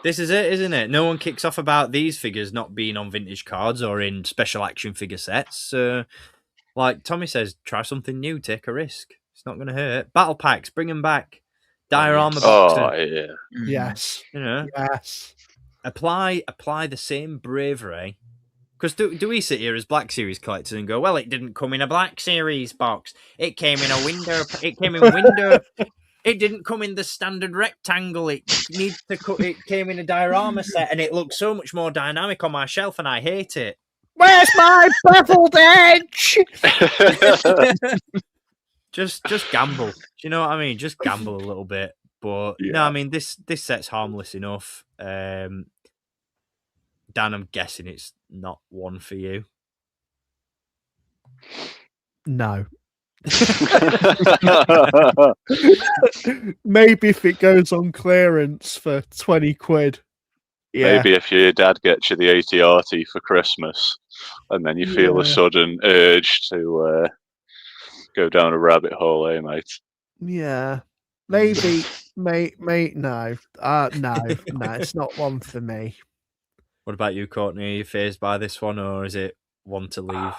This is it, isn't it? No one kicks off about these figures not being on vintage cards or in special action figure sets. Like Tommy says, try something new, take a risk. It's not going to hurt. Battle packs, bring them back. Diorama boxes.
Oh, yeah.
Yes.
You know,
Yes.
apply the same bravery. Because do we sit here as Black Series collectors and go, well, it didn't come in a Black Series box. It came in a window. It came in window. It didn't come in the standard rectangle. It came in a diorama set, and it looks so much more dynamic on my shelf, and I hate it.
Where's my beveled edge?
Just gamble. Do you know what I mean? Just gamble a little bit. But no, I mean this set's harmless enough. Dan, I'm guessing it's not one for you.
No. Maybe if it goes on clearance for 20 quid. Yeah.
Maybe if your dad gets you the AT-RT for Christmas, and then you feel a sudden urge to go down a rabbit hole, eh, mate?
Yeah. Maybe, mate, no. No, it's not one for me.
What about you, Courtney? Are you fazed by this one, or is it one to leave?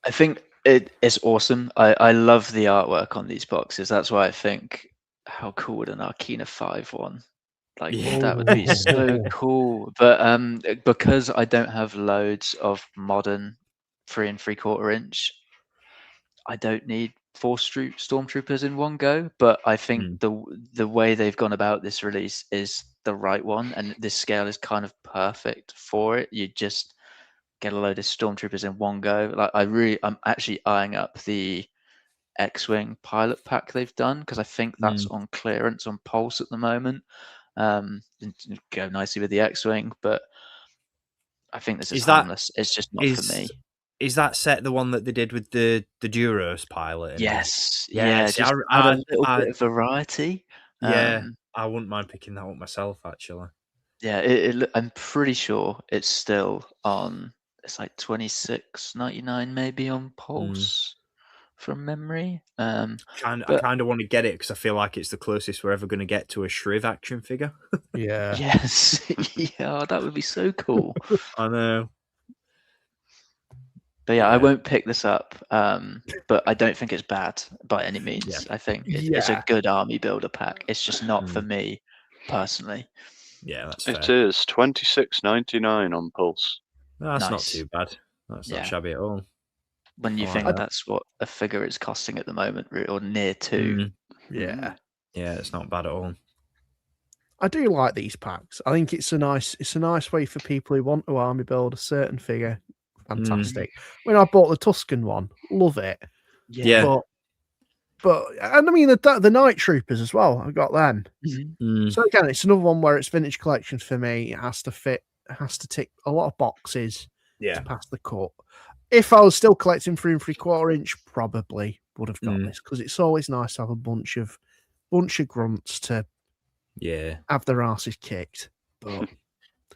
I think it is awesome. I love the artwork on these boxes. That's why I think, how cool would an Arcana 5 one? Like, that would be so cool. But because I don't have loads of modern 3 3/4 inch, I don't need 4 stormtroopers in one go. But I think the way they've gone about this release is the right one, and this scale is kind of perfect for it. You just get a load of stormtroopers in one go. Like, I'm actually eyeing up the X-wing pilot pack they've done, because I think that's on clearance on Pulse at the moment. Go nicely with the X-wing, but I think this is harmless. It's just not for me.
Is that set the one that they did with the Duros pilot?
Yes.
Yes.
Just add a little bit of variety.
Yeah, I wouldn't mind picking that up myself, actually.
Yeah, I'm pretty sure it's still on. It's like $26.99 maybe on Pulse, from memory.
I kind of want to get it because I feel like it's the closest we're ever going to get to a Shriv action figure.
Yeah.
Yes. Yeah, that would be so cool.
I know.
But yeah, I won't pick this up. But I don't think it's bad by any means. Yeah. I think it's a good army builder pack. It's just not for me personally.
Yeah, that's fair.
It is $26.99 on Pulse.
No, that's not too bad. That's not shabby at all.
When you think that's what a figure is costing at the moment, or near to.
Yeah.
Yeah, it's not bad at all.
I do like these packs. I think it's a nice way for people who want to army build a certain figure. Fantastic. When I bought the Tuscan one, love it.
Yeah.
But and I mean the Night Troopers as well. I got them. So again, it's another one where it's vintage collection for me. It has to fit. It has to tick a lot of boxes to pass the cut. If I was still collecting 3 3/4 inch, probably would have got this, because it's always nice to have a bunch of grunts to have their asses kicked. But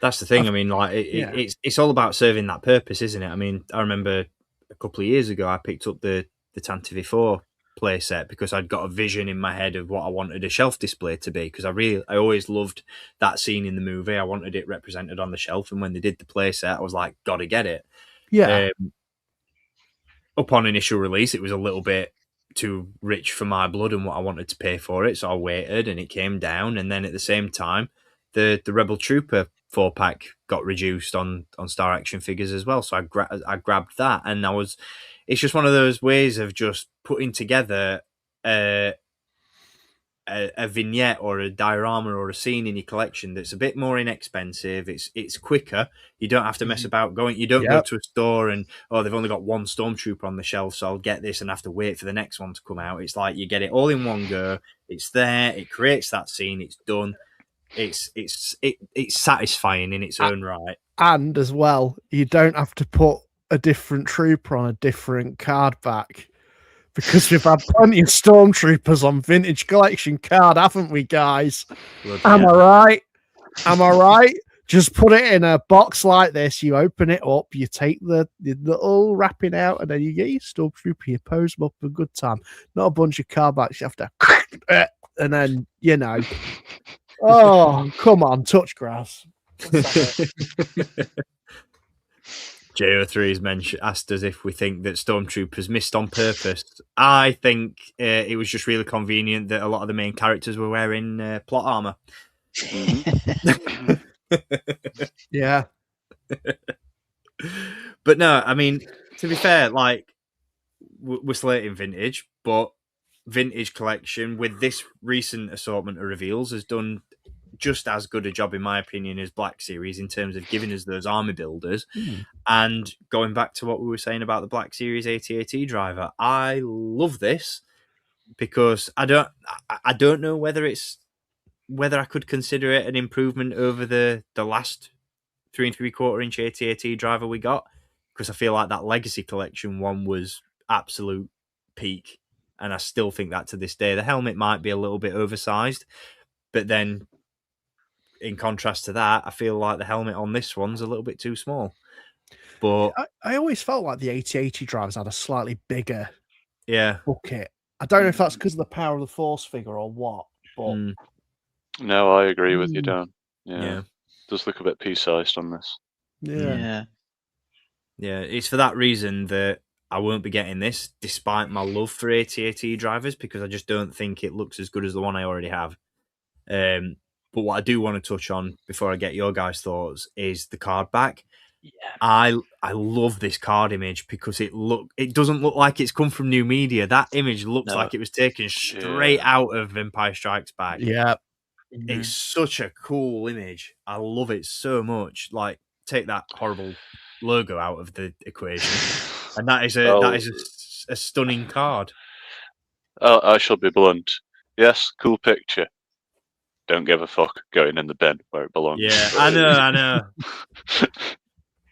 that's the thing. I mean, like it's all about serving that purpose, isn't it? I mean, I remember a couple of years ago I picked up the Tantive 4 play set because I'd got a vision in my head of what I wanted a shelf display to be, because I always loved that scene in the movie. I wanted it represented on the shelf, and when they did the play set, I was like, gotta get it.
Yeah.
Upon initial release, it was a little bit too rich for my blood and what I wanted to pay for it, so I waited, and it came down. And then at the same time, the Rebel Trooper 4-pack got reduced on Star Action figures as well, so I grabbed that, and it's just one of those ways of just putting together a vignette or a diorama or a scene in your collection that's a bit more inexpensive. It's quicker. You don't have to mess about going. You don't go to a store and they've only got one Stormtrooper on the shelf, so I'll get this and have to wait for the next one to come out. It's like you get it all in one go. It's there. It creates that scene. It's done. it's satisfying in its own right.
And as well, you don't have to put a different trooper on a different card back. Because we've had plenty of Stormtroopers on Vintage Collection card, haven't we, guys? Am I right? Am I right? Just put it in a box like this. You open it up, you take the little wrapping out, and then you get your Stormtrooper, you pose them up for a good time. Not a bunch of card backs. You have to, and then, you know. Oh, come on, touch grass.
JO3's asked us if we think that Stormtroopers missed on purpose. I think it was just really convenient that a lot of the main characters were wearing plot armor.
Yeah.
But no, I mean, to be fair, like, we're slating Vintage, but Vintage Collection with this recent assortment of reveals has done just as good a job, in my opinion, as Black Series in terms of giving us those army builders. And going back to what we were saying about the Black Series AT-AT driver, I love this because I don't know whether I could consider it an improvement over the last 3 3/4 inch AT-AT driver we got, because I feel like that Legacy Collection one was absolute peak, and I still think that to this day. The helmet might be a little bit oversized, but then in contrast to that, I feel like the helmet on this one's a little bit too small. But
I always felt like the AT-AT drivers had a slightly bigger bucket. I don't know if that's because of the Power of the Force figure or what, but
no, I agree with you, Dan. Yeah. Does look a bit pea-sized on this.
Yeah.
It's for that reason that I won't be getting this, despite my love for AT-AT drivers, because I just don't think it looks as good as the one I already have. But what I do want to touch on before I get your guys' thoughts is the card back.
Yeah.
I love this card image because it doesn't look like it's come from new media. That image looks like it was taken straight out of Empire Strikes Back.
Yeah.
It's such a cool image. I love it so much. Like, take that horrible logo out of the equation, and that is a stunning card.
I shall be blunt. Yes, cool picture. Don't give a fuck. Going in the bin where it belongs.
Yeah, I know.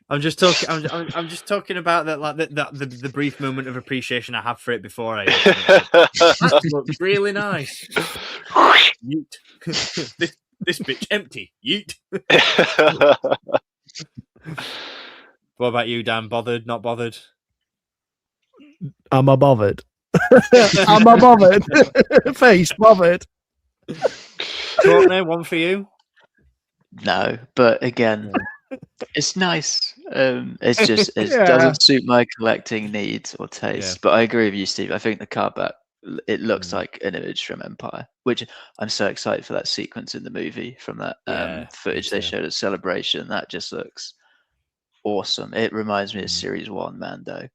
I'm just talking. I'm just talking about that, like the brief moment of appreciation I have for it before I. That looks really nice. Yeet. this bitch empty. Yeet. What about you, Dan? Bothered? Not bothered?
Am I bothered? Am I bothered? Face bothered.
Courtney, one for you?
No, but again, it's nice. It's just it doesn't suit my collecting needs or taste. But I agree with you, Steve. I think the card back, it looks like an image from Empire, which I'm so excited for that sequence in the movie from that footage they showed at Celebration. That just looks awesome. It reminds me of Series 1 Mando,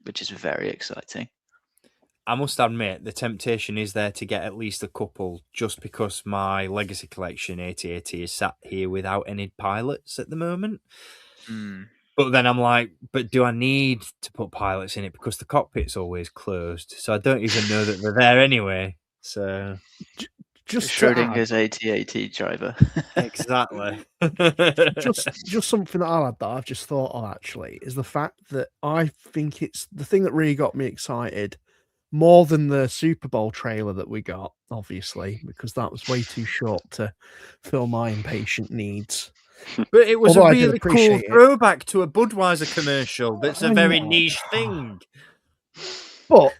which is very exciting.
I must admit, the temptation is there to get at least a couple, just because my Legacy Collection AT-AT is sat here without any pilots at the moment. But then I'm like, but do I need to put pilots in it? Because the cockpit's always closed, so I don't even know that they're there anyway. So
just Schrodinger's AT-AT driver.
Exactly.
just something that I'll add that I've just thought of actually is the fact that I think it's the thing that really got me excited more than the Super Bowl trailer that we got, obviously, because that was way too short to fill my impatient needs.
But it was a really cool throwback to a Budweiser commercial that's a very niche thing.
But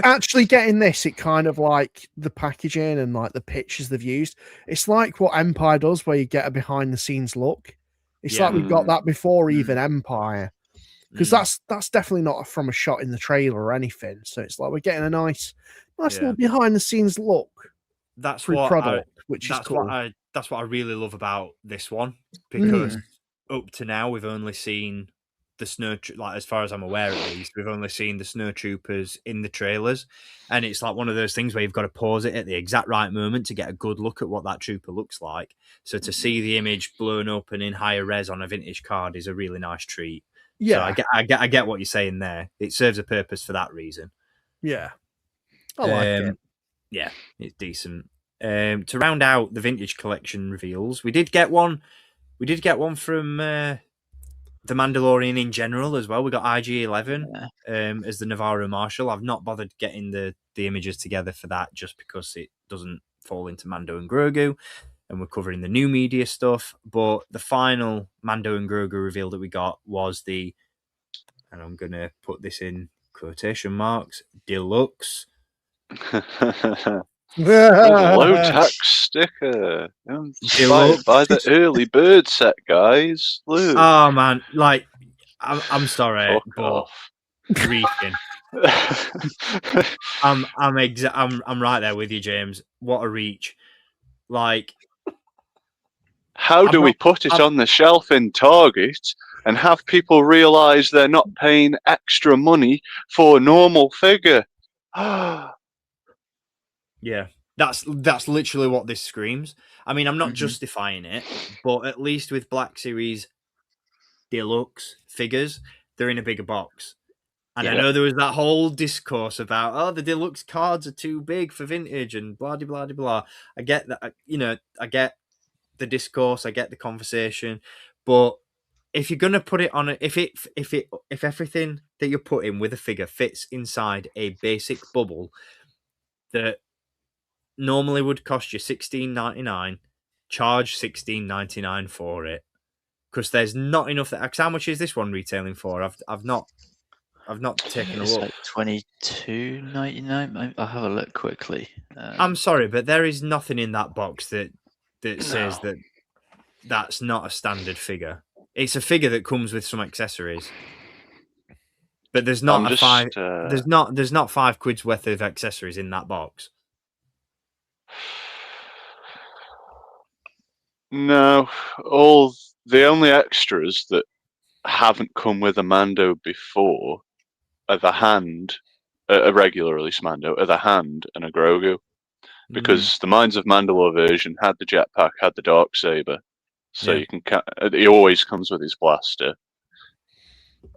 actually getting this, it kind of like the packaging and like the pictures they've used. It's like what Empire does, where you get a behind the scenes look. It's like we got that before even Empire. Because that's definitely not from a shot in the trailer or anything. So it's like we're getting a nice little behind the scenes look.
That's what
product, which is cool.
That's what I really love about this one, because up to now we've only seen the as far as I'm aware at least, we've only seen the snowtroopers in the trailers, and it's like one of those things where you've got to pause it at the exact right moment to get a good look at what that trooper looks like. So to see the image blown up and in higher res on a vintage card is a really nice treat. Yeah, so I get what you're saying there. It serves a purpose for that reason.
Yeah, I like it.
Yeah, it's decent. To round out the vintage collection reveals, we did get one. We did get one from the Mandalorian in general as well. We got IG-11 as the Navarro Marshal. I've not bothered getting the images together for that just because it doesn't fall into Mando and Grogu, and we're covering the new media stuff. But the final Mando and Grogu reveal that we got was the, and I'm going to put this in quotation marks, Deluxe.
Low tax sticker. Inspired by the early bird set, guys. Look.
Oh man, like I'm sorry,
Fuck
but
off.
reeking. I'm right there with you, James. What a reach! Like,
how do we put it on the shelf in Target and have people realise they're not paying extra money for a normal figure?
Yeah, that's literally what this screams. I mean, I'm not justifying it, but at least with Black Series Deluxe figures, they're in a bigger box. And I know there was that whole discourse about, the deluxe cards are too big for vintage and blah, blah, blah, blah. I get that, I get the discourse, I get the conversation, but if you're gonna put it on if everything that you're putting with a figure fits inside a basic bubble that normally would cost you $16.99, charge $16.99 for it, because there's not enough. Because how much is this one retailing for? I've not taken a look.
It's like $22.99. I'll have a look quickly.
I'm sorry, but there is nothing in that box that says that that's not a standard figure. It's a figure that comes with some accessories, but there's not there's not £5 worth of accessories in that box.
No, the only extras that haven't come with a Mando before are the hand, a regular release Mando, are the hand and a Grogu, because the Minds of Mandalore version had the jetpack, had the Darksaber, so you can. He always comes with his blaster.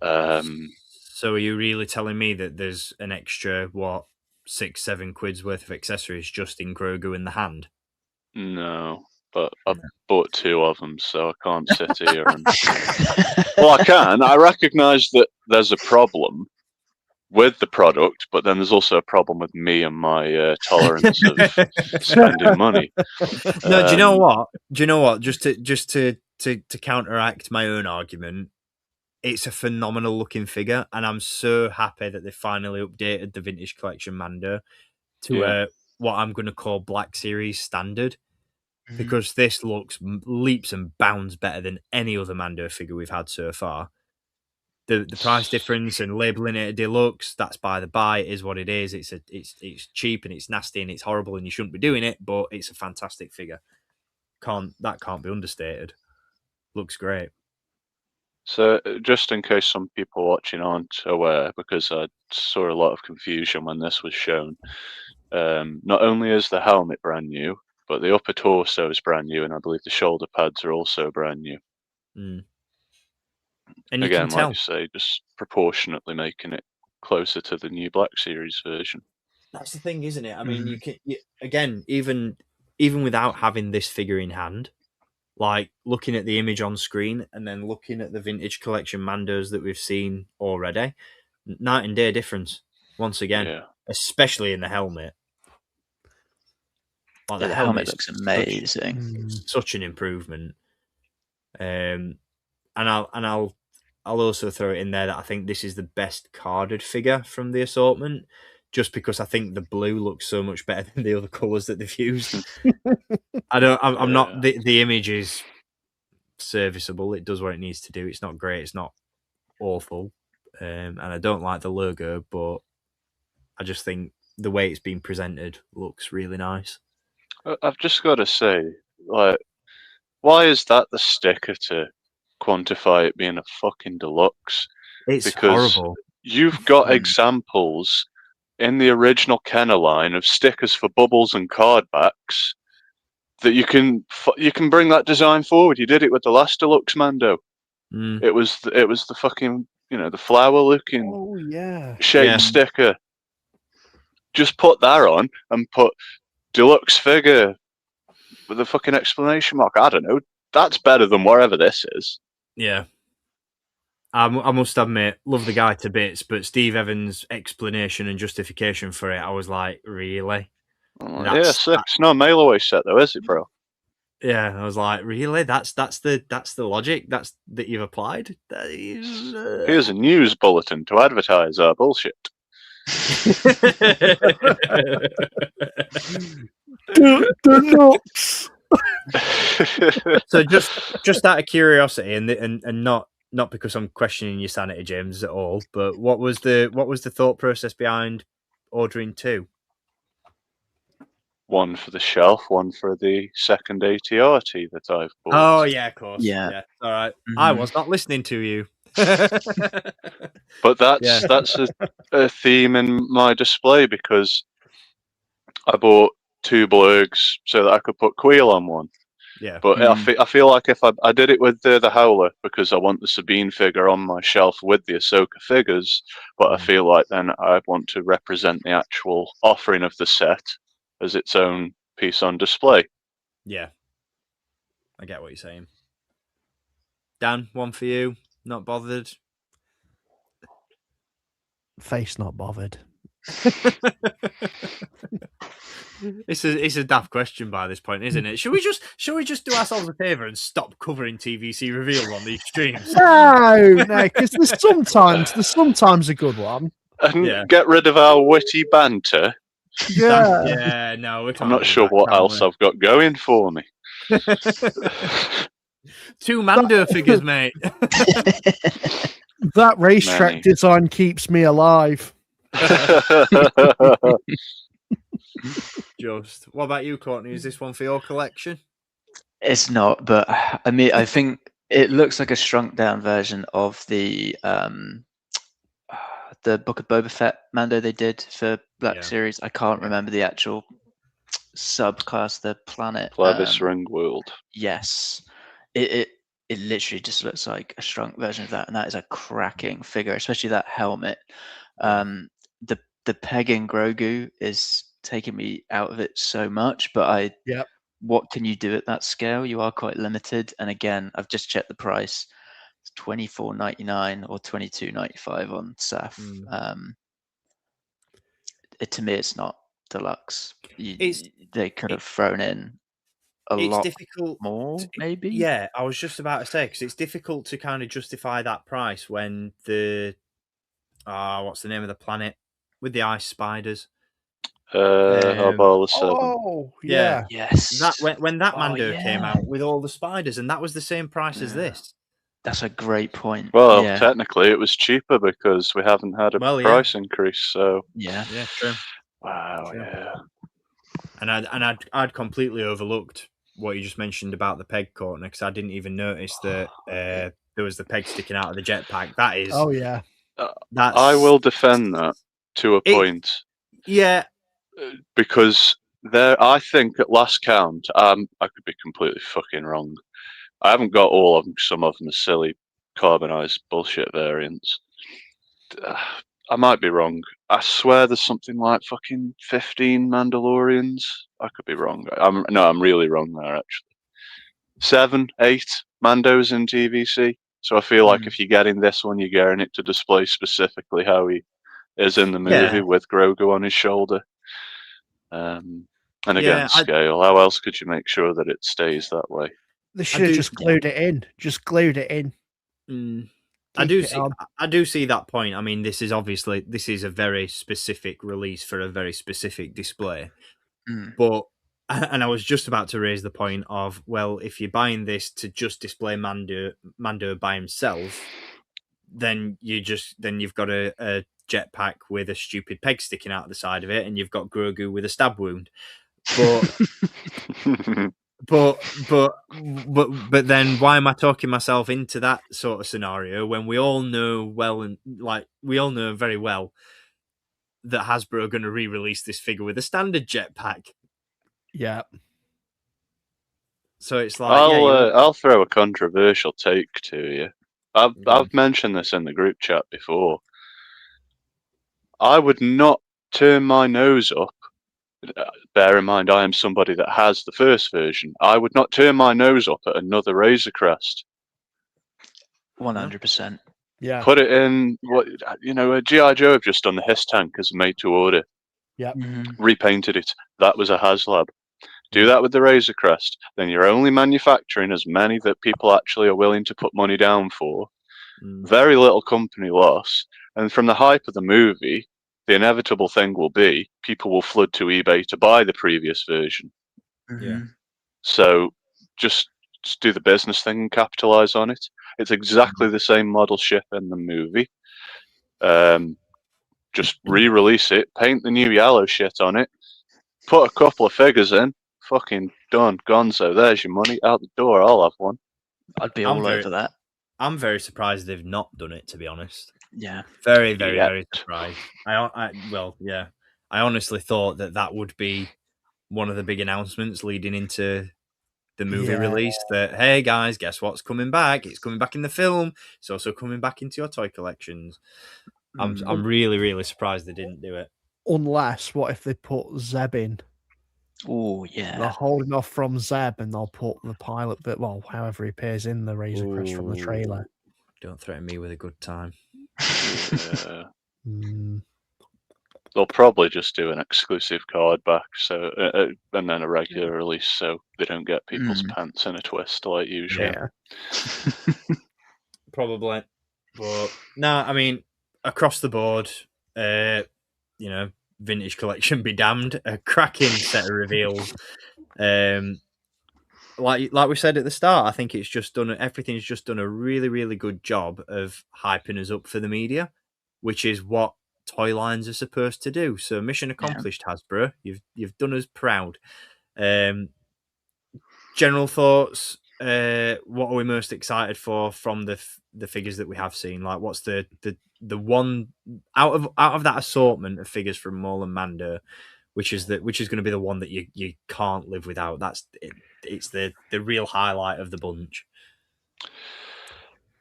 So are you really telling me that there's an extra £6-7 worth of accessories just in Grogu in the hand?
No, but I bought 2 of them, so I can't sit here and. Well, I can. I recognise that there's a problem with the product, but then there's also a problem with me and my tolerance of spending money.
No, do you know what? Just to counteract my own argument, it's a phenomenal looking figure, and I'm so happy that they finally updated the vintage collection Mando to what I'm going to call Black Series standard, because this looks leaps and bounds better than any other Mando figure we've had so far. The price difference and labeling it a deluxe, that's by the by, is what it is. It's cheap and it's nasty and it's horrible and you shouldn't be doing it, but it's a fantastic figure. That can't be understated. Looks great.
So, just in case some people watching aren't aware, because I saw a lot of confusion when this was shown, not only is the helmet brand new, but the upper torso is brand new, and I believe the shoulder pads are also brand new.
And you
again,
can tell,
like you say, just proportionately making it closer to the new Black Series version.
That's the thing, isn't it? I mean, you can again, even without having this figure in hand, like looking at the image on screen and then looking at the vintage collection Mandos that we've seen already, night and day difference once again, especially in the helmet. Like
the helmet looks amazing.
Such an improvement. And I'll also throw it in there that I think this is the best carded figure from the assortment, just because I think the blue looks so much better than the other colours that they've used. I'm not. The image is serviceable. It does what it needs to do. It's not great. It's not awful. And I don't like the logo, but I just think the way it's been presented looks really nice.
I've just got to say, like, why is that the sticker to quantify it being a fucking deluxe?
It's horrible.
You've got examples in the original Kenner line of stickers for bubbles and card backs that you can bring that design forward. You did it with the last Deluxe Mando. It was the fucking the flower looking shape sticker. Just put that on and put deluxe figure with a fucking exclamation mark. I don't know. That's better than whatever this is.
Yeah. I must admit, love the guy to bits, but Steve Evans' explanation and justification for it, I was like, really?
Yeah, sick. It's not a mail away set though, is it, bro?
Yeah, I was like, really? That's the logic that you've applied.
Here's a news bulletin to advertise our bullshit.
Deluxe.
So just out of curiosity, and not because I'm questioning your sanity, James, at all, but what was the thought process behind ordering 2?
One for the shelf, one for the second ATRT that I've bought.
Oh yeah, of course.
Yeah.
All right.
Mhm.
I was not listening to you.
But that's a theme in my display because I bought 2 blurgs so that I could put Queel on one.
Yeah.
But I feel like if I did it with the Howler because I want the Sabine figure on my shelf with the Ahsoka figures, but I feel like then I'd want to represent the actual offering of the set as its own piece on display.
Yeah. I get what you're saying. Dan, one for you. Not bothered.
Face not bothered.
It's a daft question by this point, isn't it? Should we just do ourselves a favour and stop covering TVC reveals on these streams?
No, because there's sometimes a good one.
And get rid of our witty banter.
Yeah.
No, we can't.
I'm not sure what else I've got going for me.
2 Mando figures, mate.
That racetrack
Many.
design keeps me alive.
Just. What about you, Courtney? Is this one for your collection?
It's not, but I mean, I think it looks like a shrunk down version of the Book of Boba Fett Mando they did for Black Series. I can't remember the actual subclass, the planet.
Plavis Ring World.
Yes, it literally just looks like a shrunk version of that, and that is a cracking figure, especially that helmet. The pegging Grogu is taking me out of it so much, but what can you do at that scale? You are quite limited, and again, I've just checked the price. It's $24.99 or $22.95 on SAF. To me, it's not deluxe. They could have thrown in a lot more, maybe.
Yeah, I was just about to say, because it's difficult to kind of justify that price when what's the name of the planet with the ice spiders?
Arbala 7.
Oh, yeah.
Yes.
That when that Mando came out with all the spiders, and that was the same price as this.
That's a great point.
Well, technically, it was cheaper because we haven't had a price increase. So
yeah,
true.
Wow,
true.
yeah.
And I'd completely overlooked what you just mentioned about the peg, Courtney, because I didn't even notice that there was the peg sticking out of the jetpack. That is.
Oh yeah.
I will defend that to a point.
Yeah.
Because I think at last count, I could be completely fucking wrong. I haven't got all of them. Some of them are silly, carbonized bullshit variants. I might be wrong. I swear there's something like fucking 15 Mandalorians. I could be wrong. I'm really wrong there, actually. 7, 8 Mandos in TVC. So I feel like if you're getting this one, you're getting it to display specifically how he is in the movie with Grogu on his shoulder. And again, scale. How else could you make sure that it stays that way?
They should have just glued it in. Just glued it in.
I do see that point. I mean, this is a very specific release for a very specific display. But and I was just about to raise the point of, well, if you're buying this to just display Mando by himself, then you've got a jetpack with a stupid peg sticking out of the side of it, and you've got Grogu with a stab wound. But but then why am I talking myself into that sort of scenario when we all know very well that Hasbro are going to re-release this figure with a standard jetpack?
Yeah.
So it's like
I'll throw a controversial take to you. I've mentioned this in the group chat before. I would not turn my nose up bear in mind, I am somebody that has the first version. I would not turn my nose up at another Razor Crest.
100%.
Yeah.
Put it in what G.I. Joe have just done the Hiss tank as a made to order.
Yeah.
Repainted it. That was a HasLab. Do that with the Razor Crest, then you're only manufacturing as many that people actually are willing to put money down for. Very little company loss. And from the hype of the movie, the inevitable thing will be people will flood to eBay to buy the previous version.
Yeah.
So just do the business thing and capitalize on it. It's exactly the same model ship in the movie. Just re-release it, paint the new yellow shit on it, put a couple of figures in, fucking done, gonzo. There's your money, out the door. I'll have one.
I'd be all over that.
I'm very surprised they've not done it, to be honest.
Yeah.
Very, very, very surprised. I honestly thought that would be one of the big announcements leading into the movie release. That, hey guys, guess what's coming back? It's coming back in the film. It's also coming back into your toy collections. I'm really, really surprised they didn't do it.
Unless, what if they put Zeb in?
Oh, yeah.
They're holding off from Zeb and they'll put the pilot bit, well, however he appears in the Razor Crest from the trailer.
Don't threaten me with a good time.
They'll probably just do an exclusive card back, so and then a regular release, so they don't get people's pants in a twist like usual.
Yeah.
Probably, but no, I mean, across the board, vintage collection be damned, a cracking set of reveals. Like we said at the start, I think everything's just done a really, really good job of hyping us up for the media, which is what toy lines are supposed to do. So mission accomplished, Hasbro. You've done us proud. General thoughts. What are we most excited for from the figures that we have seen? Like, what's the one out of that assortment of figures from Maul and Mando, which is going to be the one that you can't live without? It's the real highlight of the bunch.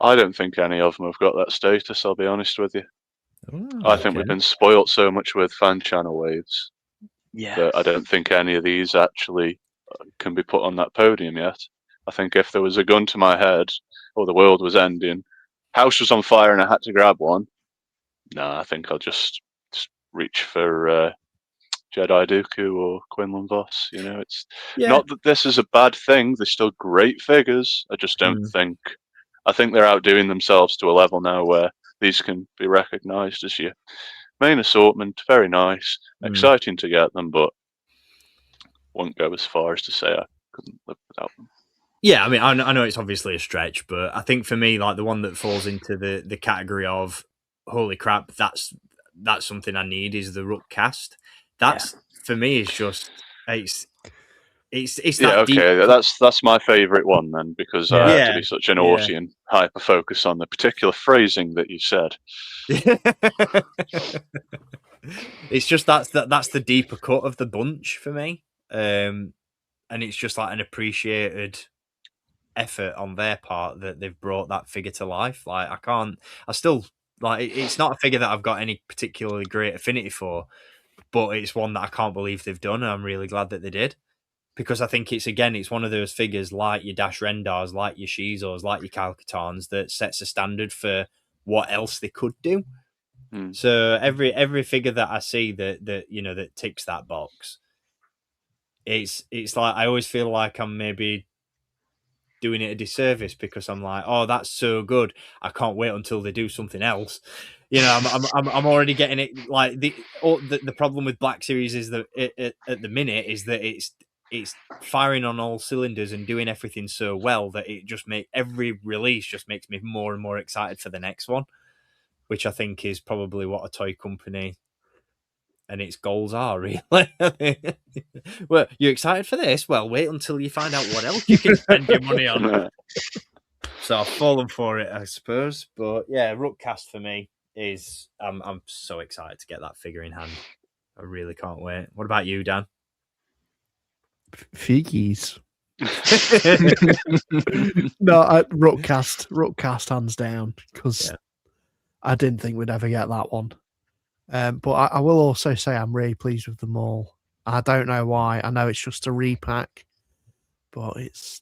I don't think any of them have got that status, I'll be honest with you. I think we've been spoilt so much with fan channel waves that I don't think any of these actually can be put on that podium yet. I think if there was a gun to my head or the world was ending, house was on fire and I had to grab one, I think I'll just reach for Jedi Dooku or Quinlan Voss. It's not that this is a bad thing. They're still great figures. I just don't think. I think they're outdoing themselves to a level now where these can be recognised as your main assortment. Very nice, exciting to get them, but won't go as far as to say I couldn't live without them.
Yeah, I mean, I know it's obviously a stretch, but I think for me, like the one that falls into the category of holy crap, that's something I need is the Rook Kast. That's for me is just it's that deep.
That's my favourite one then, because I have to be such an naughty and hyper focus on the particular phrasing that you said.
It's just that's the deeper cut of the bunch for me, and it's just like an appreciated effort on their part that they've brought that figure to life. Like it's not a figure that I've got any particularly great affinity for, but it's one that I can't believe they've done, and I'm really glad that they did. Because I think it's one of those figures like your Dash Rendars, like your Shizors, like your Kal-Katans that sets a standard for what else they could do. So every figure that I see that ticks that box, it's like I always feel like I'm maybe doing it a disservice because I'm like, oh, that's so good, I can't wait until they do something else. I'm already getting it. Like the problem with Black Series is that at the minute is that it's firing on all cylinders and doing everything so well that it just every release just makes me more and more excited for the next one, which I think is probably what a toy company and its goals are, really. Well, you're excited for this? Well, wait until you find out what else you can spend your money on. So I've fallen for it, I suppose. But yeah, Rook Kast for me is I'm so excited to get that figure in hand. I really can't wait. What about you, Dan?
Figgies. No, Rook Kast hands down, because I didn't think we'd ever get that one. But I will also say I'm really pleased with them all. I don't know why. I know it's just a repack, but it's.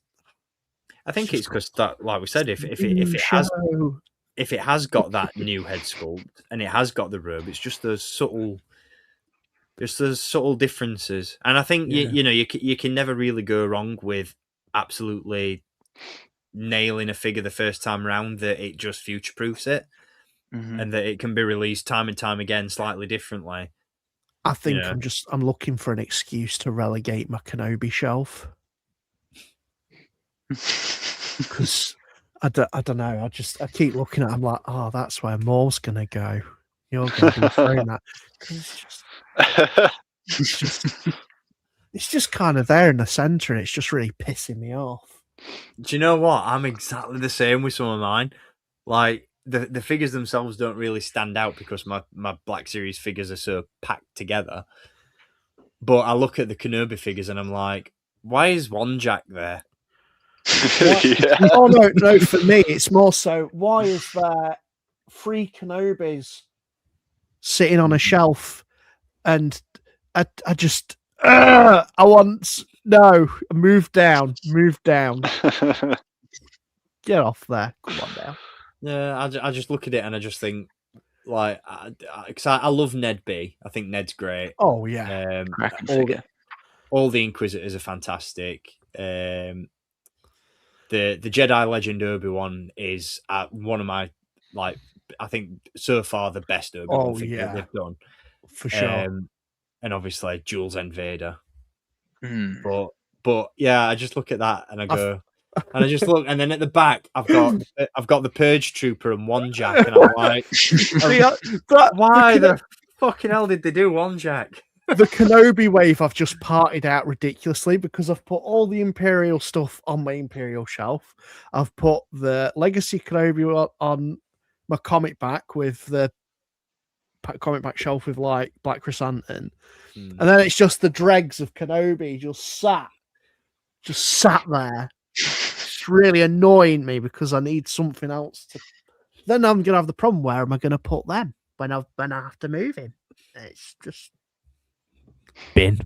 I think it's because that, like we said, if it has got that new head sculpt and it has got the robe, it's just those subtle differences. And I think you can never really go wrong with absolutely nailing a figure the first time around, that it just future proofs it, and that it can be released time and time again slightly differently.
I think I'm looking for an excuse to relegate my Kenobi shelf. Because I don't know. I keep looking at it, I'm like, oh, that's where Maul's going to go. You're going to be throwing that. It's just kind of there in the centre, and it's just really pissing me off.
Do you know what? I'm exactly the same with some of mine. Like, the figures themselves don't really stand out because my Black Series figures are so packed together. But I look at the Kenobi figures and I'm like, why is one Jack there?
Oh no, for me it's more so, why is there 3 Kenobis sitting on a shelf, and I just move down get off there, come on now.
Yeah, I just look at it and I just think, like, because I love Ned B. I think Ned's great.
Oh yeah,
cracking figure.
All the Inquisitors are fantastic. The Jedi Legend Obi-Wan is one of my, like, I think so far the best Obi-Wan figure they've done,
for sure.
And obviously Jules and Vader. But yeah, I just look at that and I go, and I just look, and then at the back I've got the Purge Trooper and one Jack, and I'm like, why the fucking hell did they do one Jack?
The Kenobi wave I've just parted out ridiculously, because I've put all the Imperial stuff on my Imperial shelf. I've put the Legacy Kenobi on my comic back with the comic back shelf with like Black Chrysanthemum. And then it's just the dregs of Kenobi just sat there. It's really annoying me because I need something else to. Then I'm gonna have the problem, where am I gonna put them when I have to move him? It's just bin.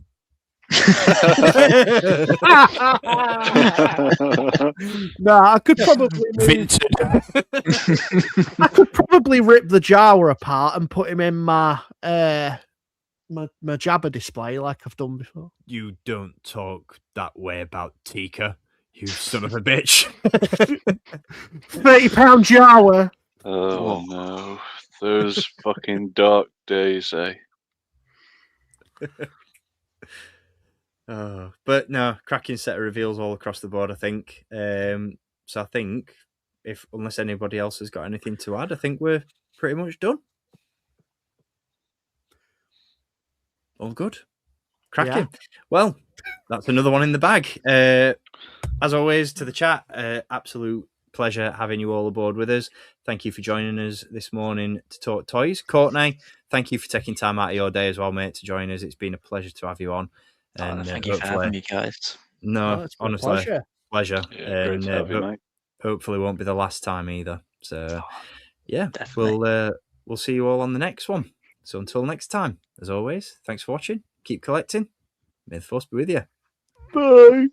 No, I could probably I could probably rip the Jawa apart and put him in my Jabba display like I've done before.
You don't talk that way about Tika, you son of a bitch.
£30 Jawa.
Oh no, those fucking dark days, eh?
But no, cracking set of reveals all across the board, I think. So I think, unless anybody else has got anything to add, I think we're pretty much done. All good. Cracking. Yeah. Well, that's another one in the bag. As always, to the chat, absolute pleasure having you all aboard with us. Thank you for joining us this morning to talk toys. Courtney, thank you for taking time out of your day as well, mate, to join us. It's been a pleasure to have you on. And
thank you for having me, guys.
No, honestly, pleasure.
Yeah, great to have you, mate.
Hopefully won't be the last time either. So yeah,
definitely.
We'll see you all on the next one. So until next time, as always, thanks for watching. Keep collecting. May the Force be with you.
Bye.